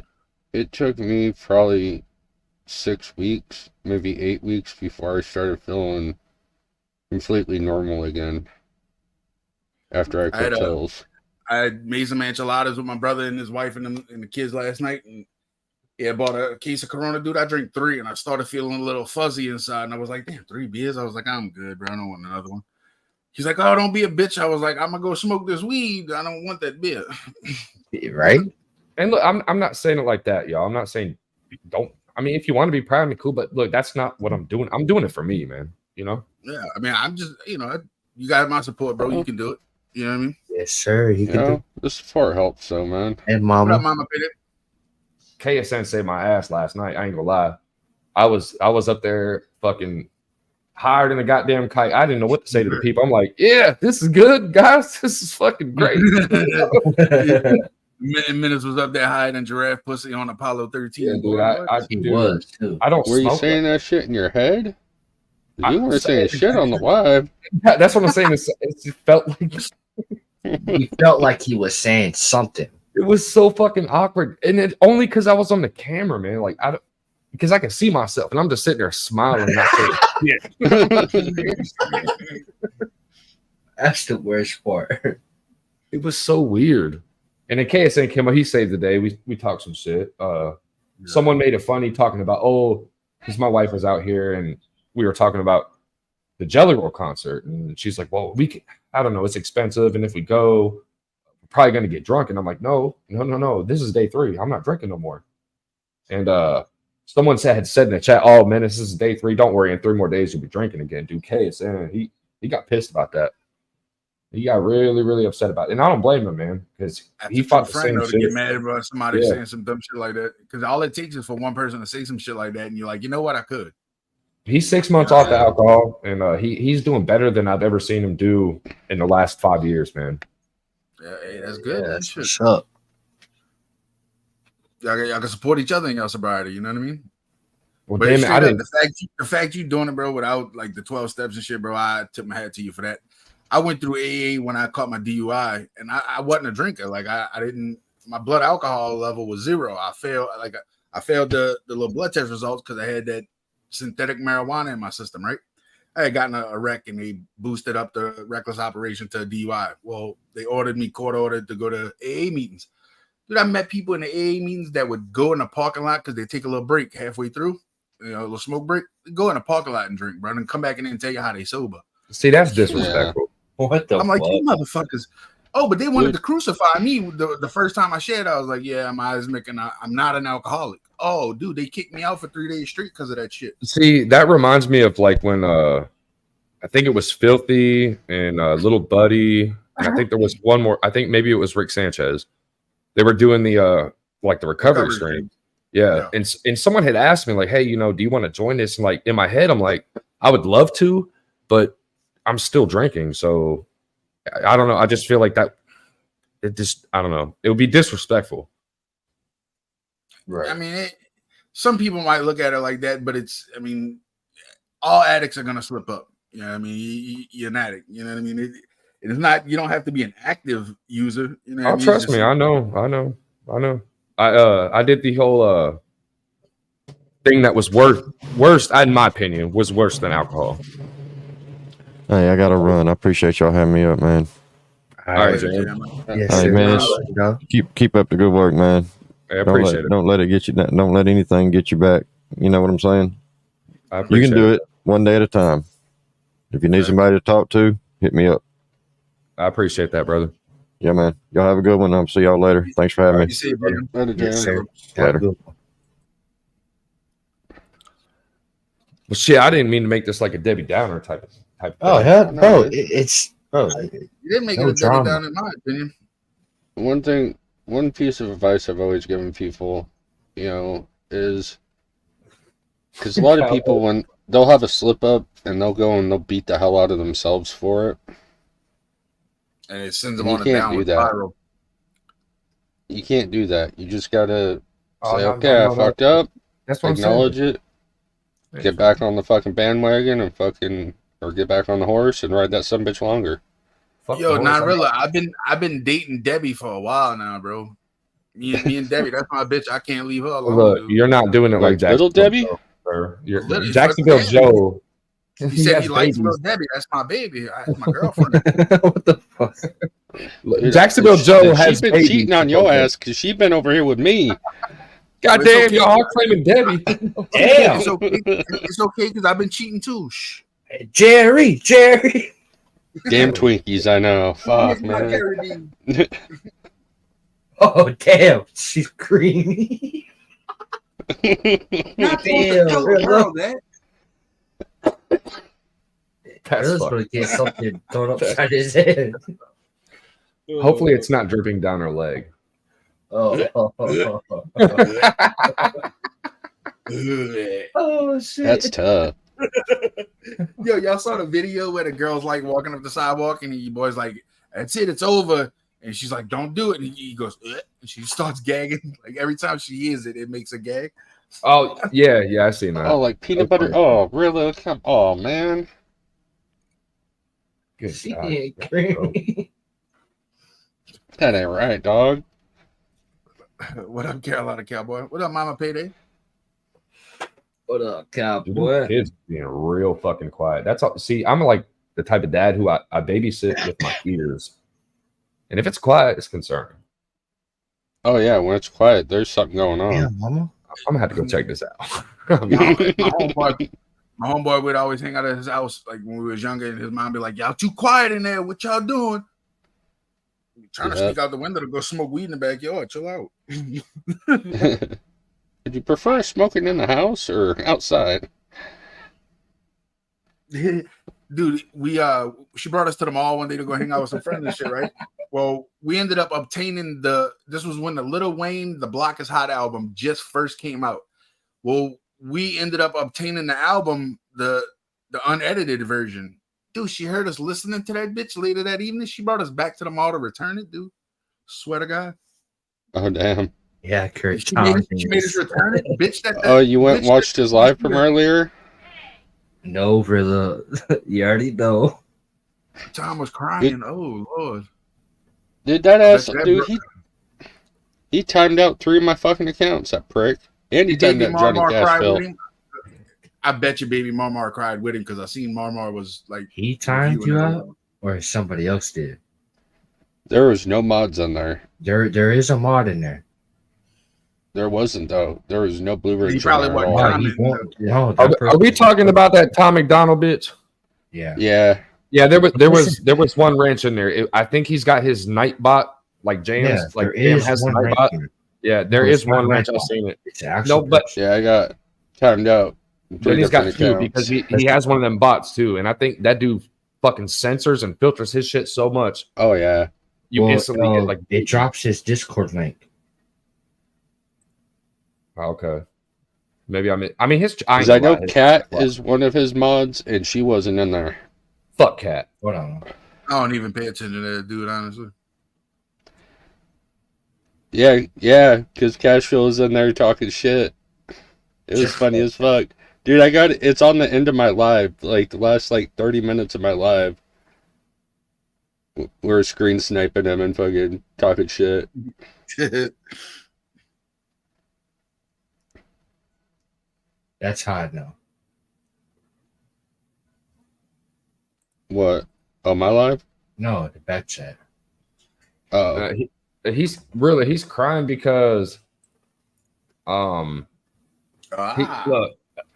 it took me probably 6 weeks, maybe 8 weeks before I started feeling completely normal again. After I quit pills. I had made some enchiladas with my brother and his wife and the kids last night, and I bought a case of Corona, dude. I drank 3, and I started feeling a little fuzzy inside, and I was like, damn, 3 beers? I was like, I'm good, bro. I don't want another one. He's like, oh, don't be a bitch. I was like, I'm gonna go smoke this weed. I don't want that beer. Right? And look, I'm not saying it like that, y'all. I'm not saying don't. I mean, if you want to be proud of me, cool. But look, that's not what I'm doing. I'm doing it for me, man. You know? Yeah. I mean, I'm just, you got my support, bro. You can do it. You know what I mean? Yes, sir. You can do it. The support helps, so man. And mama. What up, Mama Piddy? KSN saved my ass last night. I ain't gonna lie. I was up there fucking higher than a goddamn kite. I didn't know what to say to the people. I'm like, yeah, this is good, guys. This is fucking great. Menace was up there hiding giraffe pussy on Apollo 13. Yeah, dude, he was too. I don't. Were you saying that shit in your head? You weren't saying shit on the live. That's what I'm saying. It felt like He felt like he was saying something. It was so fucking awkward, and it only because I was on the camera, man. Like because I can see myself, and I'm just sitting there smiling, not saying shit. That's the worst part. It was so weird. And then KSN came up, he saved the day. We talked some shit. Someone made it funny talking about, because my wife was out here and we were talking about the Jelly Roll concert. And she's like, well, I don't know, it's expensive. And if we go, we're probably going to get drunk. And I'm like, no. This is day 3. I'm not drinking no more. And someone had said in the chat, oh, man, this is day 3. Don't worry. In 3 more days, you'll be drinking again. Dude, KSN, he got pissed about that. He got really, really upset about it. And I don't blame him, man, because he fought the same shit. To get mad about somebody saying some dumb shit like that. Because all it takes is for one person to say some shit like that, and you're like, you know what, I could. He's 6 months off the alcohol, and he's doing better than I've ever seen him do in the last 5 years, man. Yeah, hey, that's good. Yeah, that's what's up. Y'all can support each other in y'all sobriety. You know what I mean? Well, but damn it, I didn't. The fact you doing it, bro, without like the 12 steps and shit, bro, I tip my hat to you for that. I went through AA when I caught my DUI, and I wasn't a drinker. Like I didn't. My blood alcohol level was 0. I failed the little blood test results because I had that synthetic marijuana in my system. Right, I had gotten a wreck, and they boosted up the reckless operation to a DUI. Well, they court ordered to go to AA meetings. Dude, I met people in the AA meetings that would go in the parking lot because they take a little break halfway through, a little smoke break. They go in the parking lot and drink, bro, and come back in and tell you how they sober. See, that's disrespectful. Yeah. What the I'm like, you motherfuckers. Oh, but they wanted to crucify me the first time I shared. I was like, yeah, I'm Isaac, and I'm not an alcoholic. Oh, dude, they kicked me out for 3 days straight because of that shit. See, that reminds me of like when I think it was Filthy and Little Buddy. And I think there was one more. I think maybe it was Rick Sanchez. They were doing the like the recovery stream. Yeah. And someone had asked me like, hey, do you want to join this? And like in my head, I'm like, I would love to, but I'm still drinking, so I don't know. I just feel like that. I don't know. It would be disrespectful. Right. I mean, some people might look at it like that, but all addicts are gonna slip up. You know what I mean? You're an addict. You know what I mean? It's not. You don't have to be an active user. You know? Trust me. I know. I did the whole thing that was worst, in my opinion, was worse than alcohol. Hey, I gotta run. I appreciate y'all having me up, man. All right, hey, man. Keep up the good work, man. I appreciate it. Don't let it get you. Don't let anything get you back. You know what I'm saying? You can do it one day at a time. If you need somebody to talk to, hit me up. I appreciate that, brother. Yeah, man. Y'all have a good one. I'll see y'all later. Thanks for having me. You see it, brother. Later. Well, shit, I didn't mean to make this like a Debbie Downer type of Oh, hell, bro, it's bro. You didn't make it a Debbie Downer, in my opinion. One piece of advice I've always given people, is because a lot of people, when they'll have a slip up and they'll go and they'll beat the hell out of themselves for it, and it sends them on a downward spiral. You can't do that. You just gotta say, okay, I fucked up. That's what acknowledge it. Get back on the fucking bandwagon and or get back on the horse and ride that sumbitch longer. Yo, not really. I've been dating Debbie for a while now, bro. Me and Debbie, that's my bitch. I can't leave her alone. Look, you're not doing it like Little Debbie. Jacksonville Joe. He said he likes Little Debbie. That's my baby. That's my girlfriend. What the fuck? Jacksonville Joe has been cheating on your ass because she's been over here with me. Goddamn, y'all are claiming Debbie. Damn, it's okay because I've been cheating too. Shh. Jerry. Damn Twinkies, I know. Fuck, man. Oh, damn, she's creamy. Not damn, girl, man. That's gonna get something thrown upside his head. Hopefully, it's not dripping down her leg. Oh shit! That's tough. Yo, y'all saw the video where the girl's like walking up the sidewalk and your boy's like, "That's it, it's over," and she's like, "Don't do it," and he goes, "Ugh," and she starts gagging. Like every time she hears it, it makes a gag. Oh yeah, I seen that. Oh, like peanut butter. Oh, really? Oh man. Good. She ain't creamy. That ain't right, dog. What up, Carolina Cowboy? What up, Mama Payday? What up, Dude, cowboy? kids being real fucking quiet. That's all. See, I'm like the type of dad who I babysit with my ears, and if it's quiet, it's concerning. Oh yeah, when it's quiet, there's something going on. Yeah, mama. I'm gonna have to go check this out. My homeboy would always hang out at his house like when we was younger, and his mom be like, "Y'all too quiet in there. What y'all doing?" Trying to sneak out the window to go smoke weed in the backyard. Chill out. Would you prefer smoking in the house or outside? Dude, she brought us to the mall one day to go hang out with some friends and shit, right? Well, we ended up obtaining this was when the Lil Wayne The Block Is Hot album just first came out. Well, we ended up obtaining the album, the unedited version. Dude, she heard us listening to that bitch later that evening. She brought us back to the mall to return it, dude. Swear to God. Oh damn. Yeah, Kurt. She made us return it, bitch. Oh, you went and watched his live from earlier? No, brother. You already know. Tom was crying. Oh Lord. Dude, that ass, dude, he timed out 3 of my fucking accounts, that prick. And he timed out Johnny Cashville. I bet you baby Marmar cried with him because I seen Marmar was like he timed you out, or somebody else did. There was no mods on there. There is a mod in there. There wasn't though. There was no blueberry. He probably wasn't. No, are we talking about that Tom McDonald bitch? Yeah. Yeah. Yeah, there was one ranch in there. I think he's got his Nightbot like Jams, like Jam has Nightbot. Yeah, there is one ranch. I've seen it. It's actually yeah, I got timed out. Then he's got 2 because he has one of them bots too, and I think that dude fucking censors and filters his shit so much. Oh yeah, you instantly get like it drops his Discord link. Okay, maybe I mean his. I know Kat is one of his mods, and she wasn't in there. Fuck Kat. Hold on. I don't even pay attention to that dude, honestly. Yeah, because Cashville is in there talking shit. It was funny as fuck. Dude, it's on the end of my live, like the last 30 minutes of my live. We're screen sniping him and fucking talking shit. That's hard now. What? Oh, my live? No, the back chat. Oh. He's crying because look,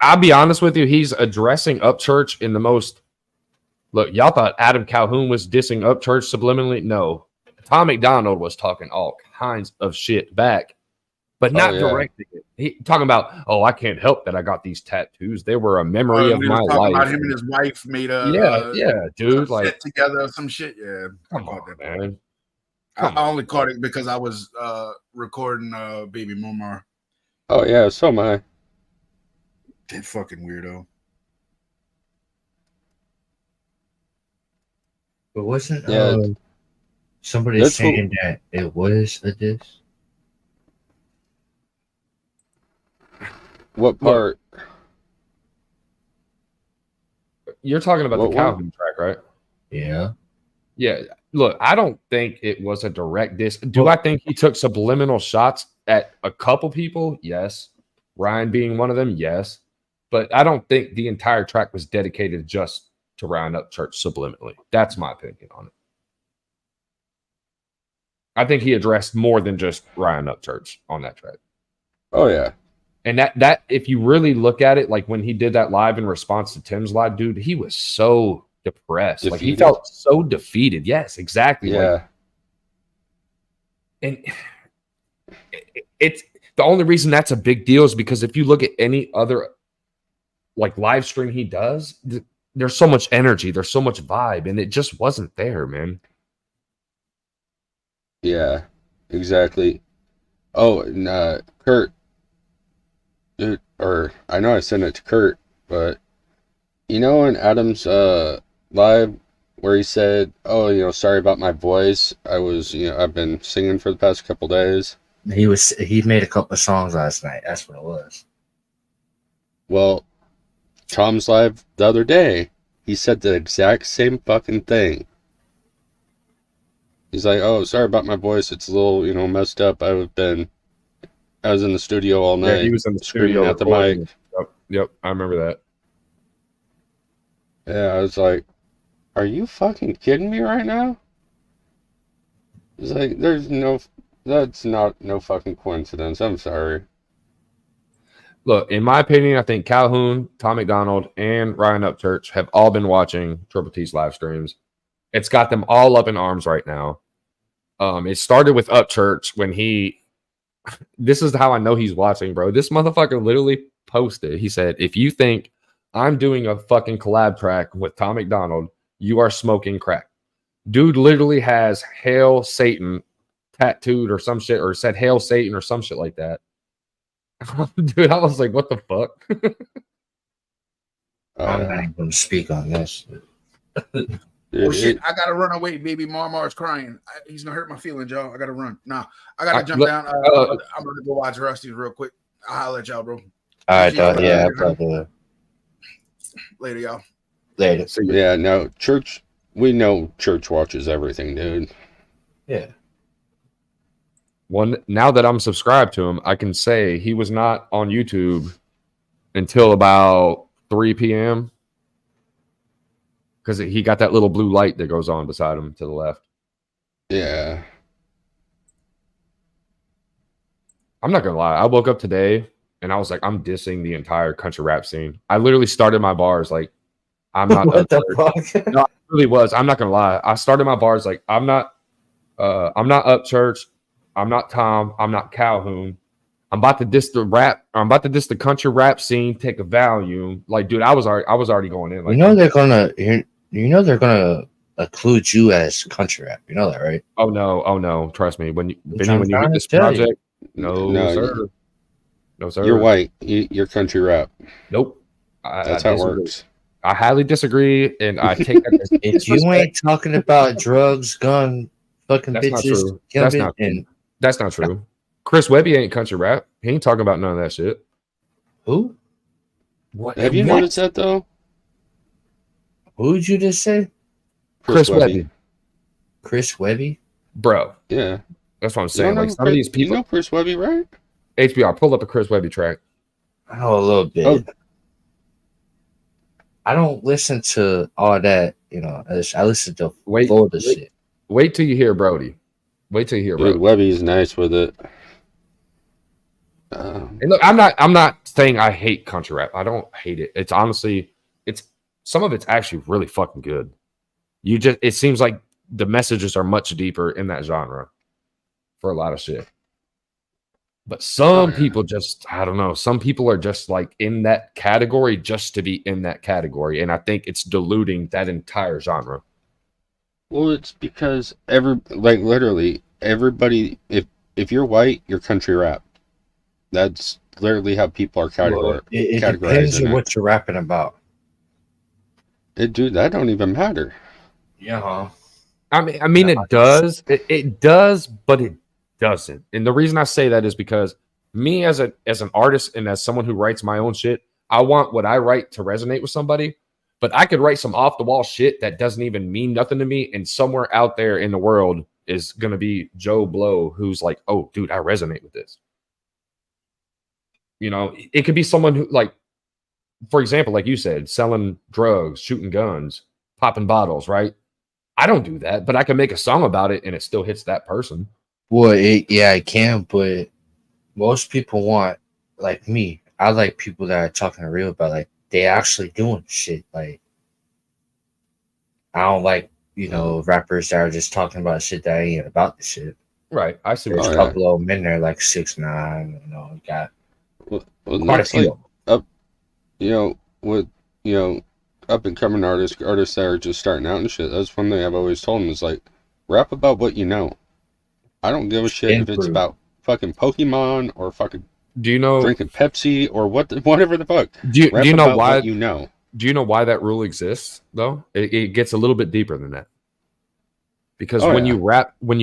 I'll be honest with you, he's addressing Upchurch in the most y'all thought Adam Calhoun was dissing Upchurch subliminally. No. Tom McDonald was talking all kinds of shit back, but not directing it. He talking about, I can't help that I got these tattoos. They were a memory of my life. About him and his wife made dude, like together some shit. Yeah, come on, man. I only caught it because I was recording Baby Momar. Oh yeah, so am I. That fucking weirdo. But wasn't somebody saying that it was a diss? What part? You're talking about the Calhoun track, right? Yeah. Yeah. Look, I don't think it was a direct diss. Do I think he took subliminal shots at a couple people? Yes. Ryan being one of them? Yes. But I don't think the entire track was dedicated just to Ryan Upchurch subliminally. That's my opinion on it. I think he addressed more than just Ryan Upchurch on that track. Oh, yeah. And that if you really look at it, like when he did that live in response to Tim's live, dude, he was so depressed. Defeated. Like he felt so defeated. Yes, exactly. Yeah. And it's the only reason that's a big deal is because if you look at any other live stream he does, there's so much energy, there's so much vibe, and it just wasn't there, man. Yeah, exactly. Oh, and Kurt, dude, or I know I sent it to Kurt, but you know in Adam's live where he said, sorry about my voice. I was, I've been singing for the past couple days. He made a couple of songs last night. That's what it was. Well, Tom's live the other day, he said the exact same fucking thing. He's like, "Oh, sorry about my voice. It's a little, messed up. I was in the studio all night. Yeah, he was in the screaming studio at the mic." recording. Yep, I remember that. Yeah, I was like, "Are you fucking kidding me right now?" He's like, that's not no fucking coincidence. I'm sorry. Look, in my opinion, I think Calhoun, Tom McDonald, and Ryan Upchurch have all been watching Triple T's live streams. It's got them all up in arms right now. It started with Upchurch when this is how I know he's watching, bro. This motherfucker literally posted. He said, if you think I'm doing a fucking collab track with Tom McDonald, you are smoking crack. Dude literally has Hail Satan tattooed or some shit, or said Hail Satan or some shit like that. Dude, I was like, what the fuck? I'm not even going to speak on this. Oh shit! I gotta run away, baby. Marmar's crying. He's gonna hurt my feelings, y'all. I gotta run. Nah, I gotta jump down. I'm gonna go watch Rusty real quick. I'll holler at y'all, bro. All right, yeah, brother. Later, y'all. Later. So, yeah, no, Church. We know Church watches everything, dude. Yeah. Now that I'm subscribed to him, I can say he was not on YouTube until about 3 p.m. because he got that little blue light that goes on beside him to the left. Yeah. I'm not going to lie. I woke up today and I was like, I'm dissing the entire country rap scene. I literally started my bars like, I'm not. What the fuck? No, it really was. I'm not going to lie. I started my bars like, I'm not Upchurch. I'm not Tom. I'm not Calhoun. I'm about to diss the rap. I'm about to diss the country rap scene. Take a volume. Like, dude, I was already going in. Like, they're gonna include you as country rap. You know that, right? Oh no. Trust me. When you get this project, no sir. No sir. You're white. You're country rap. Nope. That's how it works. I highly disagree, and I take that. If you ain't talking about drugs, gun, fucking That's bitches, not true. That's not true. Chris Webby ain't country rap. He ain't talking about none of that shit. Who? What? Have you noticed that though? Who did you just say? Chris Webby. Chris Webby? Bro. Yeah. That's what I'm saying. Like some of these people. You know Chris Webby, right? HBR, pull up a Chris Webby track. I know a little bit. Oh. I don't listen to all that, I listen to Florida shit. Wait till you hear Brody. Wait till you hear Brody. Webby's nice with it. And look, I'm not saying I hate country rap. I don't hate it. It's honestly, some of it's actually really fucking good. It seems like the messages are much deeper in that genre for a lot of shit. But some people just, I don't know. Some people are just like in that category just to be in that category. And I think it's diluting that entire genre. Well, it's because literally everybody, if you're white, you're country rap. That's literally how people are categorized. It depends on what you're rapping about. Dude, that don't even matter. Yeah. I mean, it does. It does, but it doesn't. And the reason I say that is because me as an artist and as someone who writes my own shit, I want what I write to resonate with somebody. But I could write some off the wall shit that doesn't even mean nothing to me, and somewhere out there in the world is gonna be Joe Blow who's like, oh, dude, I resonate with this. It could be someone who, like, for example, like you said, selling drugs, shooting guns, popping bottles, right? I don't do that, but I can make a song about it and it still hits that person. Well, it can, but most people want, like me, I like people that are talking real about, like, they actually doing shit. Like, I don't like, rappers that are just talking about shit that ain't about the shit. Right. I see. There's a couple of men there, like 6ix9ine, got quite a few. With up and coming artists that are just starting out and shit. That's one thing I've always told them is like, rap about what you know. I don't give a shit if it's about fucking Pokemon or fucking drinking Pepsi or whatever the fuck. Do you know why? What you know. Do you know why that rule exists though? It gets a little bit deeper than that. Because when you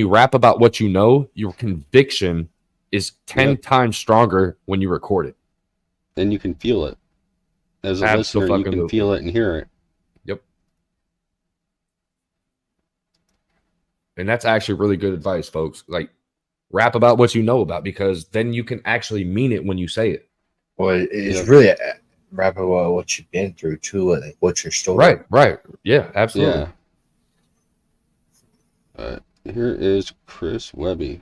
rap about what you know, your conviction is 10 times stronger when you record it. Then you can feel it. As a listener, you can feel it and hear it. Yep. And that's actually really good advice, folks. Like, rap about what you know about, because then you can actually mean it when you say it. Well, it's really rap about what you've been through too, like what's your story. Right. Yeah, absolutely. Yeah. Here is Chris Webby.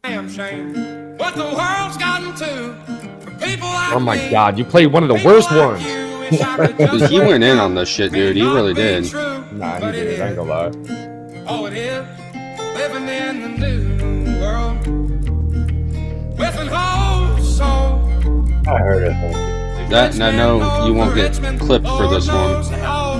Damn shame what the world's gotten to for people like Oh my God, you played one of the worst ones. He went in on this shit, dude. He really did. Nah, he did. I ain't gonna lie. Oh, it is living in the new world with an whole soul. I heard it. That, and I know you won't get clipped for this one.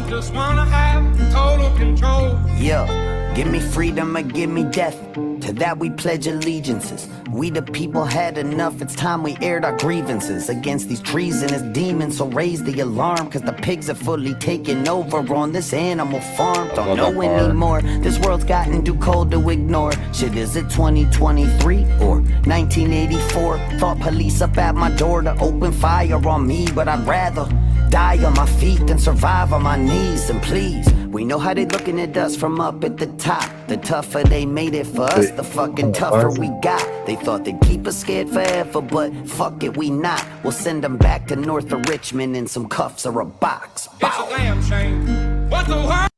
Just wanna have total control. Yeah, give me freedom or give me death. To that we pledge allegiances. We the people had enough. It's time we aired our grievances against these treasonous demons. So raise the alarm, cause the pigs are fully taking over on this animal farm. Don't know anymore. This world's gotten too cold to ignore. Shit, is it 2023 or 1984? Thought police up at my door to open fire on me, but I'd rather die on my feet than survive on my knees. And please, we know how they looking at us from up at the top. The tougher they made it for us, the fucking tougher we got. They thought they'd keep us scared forever, but fuck it, we not. We'll send them back to north of Richmond in some cuffs or a box. It's a damn shame what the world.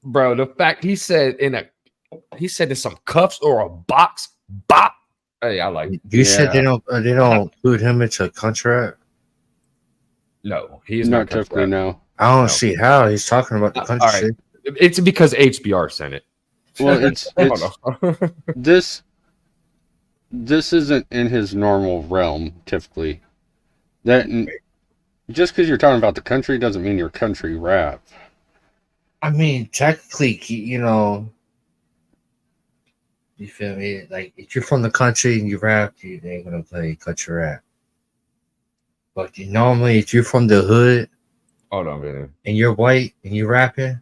Bro, the fact he said in some cuffs or a box. Bop. Hey, I like it. You said they don't include him into country rap? No, he's not typically. No, I don't see how he's talking about the country shit. It's because HBR sent it. Well, it's this isn't in his normal realm typically. That just because you're talking about the country doesn't mean you're country rap. I mean, technically, you know, you feel me? Like, if you're from the country and you rap, you ain't gonna play country rap. But normally, if you're from the hood, hold on, man, and you're white and you rapping,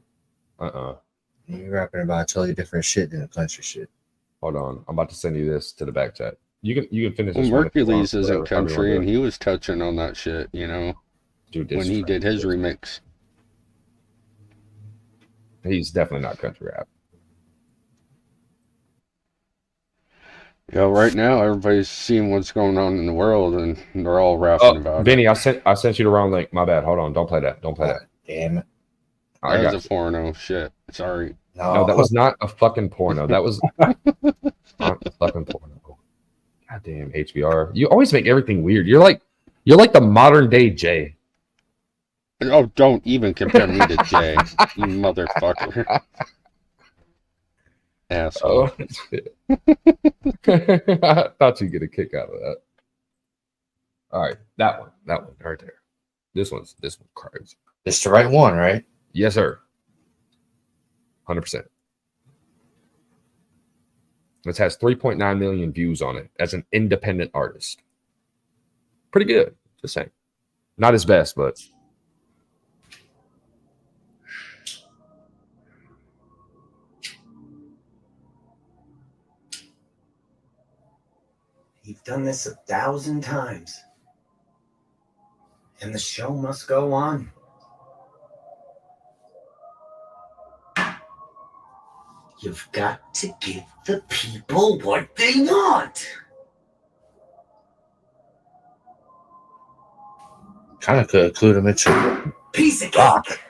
you're rapping about totally different shit than the country shit. Hold on, I'm about to send you this to the back chat. You can finish. Well, this Mercules isn't country, and he was touching on that shit, you know, dude, when he did his remix. He's definitely not country rap. Yeah, right now everybody's seeing what's going on in the world, and they're all rapping about Vinny, it. I sent you the wrong link. My bad. Hold on. Don't play that. Don't play that. Damn it. That was a porno. Shit. Sorry. No, that was not a fucking porno. That was not a fucking porno. God damn, HBR. You always make everything weird. You're like the modern day Jay. Oh, don't even compare me to Jay, you motherfucker. Asshole. I thought you'd get a kick out of that. All right, that one right there. This one's crazy. It's the right one, right? Yes, sir. 100%. This has 3.9 million views on it as an independent artist. Pretty good. Just saying. Not his best, but You've done this 1,000 times. And the show must go on. You've got to give the people what they want. Kind of could include him into Piece of cake.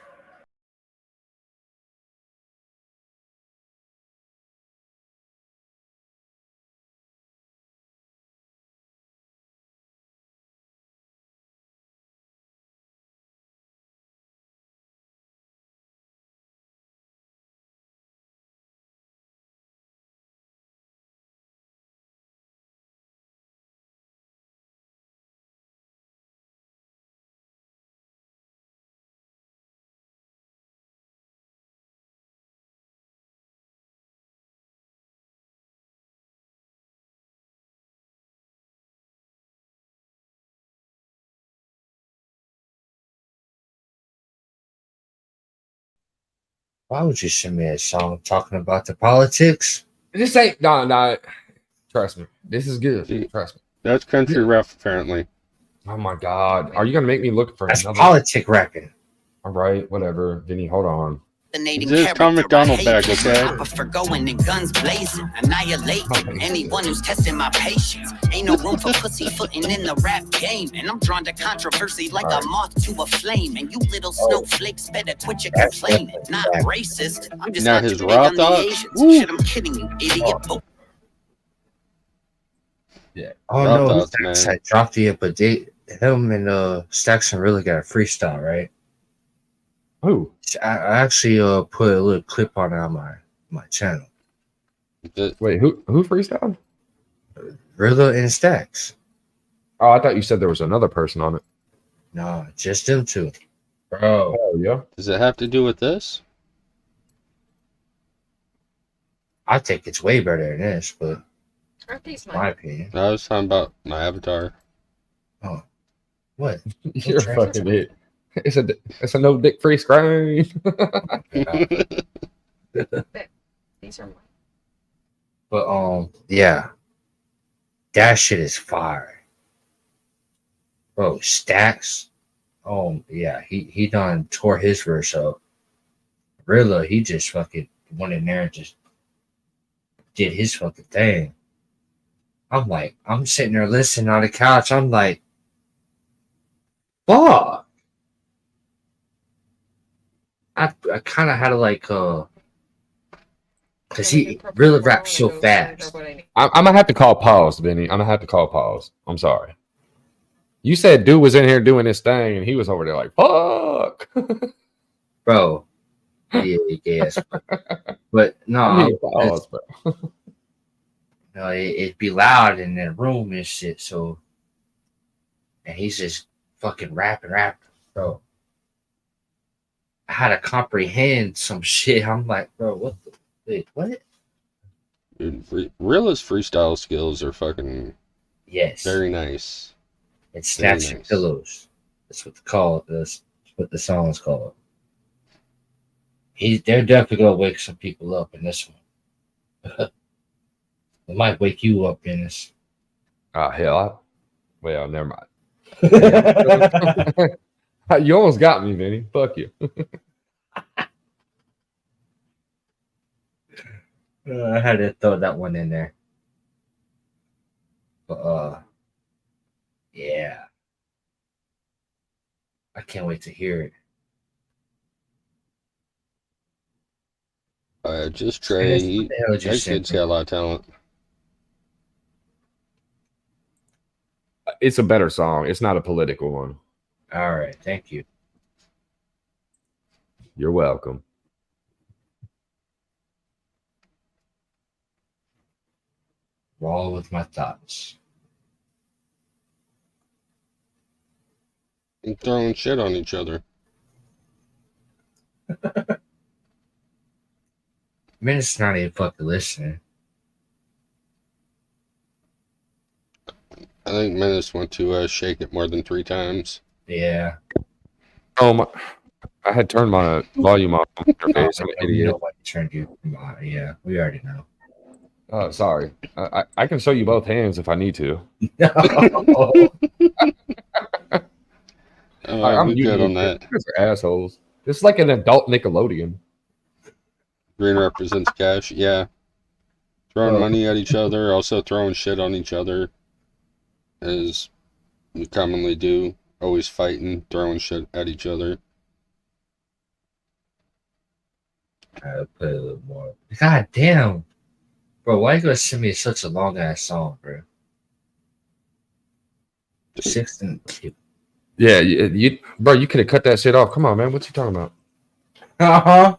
Why would you send me a song talking about the politics? this ain't no. Trust me, this is good. Trust me. That's country rap, apparently. Oh my God, are you gonna make me look for That's another politic rapping? All right, whatever. Vinny, hold on. fascinating This is Tom character. I McDonald hate back, this. okay? I prefer going in guns blazing, annihilating anyone who's testing my patience. Ain't no room for pussyfooting in the rap game, and I'm drawn to controversy like a moth to a flame. And you little snowflakes better quit your complaining. Not racist, I'm just Now not his too big raw on the thoughts? Asians. Woo. Shit, I'm kidding you, idiot. Yeah. Oh Raw no, thoughts, Stacks, man. I dropped it, but him and Stackson really got a freestyle, right? Who? I actually put a little clip on it on my channel. Wait, who freestyled? Rilla and Stacks. Oh, I thought you said there was another person on it. No, just them two. Bro. Oh yeah. Does it have to do with this? I think it's way better than this, but It's my opinion. I was talking about my avatar. Oh. What? You're fucking it. It's a no dick free screen. These are mine. But yeah. That shit is fire. Bro, Stacks. Oh yeah, he done tore his verse up. Rilla, he just fucking went in there and just did his fucking thing. I'm sitting there listening on the couch. I'm like, fuck. I kind of had to like because he really raps so fast. I'm gonna have to call pause, Benny. I'm gonna have to call pause. I'm sorry. You said dude was in here doing his thing, and he was over there like, fuck. Bro. Yeah, yes. But no, I need pause, bro. No, it'd be loud in the room and shit. So, and he's just fucking rapping, bro. I had to comprehend some shit. I'm like, bro, what? Dude, Rilla's freestyle skills are fucking very nice. It's Snatching Pillows. That's what that's what the song's called. They're definitely gonna wake some people up in this one. It might wake you up in this. Ah, hell. Well, never mind. You almost got me, Vinny. Fuck you. I had to throw that one in there. But yeah. I can't wait to hear it. Just Trey. That kid's got a lot of talent. It's a better song. It's not a political one. All right. Thank you. You're welcome. Raw with my thoughts. And throwing shit on each other. Menace not even fucking listening. I think Menace went to shake it more than 3 times. Yeah. Oh, I had turned my volume off on your face. I'm an idiot. Nobody turned you. Yeah, we already know. Oh, sorry. I can show you both hands if I need to. I'm good on that. You guys are assholes. It's like an adult Nickelodeon. Green represents cash. Yeah. Throwing money at each other, also throwing shit on each other, as you commonly do. Always fighting, throwing shit at each other. I'll play a little more. God damn. Bro, why you gonna send me such a long ass song, bro? 16. Yeah, you bro, you could have cut that shit off. Come on, man. What you talking about? Uh-huh.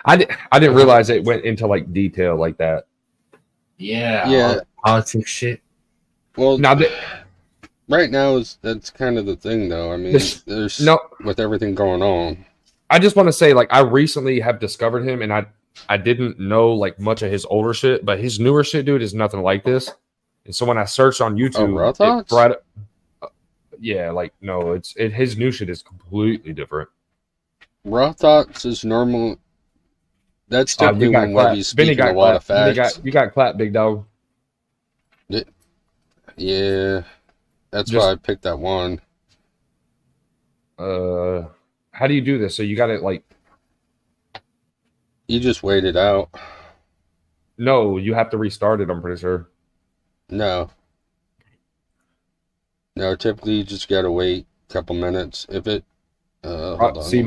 I didn't realize it went into like detail like that. Yeah. Politics shit. Well, now right now that's kind of the thing, though. I mean, there's with everything going on. I just want to say, like, I recently have discovered him, and I didn't know like much of his older shit, but his newer shit, dude, is nothing like this. And so when I searched on YouTube, yeah, like no, his new shit is completely different. Raw Thoughts is normal. That's definitely when he's speaking a lot of facts. You got clapped, big dog. Yeah, that's why I picked that one. How do you do this? So you got it like You just wait it out. No, you have to restart it. I'm pretty sure. No. Typically you just gotta wait a couple minutes. If it, hold on. See,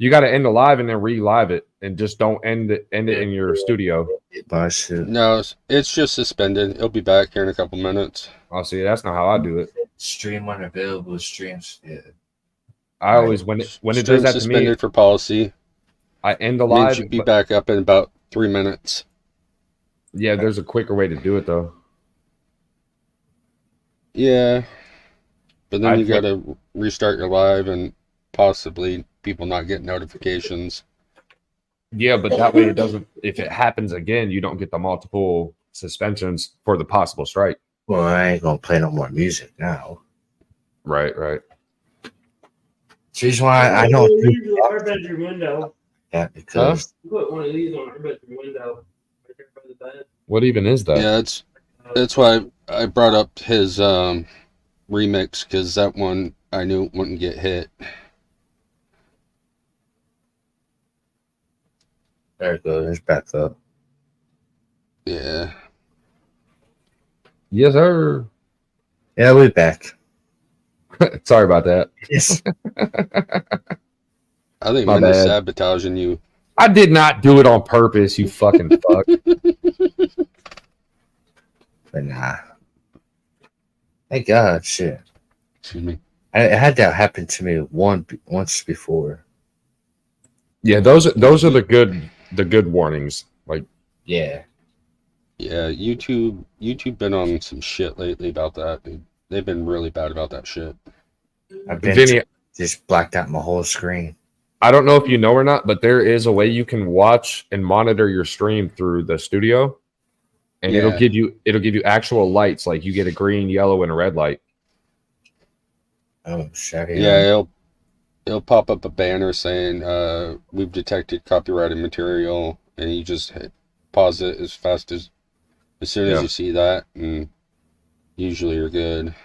you got to end the live and then relive it, and just don't end it in your studio. No, it's just suspended. It'll be back here in a couple minutes. Oh, see, that's not how I do it. Stream unavailable streams. Yeah. I always when it does that to me, suspended for policy. I end the live. It should be back up in about 3 minutes. Yeah, there's a quicker way to do it though. Yeah, but then you got to restart your live and possibly people not get notifications. Yeah, but that way it doesn't. If it happens again, you don't get the multiple suspensions for the possible strike. Well, I ain't gonna play no more music now. Right. The reason why I don't do our bedroom window. Yeah, because Put one of these on our bedroom window right there by the bed. What even is that? Yeah, that's why I brought up his remix, because that one I knew wouldn't get hit. There it goes. It's back up. Yeah. Yes, sir. Yeah, we're back. Sorry about that. Yes. I think My Menace bad. sabotaging you. I did not do it on purpose, you fucking fuck. But nah. Thank God, shit. Excuse me. I had that happen to me once before. Yeah, those are the good warnings. Like, yeah. Yeah, YouTube been on some shit lately about that, dude. They've been really bad about that shit. I've been Vinny, just blacked out my whole screen. I don't know if you know or not, but there is a way you can watch and monitor your stream through the studio, and it'll give you actual lights. Like you get a green, yellow, and a red light. Oh shit! Yeah, it'll pop up a banner saying we've detected copyrighted material, and you just pause it as soon as you see that, and usually you're good.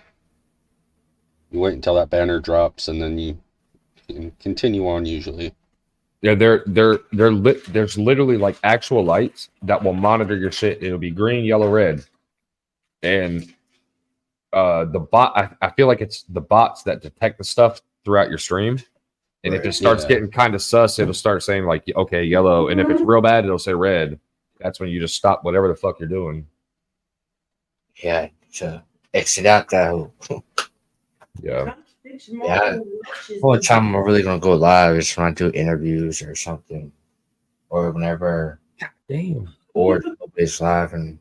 You wait until that banner drops, and then you can continue on usually. Yeah, there's literally like actual lights that will monitor your shit. It'll be green, yellow, red, and the bot. I feel like it's the bots that detect the stuff throughout your stream. And if it starts getting kind of sus, it'll start saying like, okay, yellow. And if it's real bad, it'll say red. That's when you just stop whatever the fuck you're doing. Yeah, so exit out that hole. Yeah. Yeah. Only time I'm really gonna go live is when I do interviews or something, or whenever. God damn. Or nobody's live and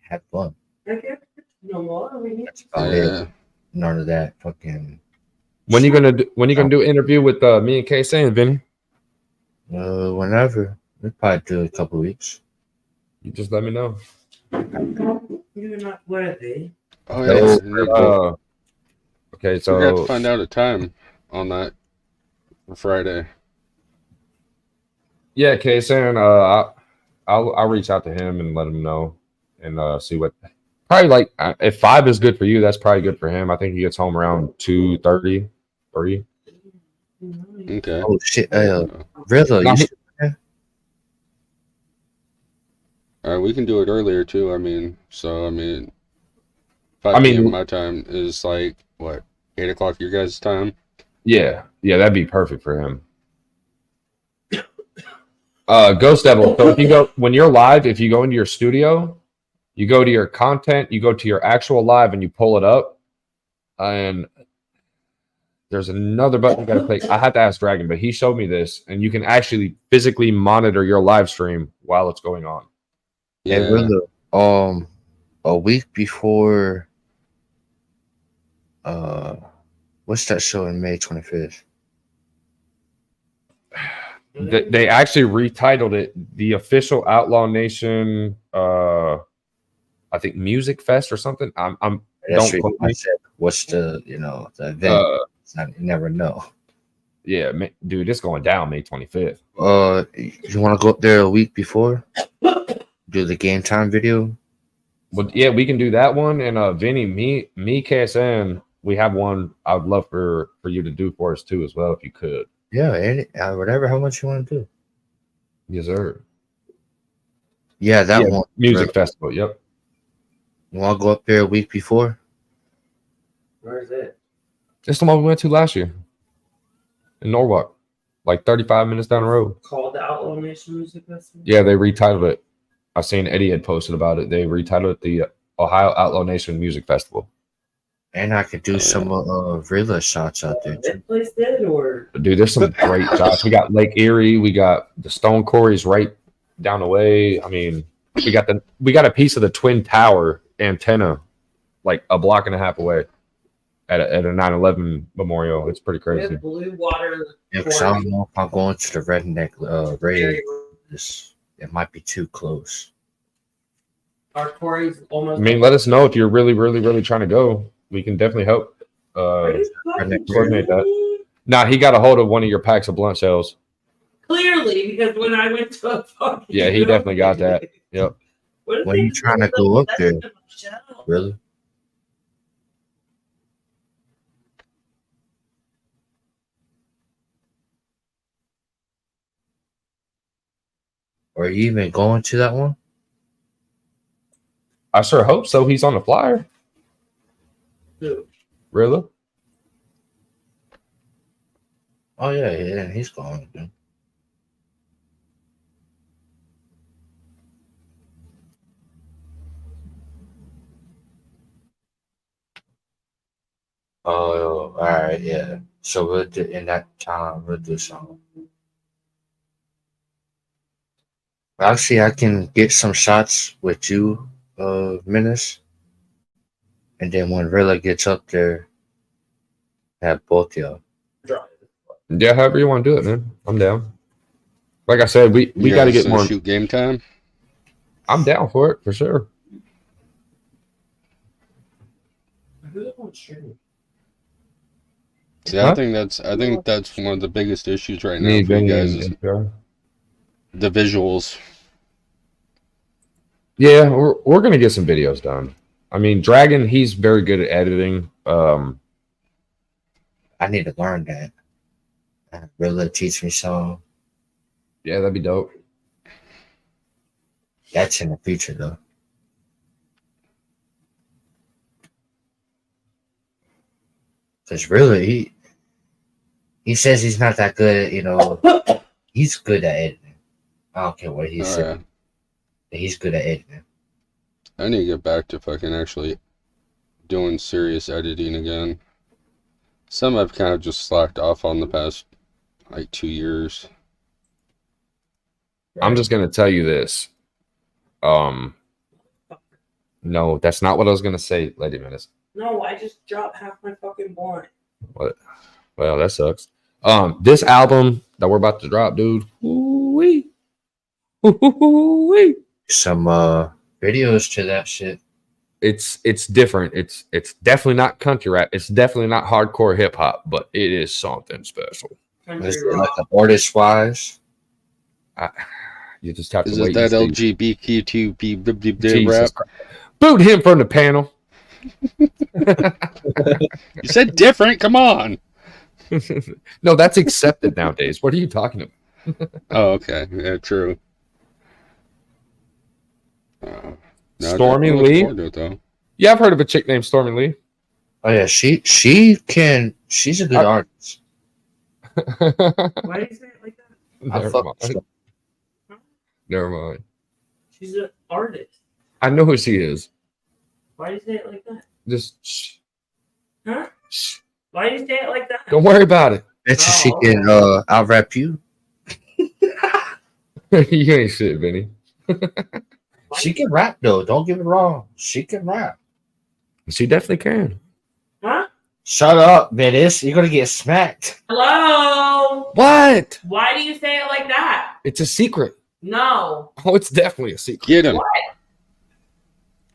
have fun. No more. That's about it. None of that fucking. When you gonna do an interview with me and Casey and Vinny? Whenever. We'll probably do a couple weeks. You just let me know. You're not worthy. Oh yeah. Okay, so we have to find out a time on that for Friday. Yeah, Casey, and I'll reach out to him and let him know and see what. Probably like if 5 is good for you, that's probably good for him. I think he gets home around 2:30, 3. Okay. Oh shit! Really? We can do it earlier too. I mean, 5 p.m. my time is like what, 8 o'clock your guys' time? Yeah, that'd be perfect for him. Ghost Devil. So if you go when you're live, if you go into your studio, you go to your content, you go to your actual live, and you pull it up, and there's another button you gotta click. I had to ask Dragon, but he showed me this, and you can actually physically monitor your live stream while it's going on. Yeah. And really, a week before, what's that show in May 25th? They actually retitled it the official Outlaw Nation. I think Music Fest or something. I'm That's don't quote I me. said, what's the the event? I never know. Yeah, dude, it's going down May 25th. You want to go up there a week before? Do the game time video? Well, yeah, we can do that one. And Vinny, me, KSN, we have one. I would love for you to do for us too, as well, if you could. Yeah, whatever. How much you want to do? Yes, sir. Yeah, that one. Music festival. Yep. You want to go up there a week before? Where is it? It's the one we went to last year in Norwalk, like 35 minutes down the road. Called the Outlaw Nation Music Festival? Yeah, they retitled it. I seen Eddie had posted about it. They retitled it the Ohio Outlaw Nation Music Festival. And I could do some Rilla shots out there too. That place did, or Dude, there's some great shots. We got Lake Erie. We got the Stone Quarries right down the way. I mean, we got a piece of the Twin Tower antenna like a block and a half away at a 9/11 memorial. It's pretty crazy. Blue Water. Yeah, because I don't know if I'm going to the redneck raid. It might be too close. Our quarries almost. I mean, let us know if you're really, really, really trying to go. We can definitely help coordinate that. Nah, he got a hold of one of your packs of blunt shells. Clearly, because when I went to a fucking. Yeah, he definitely got that. Yep. When are you trying to go up there? Really? Are you even going to that one? I sure hope so. He's on the flyer. Who? Really? Oh yeah, he's going. Dude. Oh, all right, yeah. So we'll do in that time. We'll do something. Actually, I can get some shots with you, Menace, and then when Rilla gets up there, have both y'all. Yeah, however you want to do it, man. I'm down. Like I said, we got to get more shoot game time. I'm down for it for sure. See, I think that's one of the biggest issues right now for you guys is the visuals. Yeah, we're gonna get some videos done. I mean, Dragon, he's very good at editing. I need to learn that. Rilla teach me some. Yeah, that'd be dope. That's in the future though. Because really, he says he's not that good at, he's good at editing. I don't care what he said. He's good at editing. I need to get back to fucking actually doing serious editing again. Some I've kind of just slacked off on the past, 2 years. I'm just gonna tell you this. No, that's not what I was gonna say, Lady Menace. No, I just dropped half my fucking blunt. What? Well, that sucks. This album that we're about to drop, dude. Ooh-wee. Ooh-wee. Some videos to that shit. It's different. It's definitely not country rap. It's definitely not hardcore hip hop, but it is something special. Is it like the artist wise? You just have to Is wait. that LGBTQ rap? Boot him from the panel. You said different. Come on. No, that's accepted nowadays. What are you talking about? Oh, okay. Yeah, true. Stormy Lee. Yeah, I've heard of a chick named Stormy Lee. Oh yeah, she's a good artist. Why do you say it like that? Never mind. She's an artist. I know who she is. Why do you say it like that? Just shh. Huh? Shh. Why do you say it like that? Don't worry about it. Bet you she can out rap you. You ain't shit, Vinny. She can rap though. Don't get it wrong. She can rap. She definitely can. Huh? Shut up, Menace. You're gonna get smacked. Hello? What? Why do you say it like that? It's a secret. No. Oh, it's definitely a secret. Get him. What?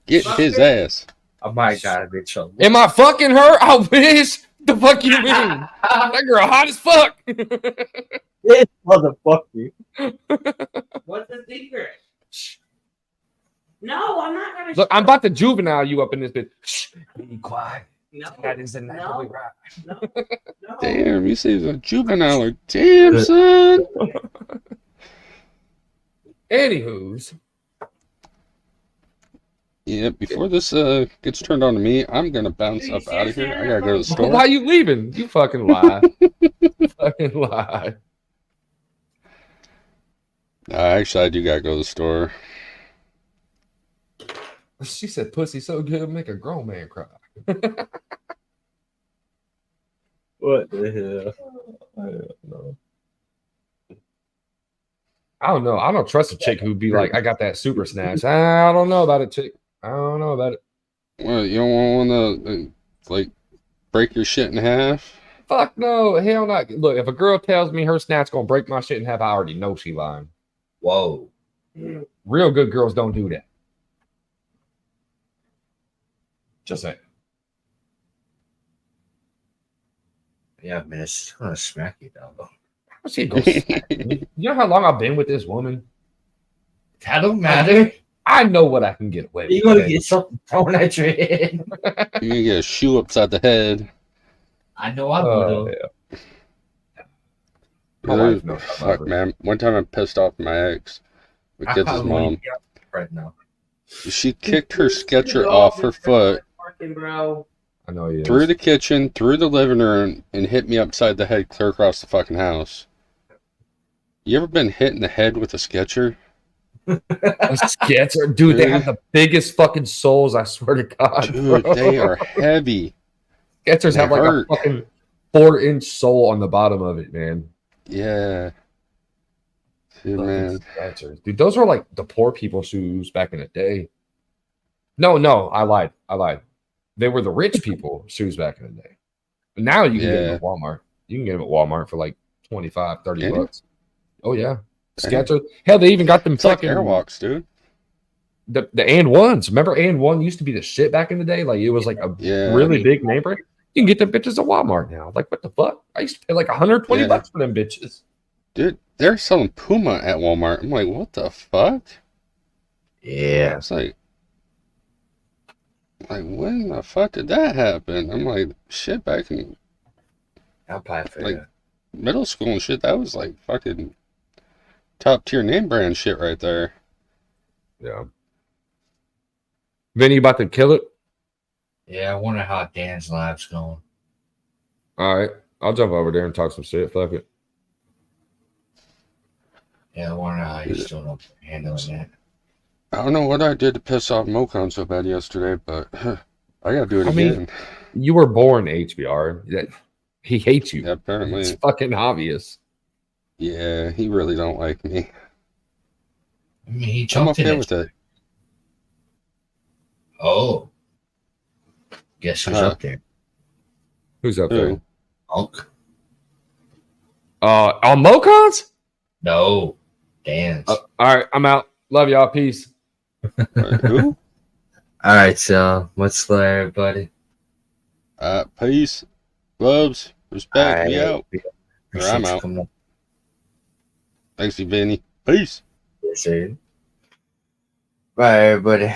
Get his ass. I might got in trouble. Am I fucking her? I wish. The fuck you mean? That girl hot as fuck. This motherfucker. What's the secret? No, I'm not gonna. Look, I'm about to juvenile you up in this bitch. Shh, be quiet. No. That is naturally right. No. Damn, you say he's a juvenile. Damn, son. Anywho's. Yeah, before this gets turned on to me, I'm gonna bounce up out of here. I gotta go to the store. Why are you leaving? You fucking lie. Fucking lie. Actually, I do gotta go to the store. She said, "Pussy so good, make a grown man cry." What the hell? I don't know. I don't trust a chick who'd be like, "I got that super snatch." I don't know about it, chick. I don't know about it. Well, you don't want to like break your shit in half. Fuck no, hell not. Look, if a girl tells me her snatch gonna break my shit in half, I already know she lying. Whoa. Real good girls don't do that. Just saying. Yeah, man, it's gonna smack you down though. She go smack me. You know how long I've been with this woman? That don't matter. I know what I can get away with. You're gonna get something thrown at your head. You're gonna get a shoe upside the head. I know I would. Yeah. My wife knows. Fuck, man. One time I pissed off my ex with Kids' mom. Right now. She kicked her sketcher off her foot. Bro. I know you. Through the kitchen, through the living room, and hit me upside the head clear across the fucking house. You ever been hit in the head with a sketcher? A sketcher? Dude, they have the biggest fucking souls, I swear to God. Dude, bro. they are heavy. Sketchers They have like hurt. a fucking 4-inch sole on the bottom of it, man. Yeah. Dude, man. Skechers. Dude, those were like the poor people shoes back in the day. No, I lied. They were the rich people shoes back in the day. But now you can get them at Walmart. You can get them at Walmart for like 25, 30 bucks. Oh, yeah. Skechers. Hell, they even got them fucking Airwalks, dude. The and ones. Remember and one used to be the shit back in the day? Like it was like a really big name brand. You can get them bitches at Walmart now. Like what the fuck? I used to pay like 120 bucks for them bitches. Dude, they're selling Puma at Walmart. I'm like, what the fuck? Yeah. It's like when the fuck did that happen? I'm like, shit, back in like middle school and shit, that was like fucking top tier name brand shit right there. Yeah. Vinny, you about to kill it? Yeah, I wonder how Dan's live's going. All right. I'll jump over there and talk some shit. Fuck it. Yeah, I wonder how he's doing up handling that. I don't know what I did to piss off Mocon so bad yesterday, but I gotta do it again. You were born HBR. He hates you. Yeah, apparently. It's fucking obvious. Yeah, he really don't like me. I mean, he I'm jumped in okay it. with it. Oh. Guess who's up there? Who's up there? Unk. On Mocons? No. Dan's. All right, I'm out. Love y'all. Peace. Who? All right, so much love, everybody. Peace, loves, respect. All We right. out. Or Appreciate I'm you out. coming up. Thanks, Vinny. Peace. Yes, sir. Bye, everybody.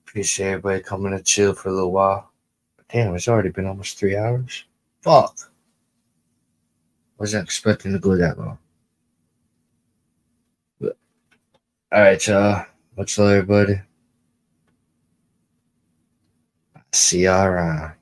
Appreciate everybody coming to chill for a little while. Damn, it's already been almost 3 hours. Fuck. Wasn't expecting to go that long. But, all right, y'all. Much love, everybody. See y'all around.